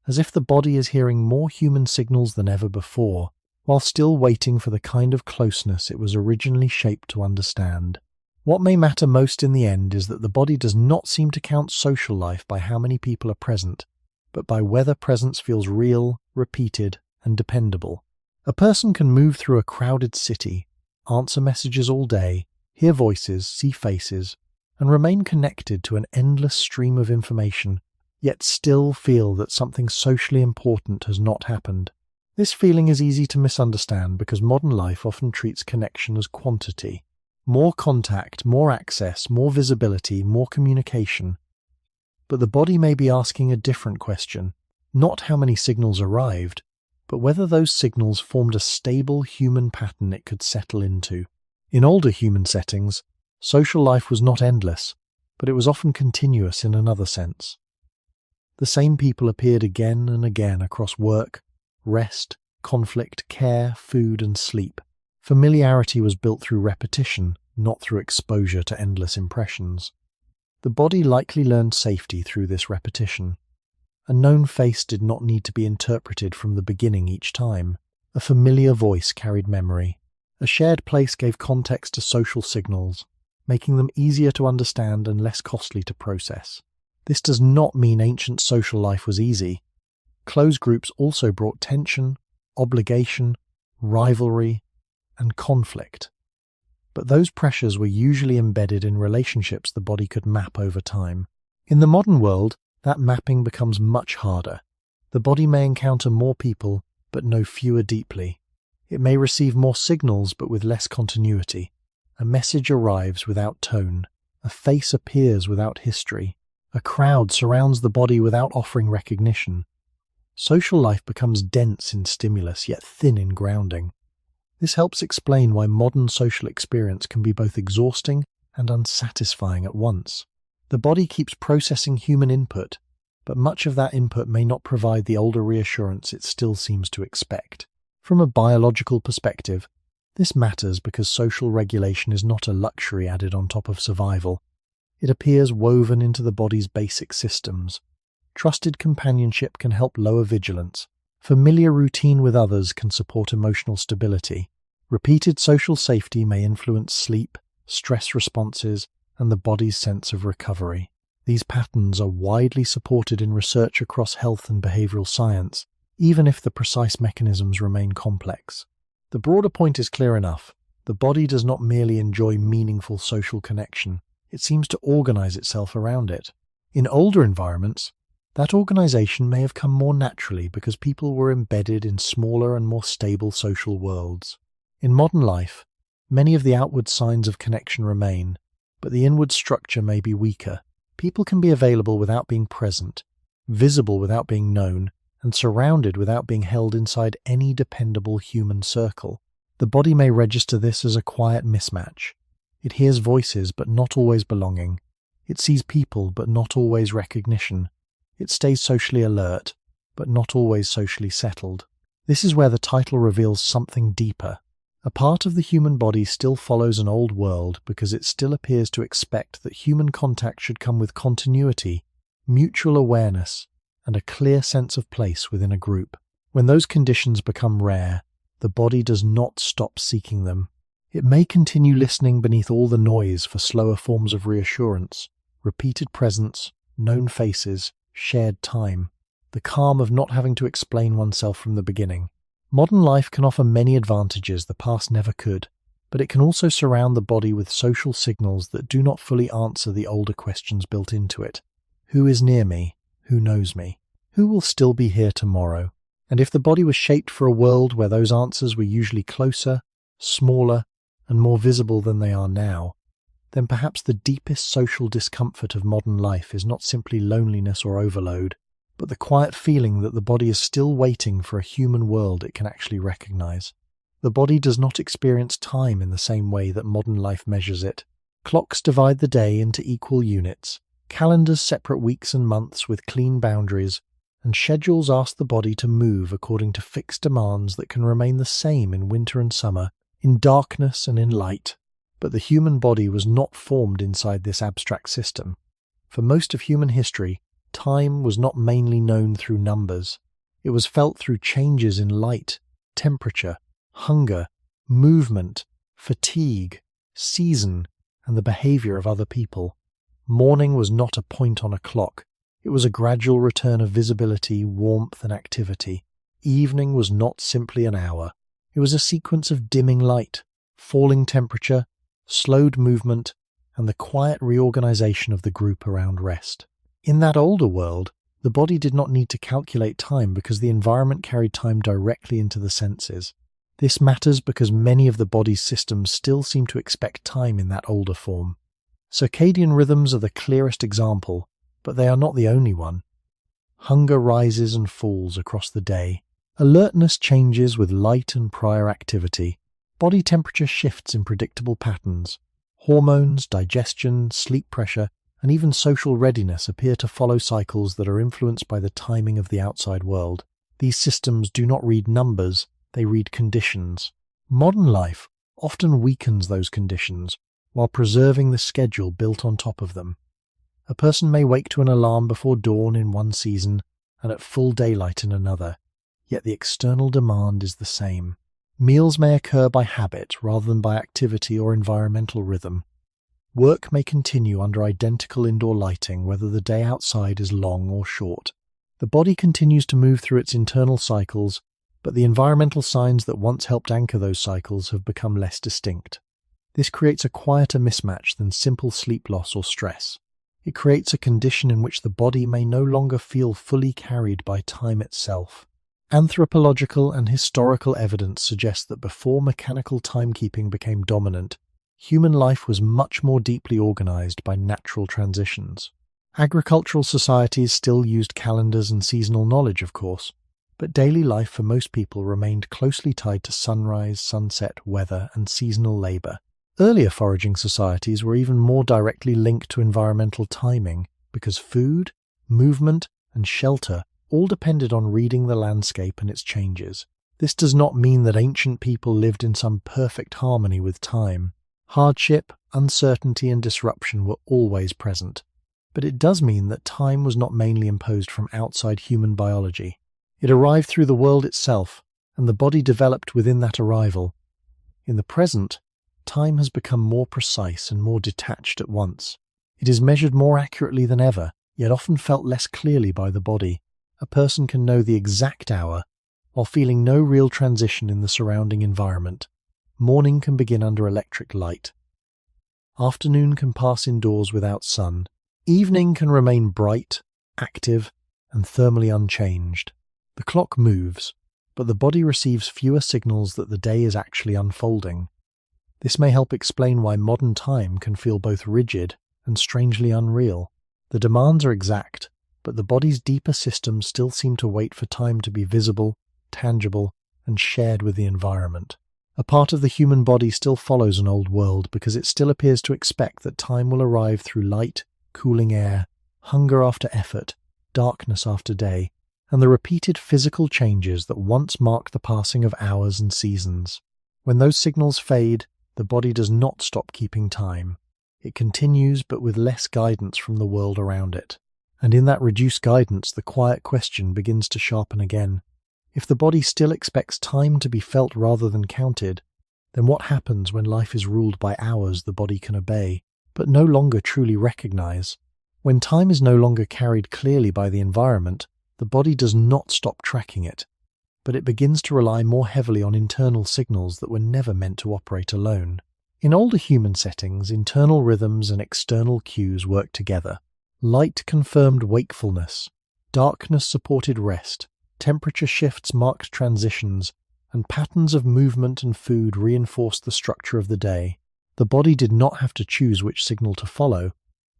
as if the body is hearing more human signals than ever before, while still waiting for the kind of closeness it was originally shaped to understand. What may matter most in the end is that the body does not seem to count social life by how many people are present, but by whether presence feels real, repeated, and dependable. A person can move through a crowded city, answer messages all day, hear voices, see faces, and remain connected to an endless stream of information, yet still feel that something socially important has not happened. This feeling is easy to misunderstand because modern life often treats connection as quantity. More contact, more access, more visibility, more communication. But the body may be asking a different question, not how many signals arrived, but whether those signals formed a stable human pattern it could settle into. In older human settings, social life was not endless, but it was often continuous in another sense. The same people appeared again and again across work, rest, conflict, care, food, and sleep. Familiarity was built through repetition, not through exposure to endless impressions. The body likely learned safety through this repetition. A known face did not need to be interpreted from the beginning each time. A familiar voice carried memory. A shared place gave context to social signals, making them easier to understand and less costly to process. This does not mean ancient social life was easy. Closed groups also brought tension, obligation, rivalry, and conflict. But those pressures were usually embedded in relationships the body could map over time. In the modern world, that mapping becomes much harder. The body may encounter more people, but know fewer deeply. It may receive more signals, but with less continuity. A message arrives without tone. A face appears without history. A crowd surrounds the body without offering recognition. Social life becomes dense in stimulus, yet thin in grounding. This helps explain why modern social experience can be both exhausting and unsatisfying at once. The body keeps processing human input, but much of that input may not provide the older reassurance it still seems to expect. From a biological perspective, this matters because social regulation is not a luxury added on top of survival. It appears woven into the body's basic systems. Trusted companionship can help lower vigilance. Familiar routine with others can support emotional stability. Repeated social safety may influence sleep, stress responses, and the body's sense of recovery. These patterns are widely supported in research across health and behavioral science, even if the precise mechanisms remain complex. The broader point is clear enough. The body does not merely enjoy meaningful social connection, it seems to organize itself around it. In older environments, that organization may have come more naturally because people were embedded in smaller and more stable social worlds. In modern life, many of the outward signs of connection remain, but the inward structure may be weaker. People can be available without being present, visible without being known, and surrounded without being held inside any dependable human circle. The body may register this as a quiet mismatch. It hears voices but not always belonging. It sees people but not always recognition. It stays socially alert but not always socially settled. This is where the title reveals something deeper. A part of the human body still follows an old world because it still appears to expect that human contact should come with continuity, mutual awareness, and a clear sense of place within a group. When those conditions become rare, the body does not stop seeking them. It may continue listening beneath all the noise for slower forms of reassurance, repeated presence, known faces, shared time, the calm of not having to explain oneself from the beginning. Modern life can offer many advantages the past never could, but it can also surround the body with social signals that do not fully answer the older questions built into it. Who is near me? Who knows me? Who will still be here tomorrow? And if the body was shaped for a world where those answers were usually closer, smaller, and more visible than they are now, then perhaps the deepest social discomfort of modern life is not simply loneliness or overload, but the quiet feeling that the body is still waiting for a human world it can actually recognize. The body does not experience time in the same way that modern life measures it. Clocks divide the day into equal units, calendars separate weeks and months with clean boundaries, and schedules ask the body to move according to fixed demands that can remain the same in winter and summer, in darkness and in light. But the human body was not formed inside this abstract system. For most of human history, time was not mainly known through numbers. It was felt through changes in light, temperature, hunger, movement, fatigue, season, and the behavior of other people. Morning was not a point on a clock. It was a gradual return of visibility, warmth, and activity. Evening was not simply an hour. It was a sequence of dimming light, falling temperature, slowed movement, and the quiet reorganization of the group around rest. In that older world, the body did not need to calculate time because the environment carried time directly into the senses. This matters because many of the body's systems still seem to expect time in that older form. Circadian rhythms are the clearest example, but they are not the only one. Hunger rises and falls across the day. Alertness changes with light and prior activity. Body temperature shifts in predictable patterns. Hormones, digestion, sleep pressure, and even social readiness appear to follow cycles that are influenced by the timing of the outside world. These systems do not read numbers, they read conditions. Modern life often weakens those conditions while preserving the schedule built on top of them. A person may wake to an alarm before dawn in one season and at full daylight in another, yet the external demand is the same. Meals may occur by habit rather than by activity or environmental rhythm. Work may continue under identical indoor lighting whether the day outside is long or short. The body continues to move through its internal cycles, but the environmental signs that once helped anchor those cycles have become less distinct. This creates a quieter mismatch than simple sleep loss or stress. It creates a condition in which the body may no longer feel fully carried by time itself. Anthropological and historical evidence suggests that before mechanical timekeeping became dominant, human life was much more deeply organized by natural transitions. Agricultural societies still used calendars and seasonal knowledge, of course, but daily life for most people remained closely tied to sunrise, sunset, weather, and seasonal labor. Earlier foraging societies were even more directly linked to environmental timing because food, movement, and shelter all depended on reading the landscape and its changes. This does not mean that ancient people lived in some perfect harmony with time. Hardship, uncertainty, and disruption were always present. But it does mean that time was not mainly imposed from outside human biology. It arrived through the world itself, and the body developed within that arrival. In the present, time has become more precise and more detached at once. It is measured more accurately than ever, yet often felt less clearly by the body. A person can know the exact hour while feeling no real transition in the surrounding environment. Morning can begin under electric light. Afternoon can pass indoors without sun. Evening can remain bright, active, and thermally unchanged. The clock moves, but the body receives fewer signals that the day is actually unfolding. This may help explain why modern time can feel both rigid and strangely unreal. The demands are exact, but the body's deeper systems still seem to wait for time to be visible, tangible, and shared with the environment. A part of the human body still follows an old world because it still appears to expect that time will arrive through light, cooling air, hunger after effort, darkness after day, and the repeated physical changes that once marked the passing of hours and seasons. When those signals fade, the body does not stop keeping time. It continues, but with less guidance from the world around it. And in that reduced guidance, the quiet question begins to sharpen again. If the body still expects time to be felt rather than counted, then what happens when life is ruled by hours the body can obey, but no longer truly recognize? When time is no longer carried clearly by the environment, the body does not stop tracking it, but it begins to rely more heavily on internal signals that were never meant to operate alone. In older human settings, internal rhythms and external cues work together. Light confirmed wakefulness, darkness supported rest, temperature shifts marked transitions, and patterns of movement and food reinforced the structure of the day. The body did not have to choose which signal to follow,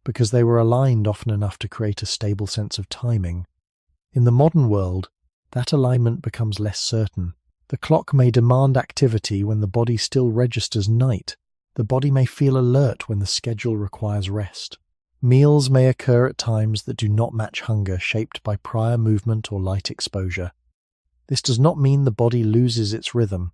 because they were aligned often enough to create a stable sense of timing. In the modern world, that alignment becomes less certain. The clock may demand activity when the body still registers night. The body may feel alert when the schedule requires rest. Meals may occur at times that do not match hunger shaped by prior movement or light exposure. This does not mean the body loses its rhythm.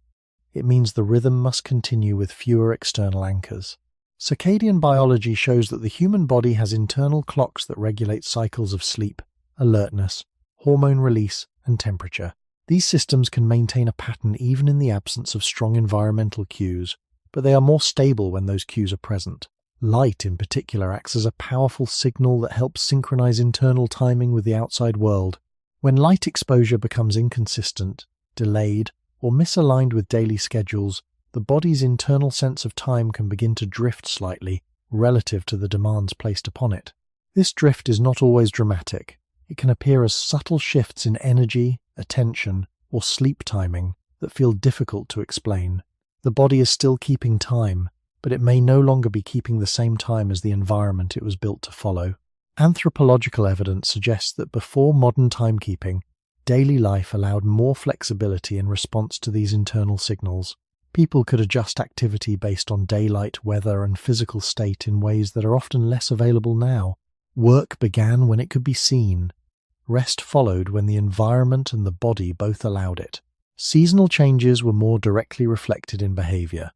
It means the rhythm must continue with fewer external anchors. Circadian biology shows that the human body has internal clocks that regulate cycles of sleep, alertness, hormone release, and temperature. These systems can maintain a pattern even in the absence of strong environmental cues, but they are more stable when those cues are present. Light, in particular, acts as a powerful signal that helps synchronize internal timing with the outside world. When light exposure becomes inconsistent, delayed, or misaligned with daily schedules, the body's internal sense of time can begin to drift slightly relative to the demands placed upon it. This drift is not always dramatic. It can appear as subtle shifts in energy, attention, or sleep timing that feel difficult to explain. The body is still keeping time, but it may no longer be keeping the same time as the environment it was built to follow. Anthropological evidence suggests that before modern timekeeping, daily life allowed more flexibility in response to these internal signals. People could adjust activity based on daylight, weather, and physical state in ways that are often less available now. Work began when it could be seen. Rest followed when the environment and the body both allowed it. Seasonal changes were more directly reflected in behavior,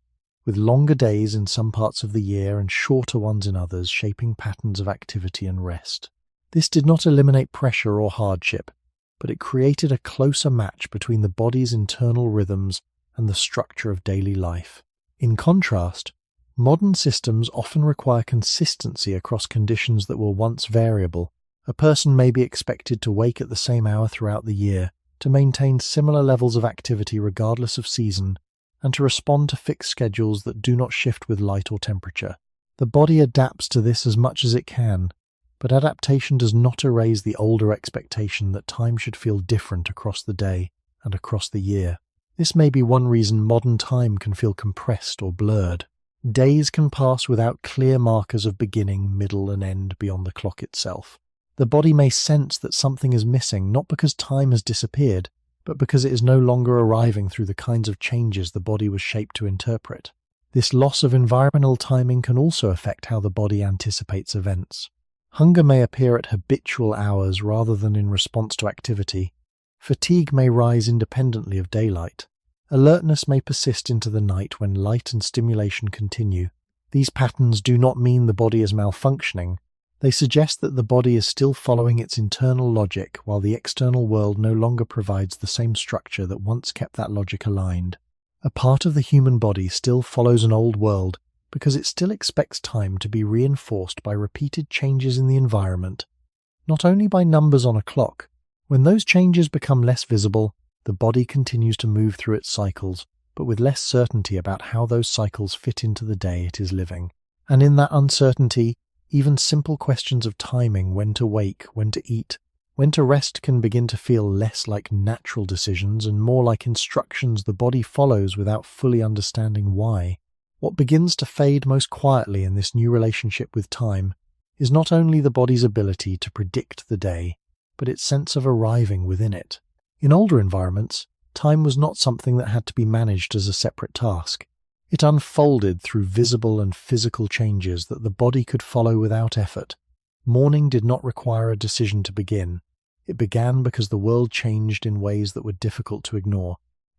with longer days in some parts of the year and shorter ones in others shaping patterns of activity and rest. This did not eliminate pressure or hardship, but it created a closer match between the body's internal rhythms and the structure of daily life. In contrast, modern systems often require consistency across conditions that were once variable. A person may be expected to wake at the same hour throughout the year, to maintain similar levels of activity regardless of season, and to respond to fixed schedules that do not shift with light or temperature. The body adapts to this as much as it can, but adaptation does not erase the older expectation that time should feel different across the day and across the year. This may be one reason modern time can feel compressed or blurred. Days can pass without clear markers of beginning, middle, and end beyond the clock itself. The body may sense that something is missing, not because time has disappeared, but because it is no longer arriving through the kinds of changes the body was shaped to interpret. This loss of environmental timing can also affect how the body anticipates events. Hunger may appear at habitual hours rather than in response to activity. Fatigue may rise independently of daylight. Alertness may persist into the night when light and stimulation continue. These patterns do not mean the body is malfunctioning. They suggest that the body is still following its internal logic while the external world no longer provides the same structure that once kept that logic aligned. A part of the human body still follows an old world because it still expects time to be reinforced by repeated changes in the environment, not only by numbers on a clock. When those changes become less visible, the body continues to move through its cycles, but with less certainty about how those cycles fit into the day it is living. And in that uncertainty, even simple questions of timing, when to wake, when to eat, when to rest, can begin to feel less like natural decisions and more like instructions the body follows without fully understanding why. What begins to fade most quietly in this new relationship with time is not only the body's ability to predict the day, but its sense of arriving within it. In older environments, time was not something that had to be managed as a separate task. It unfolded through visible and physical changes that the body could follow without effort. Morning did not require a decision to begin. It began because the world changed in ways that were difficult to ignore.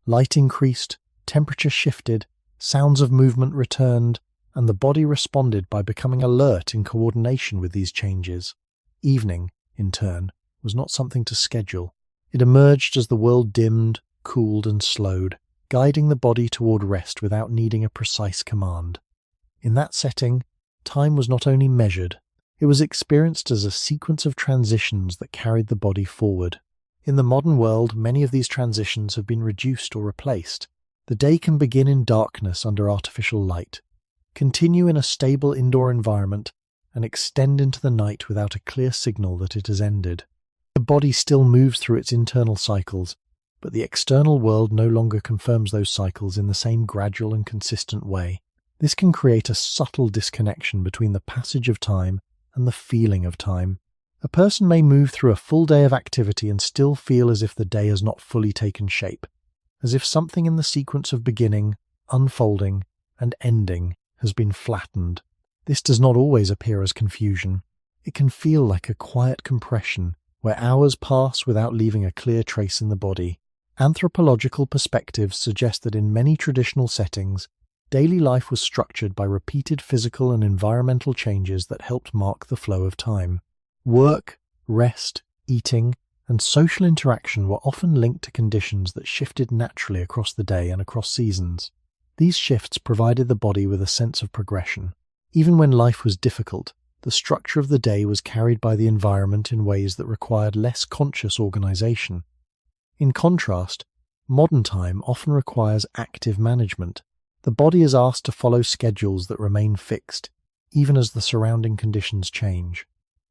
Light increased, temperature shifted, sounds of movement returned, and the body responded by becoming alert in coordination with these changes. Evening, in turn, was not something to schedule. It emerged as the world dimmed, cooled, and slowed, guiding the body toward rest without needing a precise command. In that setting, time was not only measured, it was experienced as a sequence of transitions that carried the body forward. In the modern world, many of these transitions have been reduced or replaced. The day can begin in darkness under artificial light, continue in a stable indoor environment, and extend into the night without a clear signal that it has ended. The body still moves through its internal cycles, but the external world no longer confirms those cycles in the same gradual and consistent way. This can create a subtle disconnection between the passage of time and the feeling of time. A person may move through a full day of activity and still feel as if the day has not fully taken shape, as if something in the sequence of beginning, unfolding, and ending has been flattened. This does not always appear as confusion. It can feel like a quiet compression, where hours pass without leaving a clear trace in the body. Anthropological perspectives suggest that in many traditional settings, daily life was structured by repeated physical and environmental changes that helped mark the flow of time. Work, rest, eating, and social interaction were often linked to conditions that shifted naturally across the day and across seasons. These shifts provided the body with a sense of progression. Even when life was difficult, the structure of the day was carried by the environment in ways that required less conscious organization. In contrast, modern time often requires active management. The body is asked to follow schedules that remain fixed, even as the surrounding conditions change.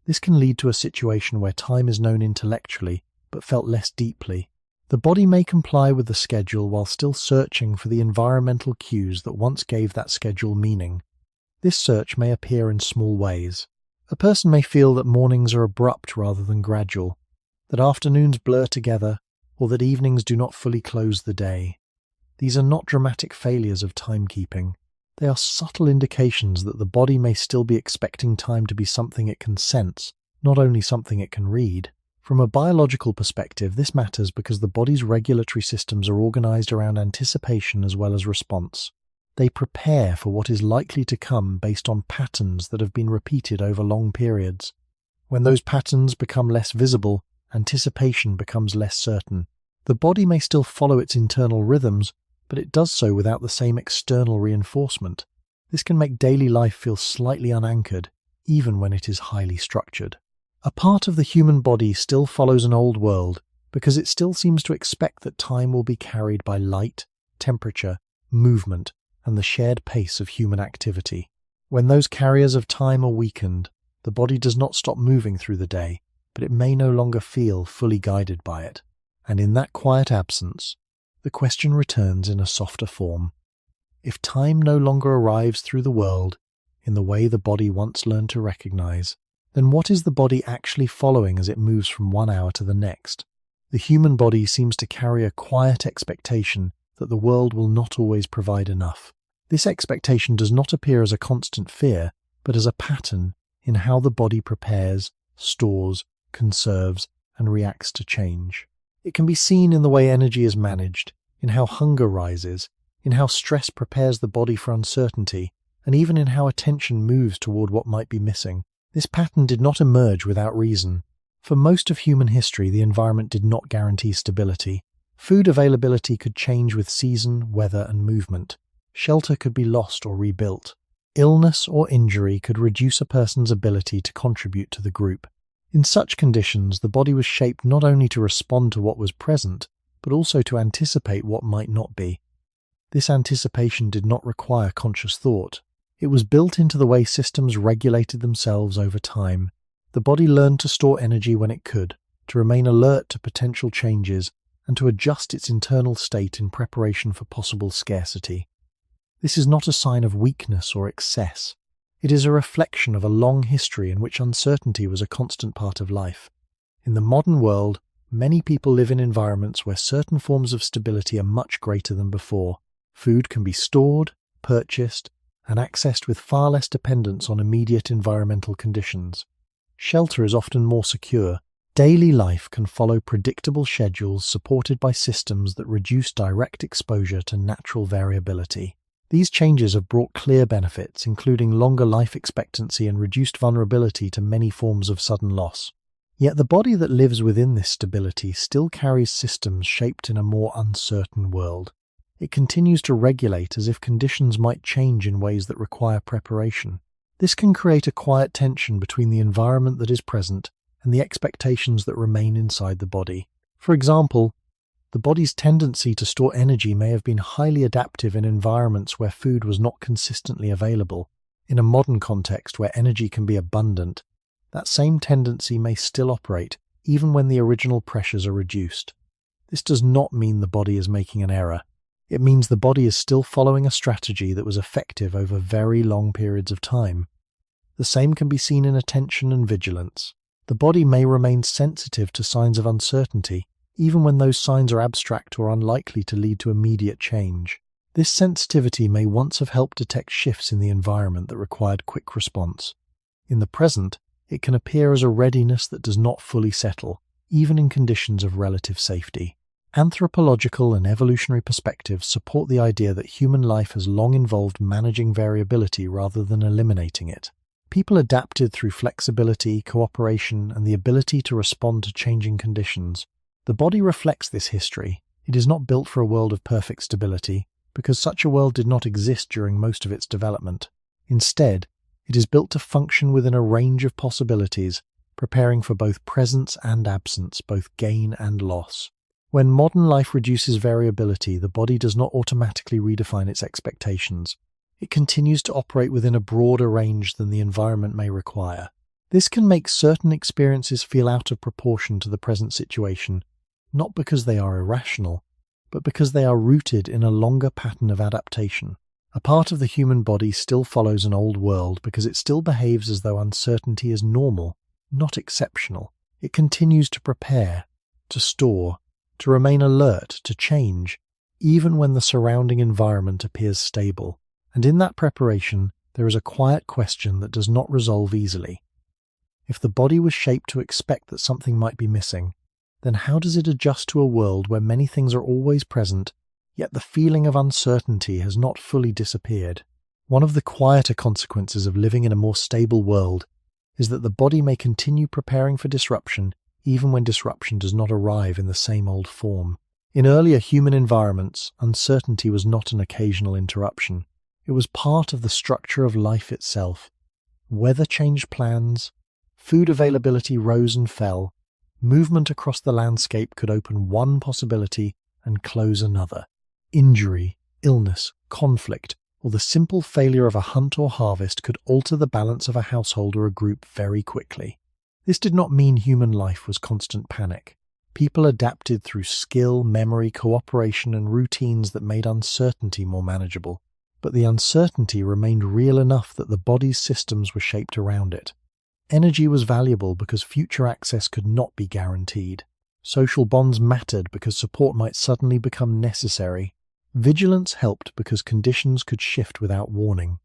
This can lead to a situation where time is known intellectually, but felt less deeply. The body may comply with the schedule while still searching for the environmental cues that once gave that schedule meaning. This search may appear in small ways. A person may feel that mornings are abrupt rather than gradual, that afternoons blur together, or that evenings do not fully close the day. These are not dramatic failures of timekeeping. They are subtle indications that the body may still be expecting time to be something it can sense, not only something it can read. From a biological perspective, this matters because the body's regulatory systems are organized around anticipation as well as response. They prepare for what is likely to come based on patterns that have been repeated over long periods. When those patterns become less visible, anticipation becomes less certain. The body may still follow its internal rhythms, but it does so without the same external reinforcement. This can make daily life feel slightly unanchored, even when it is highly structured. A part of the human body still follows an old world because it still seems to expect that time will be carried by light, temperature, movement, and the shared pace of human activity. When those carriers of time are weakened, the body does not stop moving through the day, but it may no longer feel fully guided by it. And in that quiet absence, the question returns in a softer form. If time no longer arrives through the world in the way the body once learned to recognize, then what is the body actually following as it moves from one hour to the next? The human body seems to carry a quiet expectation that the world will not always provide enough. This expectation does not appear as a constant fear, but as a pattern in how the body prepares, stores, conserves, and reacts to change. It can be seen in the way energy is managed, in how hunger rises, in how stress prepares the body for uncertainty, and even in how attention moves toward what might be missing. This pattern did not emerge without reason. For most of human history, the environment did not guarantee stability. Food availability could change with season, weather, and movement. Shelter could be lost or rebuilt. Illness or injury could reduce a person's ability to contribute to the group. In such conditions, the body was shaped not only to respond to what was present, but also to anticipate what might not be. This anticipation did not require conscious thought. It was built into the way systems regulated themselves over time. The body learned to store energy when it could, to remain alert to potential changes, and to adjust its internal state in preparation for possible scarcity. This is not a sign of weakness or excess. It is a reflection of a long history in which uncertainty was a constant part of life. In the modern world, many people live in environments where certain forms of stability are much greater than before. Food can be stored, purchased, and accessed with far less dependence on immediate environmental conditions. Shelter is often more secure. Daily life can follow predictable schedules supported by systems that reduce direct exposure to natural variability. These changes have brought clear benefits, including longer life expectancy and reduced vulnerability to many forms of sudden loss. Yet the body that lives within this stability still carries systems shaped in a more uncertain world. It continues to regulate as if conditions might change in ways that require preparation. This can create a quiet tension between the environment that is present and the expectations that remain inside the body. For example, the body's tendency to store energy may have been highly adaptive in environments where food was not consistently available. In a modern context where energy can be abundant, that same tendency may still operate, even when the original pressures are reduced. This does not mean the body is making an error. It means the body is still following a strategy that was effective over very long periods of time. The same can be seen in attention and vigilance. The body may remain sensitive to signs of uncertainty, even when those signs are abstract or unlikely to lead to immediate change. This sensitivity may once have helped detect shifts in the environment that required quick response. In the present, it can appear as a readiness that does not fully settle, even in conditions of relative safety. Anthropological and evolutionary perspectives support the idea that human life has long involved managing variability rather than eliminating it. People adapted through flexibility, cooperation, and the ability to respond to changing conditions. The body reflects this history. It is not built for a world of perfect stability, because such a world did not exist during most of its development. Instead, it is built to function within a range of possibilities, preparing for both presence and absence, both gain and loss. When modern life reduces variability, the body does not automatically redefine its expectations. It continues to operate within a broader range than the environment may require. This can make certain experiences feel out of proportion to the present situation, not because they are irrational, but because they are rooted in a longer pattern of adaptation. A part of the human body still follows an old world because it still behaves as though uncertainty is normal, not exceptional. It continues to prepare, to store, to remain alert, to change, even when the surrounding environment appears stable. And in that preparation, there is a quiet question that does not resolve easily. If the body was shaped to expect that something might be missing, then how does it adjust to a world where many things are always present, yet the feeling of uncertainty has not fully disappeared? One of the quieter consequences of living in a more stable world is that the body may continue preparing for disruption even when disruption does not arrive in the same old form. In earlier human environments, uncertainty was not an occasional interruption. It was part of the structure of life itself. Weather changed plans, food availability rose and fell, movement across the landscape could open one possibility and close another. Injury, illness, conflict, or the simple failure of a hunt or harvest could alter the balance of a household or a group very quickly. This did not mean human life was constant panic. People adapted through skill, memory, cooperation, and routines that made uncertainty more manageable. But the uncertainty remained real enough that the body's systems were shaped around it. Energy was valuable because future access could not be guaranteed. Social bonds mattered because support might suddenly become necessary. Vigilance helped because conditions could shift without warning.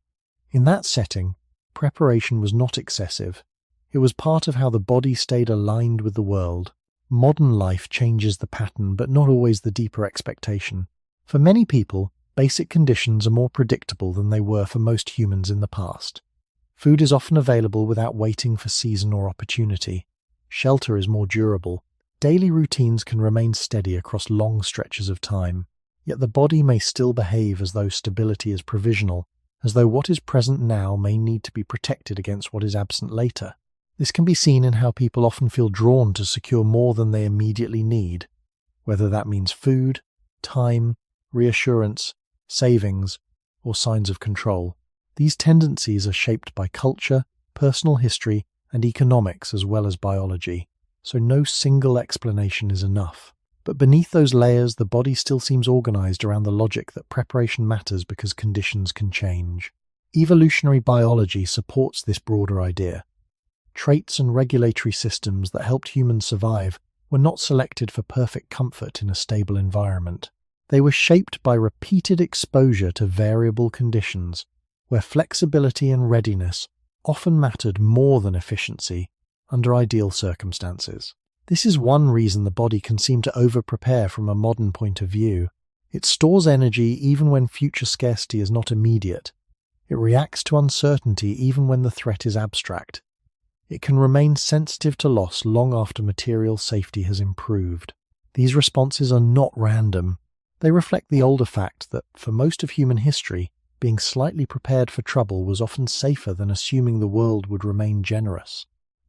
In that setting, preparation was not excessive. It was part of how the body stayed aligned with the world. Modern life changes the pattern, but not always the deeper expectation. For many people, basic conditions are more predictable than they were for most humans in the past. Food is often available without waiting for season or opportunity. Shelter is more durable. Daily routines can remain steady across long stretches of time, yet the body may still behave as though stability is provisional, as though what is present now may need to be protected against what is absent later. This can be seen in how people often feel drawn to secure more than they immediately need, whether that means food, time, reassurance, savings, or signs of control. These tendencies are shaped by culture, personal history, and economics as well as biology, so no single explanation is enough. But beneath those layers, the body still seems organized around the logic that preparation matters because conditions can change. Evolutionary biology supports this broader idea. Traits and regulatory systems that helped humans survive were not selected for perfect comfort in a stable environment. They were shaped by repeated exposure to variable conditions, where flexibility and readiness often mattered more than efficiency under ideal circumstances. This is one reason the body can seem to over-prepare from a modern point of view. It stores energy even when future scarcity is not immediate. It reacts to uncertainty even when the threat is abstract. It can remain sensitive to loss long after material safety has improved. These responses are not random. They reflect the older fact that, for most of human history, being slightly prepared for trouble was often safer than assuming the world would remain generous.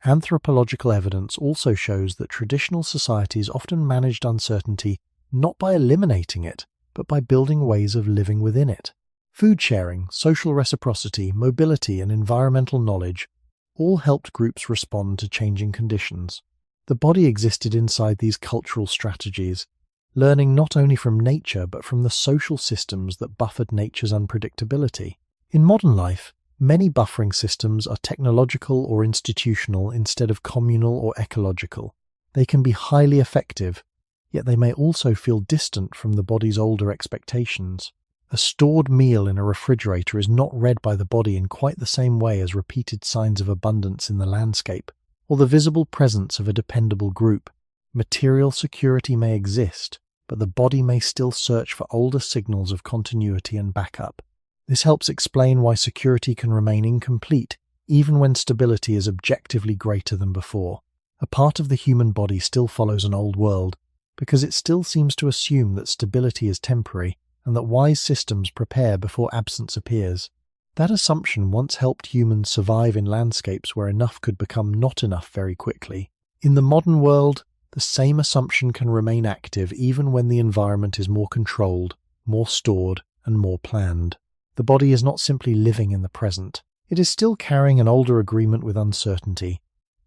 Anthropological evidence also shows that traditional societies often managed uncertainty not by eliminating it, but by building ways of living within it. Food sharing, social reciprocity, mobility, and environmental knowledge all helped groups respond to changing conditions. The body existed inside these cultural strategies, learning not only from nature but from the social systems that buffered nature's unpredictability. In modern life, many buffering systems are technological or institutional instead of communal or ecological. They can be highly effective, yet they may also feel distant from the body's older expectations. A stored meal in a refrigerator is not read by the body in quite the same way as repeated signs of abundance in the landscape, or the visible presence of a dependable group. Material security may exist, but the body may still search for older signals of continuity and backup. This helps explain why security can remain incomplete even when stability is objectively greater than before. A part of the human body still follows an old world because it still seems to assume that stability is temporary and that wise systems prepare before absence appears. That assumption once helped humans survive in landscapes where enough could become not enough very quickly. In the modern world, the same assumption can remain active even when the environment is more controlled, more stored, and more planned. The body is not simply living in the present. It is still carrying an older agreement with uncertainty,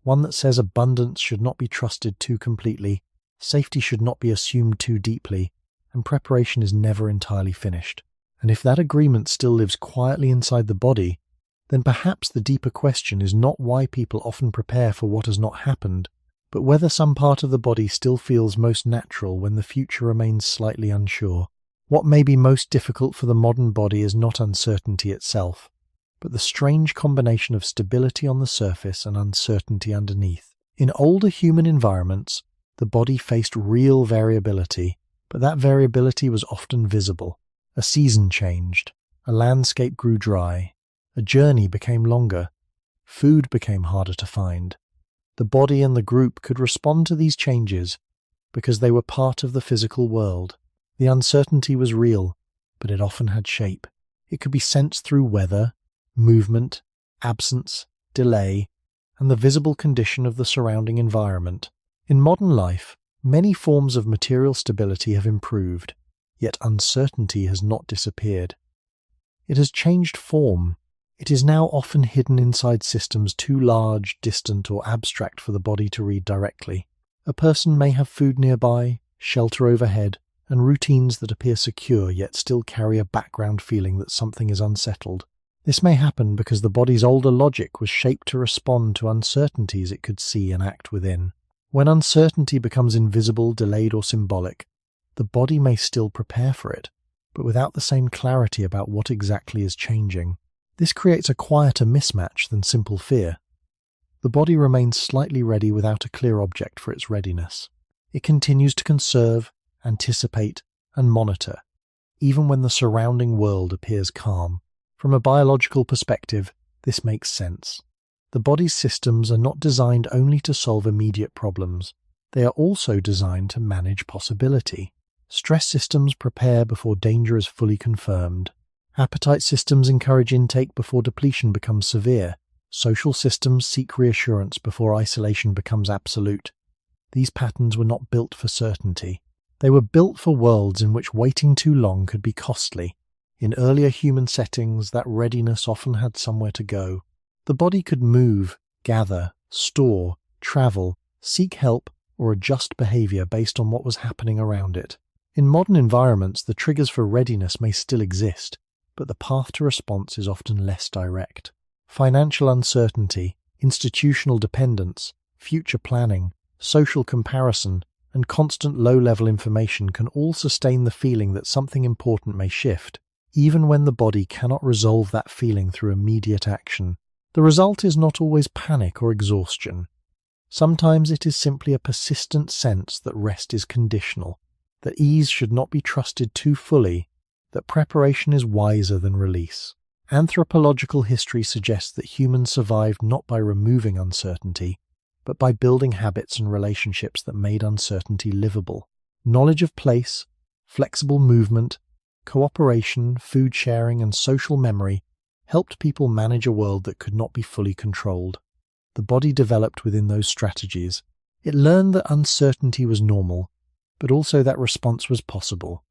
one that says abundance should not be trusted too completely, safety should not be assumed too deeply, and preparation is never entirely finished. And if that agreement still lives quietly inside the body, then perhaps the deeper question is not why people often prepare for what has not happened, but whether some part of the body still feels most natural when the future remains slightly unsure. What may be most difficult for the modern body is not uncertainty itself, but the strange combination of stability on the surface and uncertainty underneath. In older human environments, the body faced real variability, but that variability was often visible. A season changed, a landscape grew dry, a journey became longer, food became harder to find. The body and the group could respond to these changes because they were part of the physical world. The uncertainty was real, but it often had shape. It could be sensed through weather, movement, absence, delay, and the visible condition of the surrounding environment. In modern life, many forms of material stability have improved, yet uncertainty has not disappeared. It has changed form. It is now often hidden inside systems too large, distant, or abstract for the body to read directly. A person may have food nearby, shelter overhead, and routines that appear secure yet still carry a background feeling that something is unsettled. This may happen because the body's older logic was shaped to respond to uncertainties it could see and act within. When uncertainty becomes invisible, delayed, or symbolic, the body may still prepare for it, but without the same clarity about what exactly is changing. This creates a quieter mismatch than simple fear. The body remains slightly ready without a clear object for its readiness. It continues to conserve, anticipate, and monitor, even when the surrounding world appears calm. From a biological perspective, this makes sense. The body's systems are not designed only to solve immediate problems. They are also designed to manage possibility. Stress systems prepare before danger is fully confirmed. Appetite systems encourage intake before depletion becomes severe. Social systems seek reassurance before isolation becomes absolute. These patterns were not built for certainty. They were built for worlds in which waiting too long could be costly. In earlier human settings, that readiness often had somewhere to go. The body could move, gather, store, travel, seek help, or adjust behavior based on what was happening around it. In modern environments, the triggers for readiness may still exist, but the path to response is often less direct. Financial uncertainty, institutional dependence, future planning, social comparison, and constant low-level information can all sustain the feeling that something important may shift, even when the body cannot resolve that feeling through immediate action. The result is not always panic or exhaustion. Sometimes it is simply a persistent sense that rest is conditional, that ease should not be trusted too fully, that preparation is wiser than release. Anthropological history suggests that humans survived not by removing uncertainty, but by building habits and relationships that made uncertainty livable. Knowledge of place, flexible movement, cooperation, food sharing, and social memory helped people manage a world that could not be fully controlled. The body developed within those strategies. It learned that uncertainty was normal, but also that response was possible.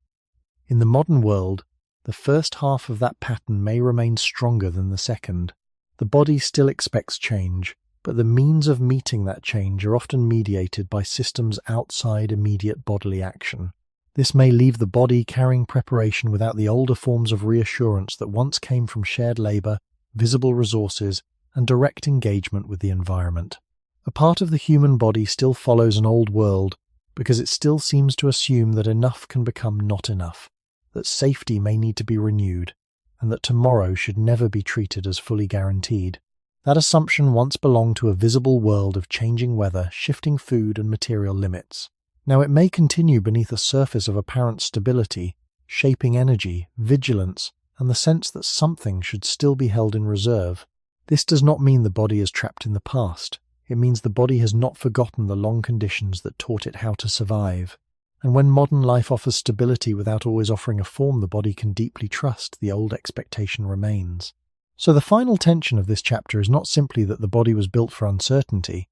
In the modern world, the first half of that pattern may remain stronger than the second. The body still expects change, but the means of meeting that change are often mediated by systems outside immediate bodily action. This may leave the body carrying preparation without the older forms of reassurance that once came from shared labor, visible resources, and direct engagement with the environment. A part of the human body still follows an old world because it still seems to assume that enough can become not enough, that safety may need to be renewed, and that tomorrow should never be treated as fully guaranteed. That assumption once belonged to a visible world of changing weather, shifting food, and material limits. Now it may continue beneath a surface of apparent stability, shaping energy, vigilance, and the sense that something should still be held in reserve. This does not mean the body is trapped in the past. It means the body has not forgotten the long conditions that taught it how to survive. And when modern life offers stability without always offering a form the body can deeply trust, the old expectation remains. So the final tension of this chapter is not simply that the body was built for uncertainty,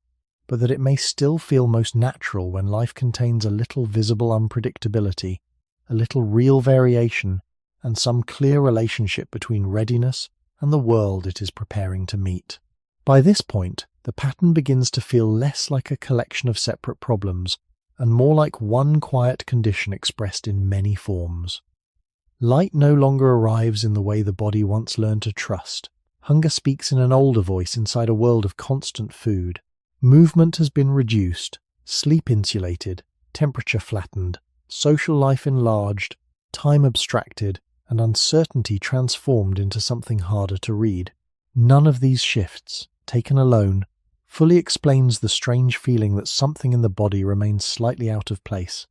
but that it may still feel most natural when life contains a little visible unpredictability, a little real variation, and some clear relationship between readiness and the world it is preparing to meet. By this point, the pattern begins to feel less like a collection of separate problems, and more like one quiet condition expressed in many forms. Light no longer arrives in the way the body once learned to trust. Hunger speaks in an older voice inside a world of constant food. Movement has been reduced, sleep insulated, temperature flattened, social life enlarged, time abstracted, and uncertainty transformed into something harder to read. None of these shifts, taken alone, fully explains the strange feeling that something in the body remains slightly out of place.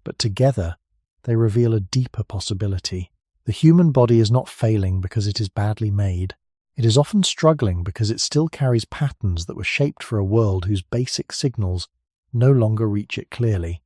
But together, they reveal a deeper possibility. The human body is not failing because it is badly made. It is often struggling because it still carries patterns that were shaped for a world whose basic signals no longer reach it clearly.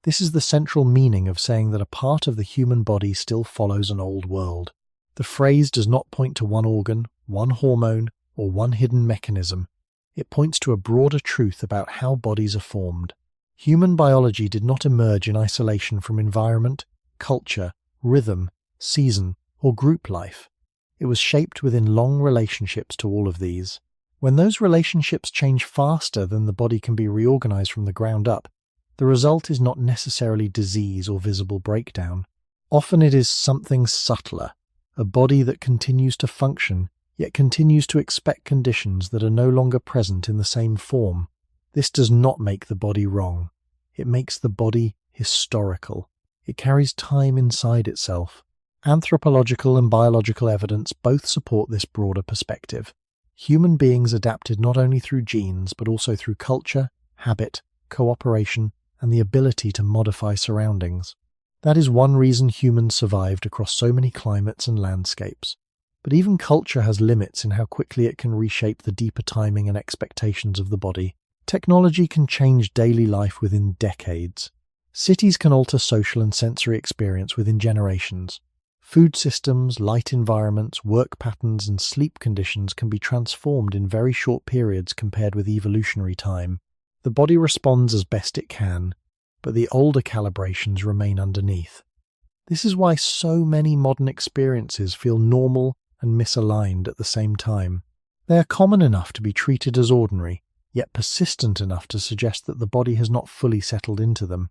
This is the central meaning of saying that a part of the human body still follows an old world. The phrase does not point to one organ, one hormone, or one hidden mechanism. It points to a broader truth about how bodies are formed. Human biology did not emerge in isolation from environment, culture, rhythm, season, or group life. It was shaped within long relationships to all of these. When those relationships change faster than the body can be reorganized from the ground up, the result is not necessarily disease or visible breakdown. Often it is something subtler, a body that continues to function, yet continues to expect conditions that are no longer present in the same form. This does not make the body wrong. It makes the body historical. It carries time inside itself. Anthropological and biological evidence both support this broader perspective. Human beings adapted not only through genes, but also through culture, habit, cooperation, and the ability to modify surroundings. That is one reason humans survived across so many climates and landscapes. But even culture has limits in how quickly it can reshape the deeper timing and expectations of the body. Technology can change daily life within decades. Cities can alter social and sensory experience within generations. Food systems, light environments, work patterns, and sleep conditions can be transformed in very short periods compared with evolutionary time. The body responds as best it can, but the older calibrations remain underneath. This is why so many modern experiences feel normal and misaligned at the same time. They are common enough to be treated as ordinary, yet persistent enough to suggest that the body has not fully settled into them.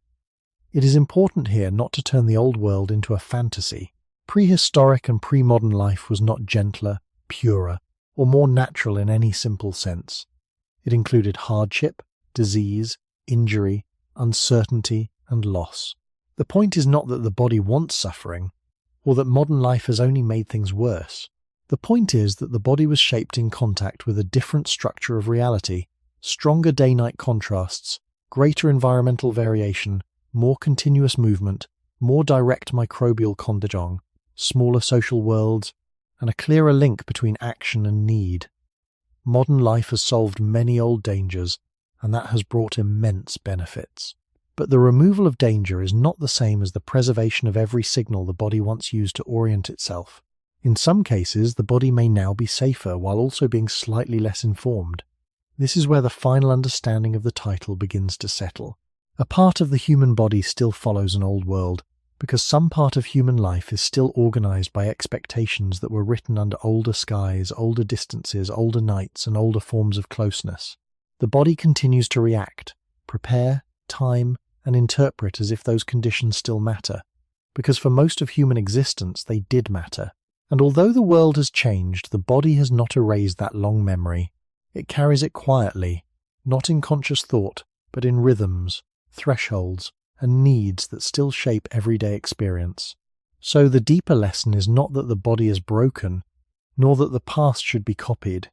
It is important here not to turn the old world into a fantasy. Prehistoric and pre-modern life was not gentler, purer, or more natural in any simple sense. It included hardship, disease, injury, uncertainty, and loss. The point is not that the body wants suffering, or that modern life has only made things worse. The point is that the body was shaped in contact with a different structure of reality, stronger day-night contrasts, greater environmental variation, more continuous movement, more direct microbial contradiction, smaller social worlds, and a clearer link between action and need. Modern life has solved many old dangers, and that has brought immense benefits. But the removal of danger is not the same as the preservation of every signal the body once used to orient itself. In some cases, the body may now be safer while also being slightly less informed. This is where the final understanding of the title begins to settle. A part of the human body still follows an old world, because some part of human life is still organized by expectations that were written under older skies, older distances, older nights, and older forms of closeness. The body continues to react, prepare, time, and interpret as if those conditions still matter, because for most of human existence they did matter. And although the world has changed, the body has not erased that long memory. It carries it quietly, not in conscious thought, but in rhythms, thresholds, and needs that still shape everyday experience. So the deeper lesson is not that the body is broken, nor that the past should be copied.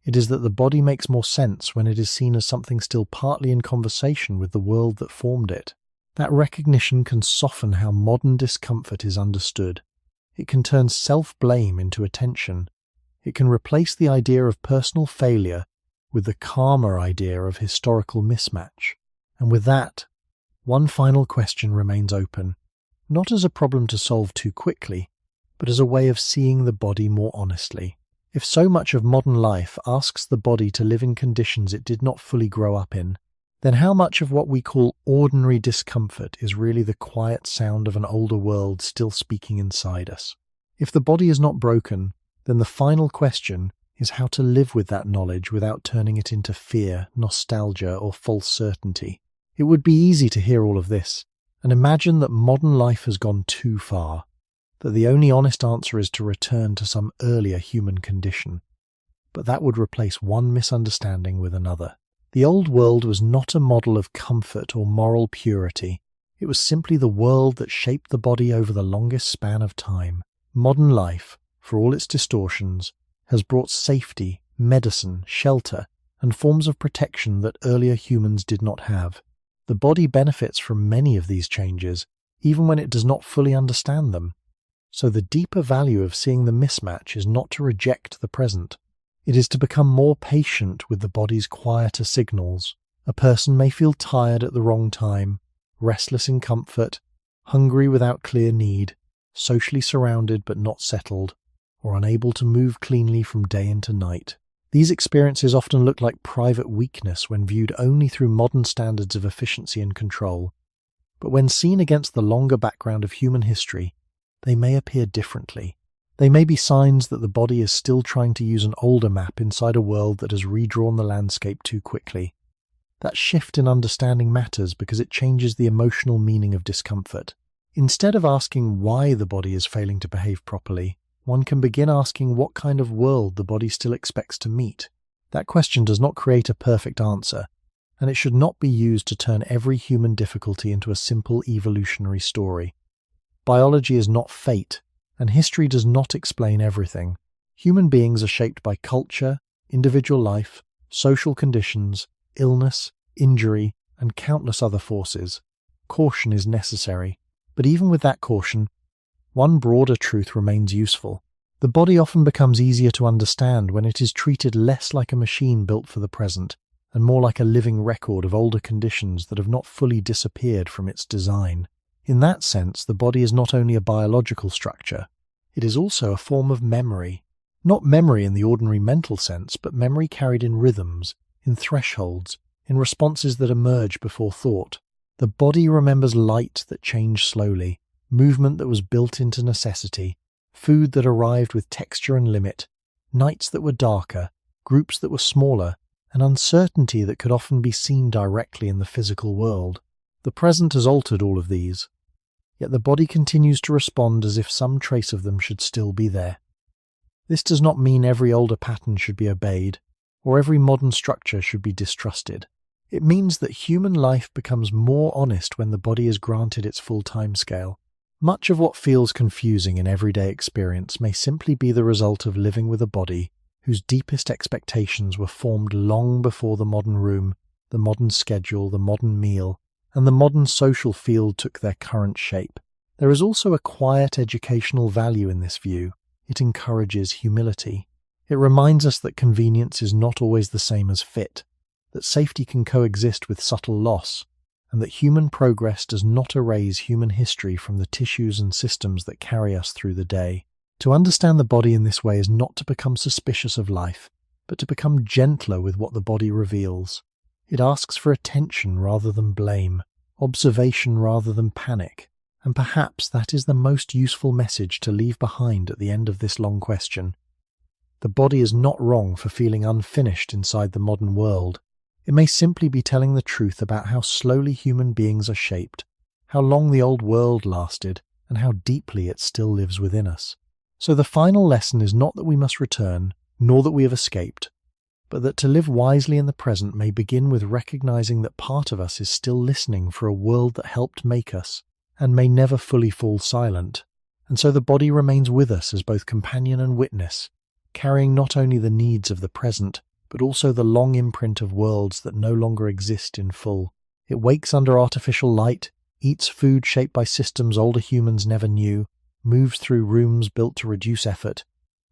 It is that the body makes more sense when it is seen as something still partly in conversation with the world that formed it. That recognition can soften how modern discomfort is understood. It can turn self-blame into attention. It can replace the idea of personal failure with the calmer idea of historical mismatch. And with that, one final question remains open, not as a problem to solve too quickly, but as a way of seeing the body more honestly. If so much of modern life asks the body to live in conditions it did not fully grow up in, then how much of what we call ordinary discomfort is really the quiet sound of an older world still speaking inside us? If the body is not broken, then the final question is how to live with that knowledge without turning it into fear, nostalgia, or false certainty. It would be easy to hear all of this and imagine that modern life has gone too far, that the only honest answer is to return to some earlier human condition. But that would replace one misunderstanding with another. The old world was not a model of comfort or moral purity. It was simply the world that shaped the body over the longest span of time. Modern life, for all its distortions, has brought safety, medicine, shelter, and forms of protection that earlier humans did not have. The body benefits from many of these changes, even when it does not fully understand them. So the deeper value of seeing the mismatch is not to reject the present. It is to become more patient with the body's quieter signals. A person may feel tired at the wrong time, restless in comfort, hungry without clear need, socially surrounded but not settled, or unable to move cleanly from day into night. These experiences often look like private weakness when viewed only through modern standards of efficiency and control. But when seen against the longer background of human history, they may appear differently. They may be signs that the body is still trying to use an older map inside a world that has redrawn the landscape too quickly. That shift in understanding matters because it changes the emotional meaning of discomfort. Instead of asking why the body is failing to behave properly, one can begin asking what kind of world the body still expects to meet. That question does not create a perfect answer, and it should not be used to turn every human difficulty into a simple evolutionary story. Biology is not fate, and history does not explain everything. Human beings are shaped by culture, individual life, social conditions, illness, injury, and countless other forces. Caution is necessary, but even with that caution, one broader truth remains useful. The body often becomes easier to understand when it is treated less like a machine built for the present and more like a living record of older conditions that have not fully disappeared from its design. In that sense, the body is not only a biological structure, it is also a form of memory. Not memory in the ordinary mental sense, but memory carried in rhythms, in thresholds, in responses that emerge before thought. The body remembers light that changed slowly, movement that was built into necessity, food that arrived with texture and limit, nights that were darker, groups that were smaller, and uncertainty that could often be seen directly in the physical world. The present has altered all of these, yet the body continues to respond as if some trace of them should still be there. This does not mean every older pattern should be obeyed, or every modern structure should be distrusted. It means that human life becomes more honest when the body is granted its full timescale. Much of what feels confusing in everyday experience may simply be the result of living with a body whose deepest expectations were formed long before the modern room, the modern schedule, the modern meal, and the modern social field took their current shape. There is also a quiet educational value in this view. It encourages humility. It reminds us that convenience is not always the same as fit, that safety can coexist with subtle loss, and that human progress does not erase human history from the tissues and systems that carry us through the day. To understand the body in this way is not to become suspicious of life, but to become gentler with what the body reveals. It asks for attention rather than blame, observation rather than panic, and perhaps that is the most useful message to leave behind at the end of this long question. The body is not wrong for feeling unfinished inside the modern world. It may simply be telling the truth about how slowly human beings are shaped, how long the old world lasted, and how deeply it still lives within us. So the final lesson is not that we must return, nor that we have escaped, but that to live wisely in the present may begin with recognizing that part of us is still listening for a world that helped make us, and may never fully fall silent. And so the body remains with us as both companion and witness, carrying not only the needs of the present, but also the long imprint of worlds that no longer exist in full. It wakes under artificial light, eats food shaped by systems older humans never knew, moves through rooms built to reduce effort,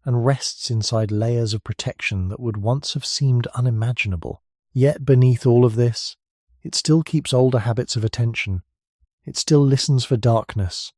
and rests inside layers of protection that would once have seemed unimaginable. Yet beneath all of this, it still keeps older habits of attention. It still listens for darkness,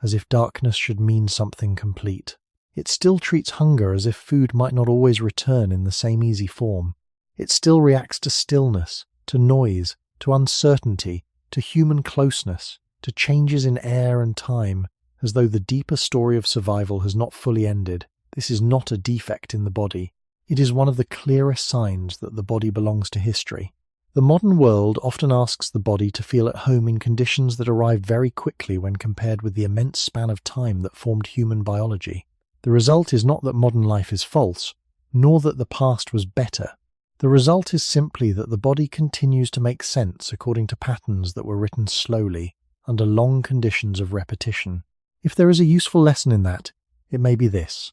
as if darkness should mean something complete. It still treats hunger as if food might not always return in the same easy form. It still reacts to stillness, to noise, to uncertainty, to human closeness, to changes in air and time, as though the deeper story of survival has not fully ended. This is not a defect in the body. It is one of the clearest signs that the body belongs to history. The modern world often asks the body to feel at home in conditions that arrive very quickly when compared with the immense span of time that formed human biology. The result is not that modern life is false, nor that the past was better. The result is simply that the body continues to make sense according to patterns that were written slowly, under long conditions of repetition. If there is a useful lesson in that, it may be this.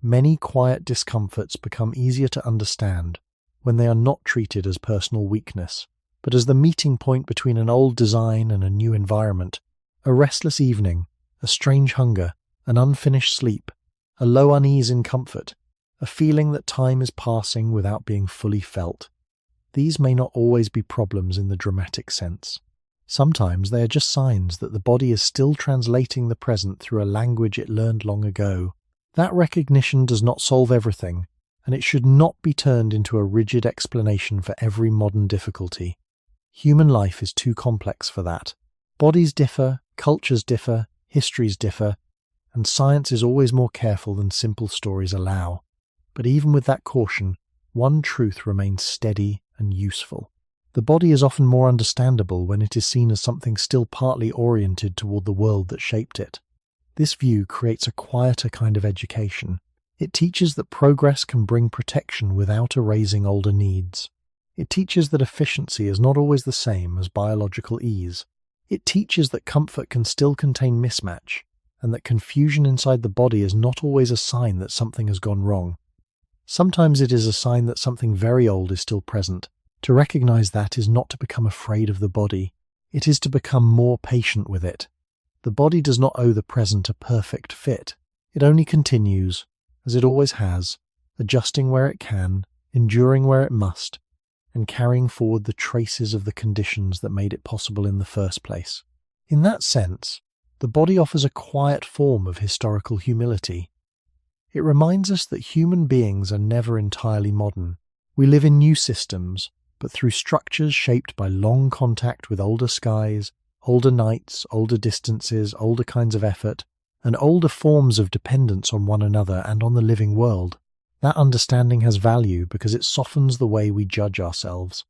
Many quiet discomforts become easier to understand when they are not treated as personal weakness, but as the meeting point between an old design and a new environment. A restless evening, a strange hunger, an unfinished sleep, a low unease in comfort, a feeling that time is passing without being fully felt. These may not always be problems in the dramatic sense. Sometimes they are just signs that the body is still translating the present through a language it learned long ago. That recognition does not solve everything, and it should not be turned into a rigid explanation for every modern difficulty. Human life is too complex for that. Bodies differ, cultures differ, histories differ, and science is always more careful than simple stories allow. But even with that caution, one truth remains steady and useful. The body is often more understandable when it is seen as something still partly oriented toward the world that shaped it. This view creates a quieter kind of education. It teaches that progress can bring protection without erasing older needs. It teaches that efficiency is not always the same as biological ease. It teaches that comfort can still contain mismatch, and that confusion inside the body is not always a sign that something has gone wrong. Sometimes it is a sign that something very old is still present. To recognize that is not to become afraid of the body. It is to become more patient with it. The body does not owe the present a perfect fit. It only continues, as it always has, adjusting where it can, enduring where it must, and carrying forward the traces of the conditions that made it possible in the first place. In that sense, the body offers a quiet form of historical humility. It reminds us that human beings are never entirely modern. We live in new systems, but through structures shaped by long contact with older skies, older nights, older distances, older kinds of effort, and older forms of dependence on one another and on the living world. That understanding has value because it softens the way we judge ourselves.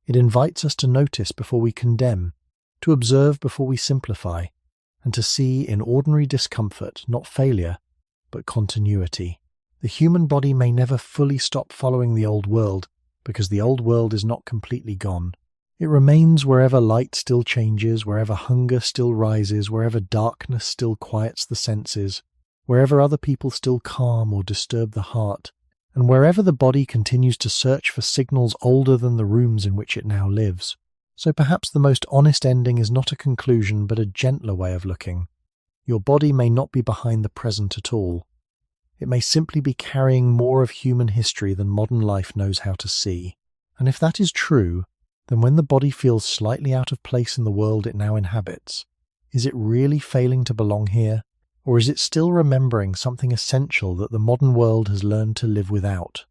It invites us to notice before we condemn, to observe before we simplify, and to see in ordinary discomfort not failure, but continuity. The human body may never fully stop following the old world, because the old world is not completely gone. It remains wherever light still changes, wherever hunger still rises, wherever darkness still quiets the senses, wherever other people still calm or disturb the heart, and wherever the body continues to search for signals older than the rooms in which it now lives. So perhaps the most honest ending is not a conclusion but a gentler way of looking. Your body may not be behind the present at all. It may simply be carrying more of human history than modern life knows how to see. And if that is true, then when the body feels slightly out of place in the world it now inhabits, is it really failing to belong here? Or is it still remembering something essential that the modern world has learned to live without?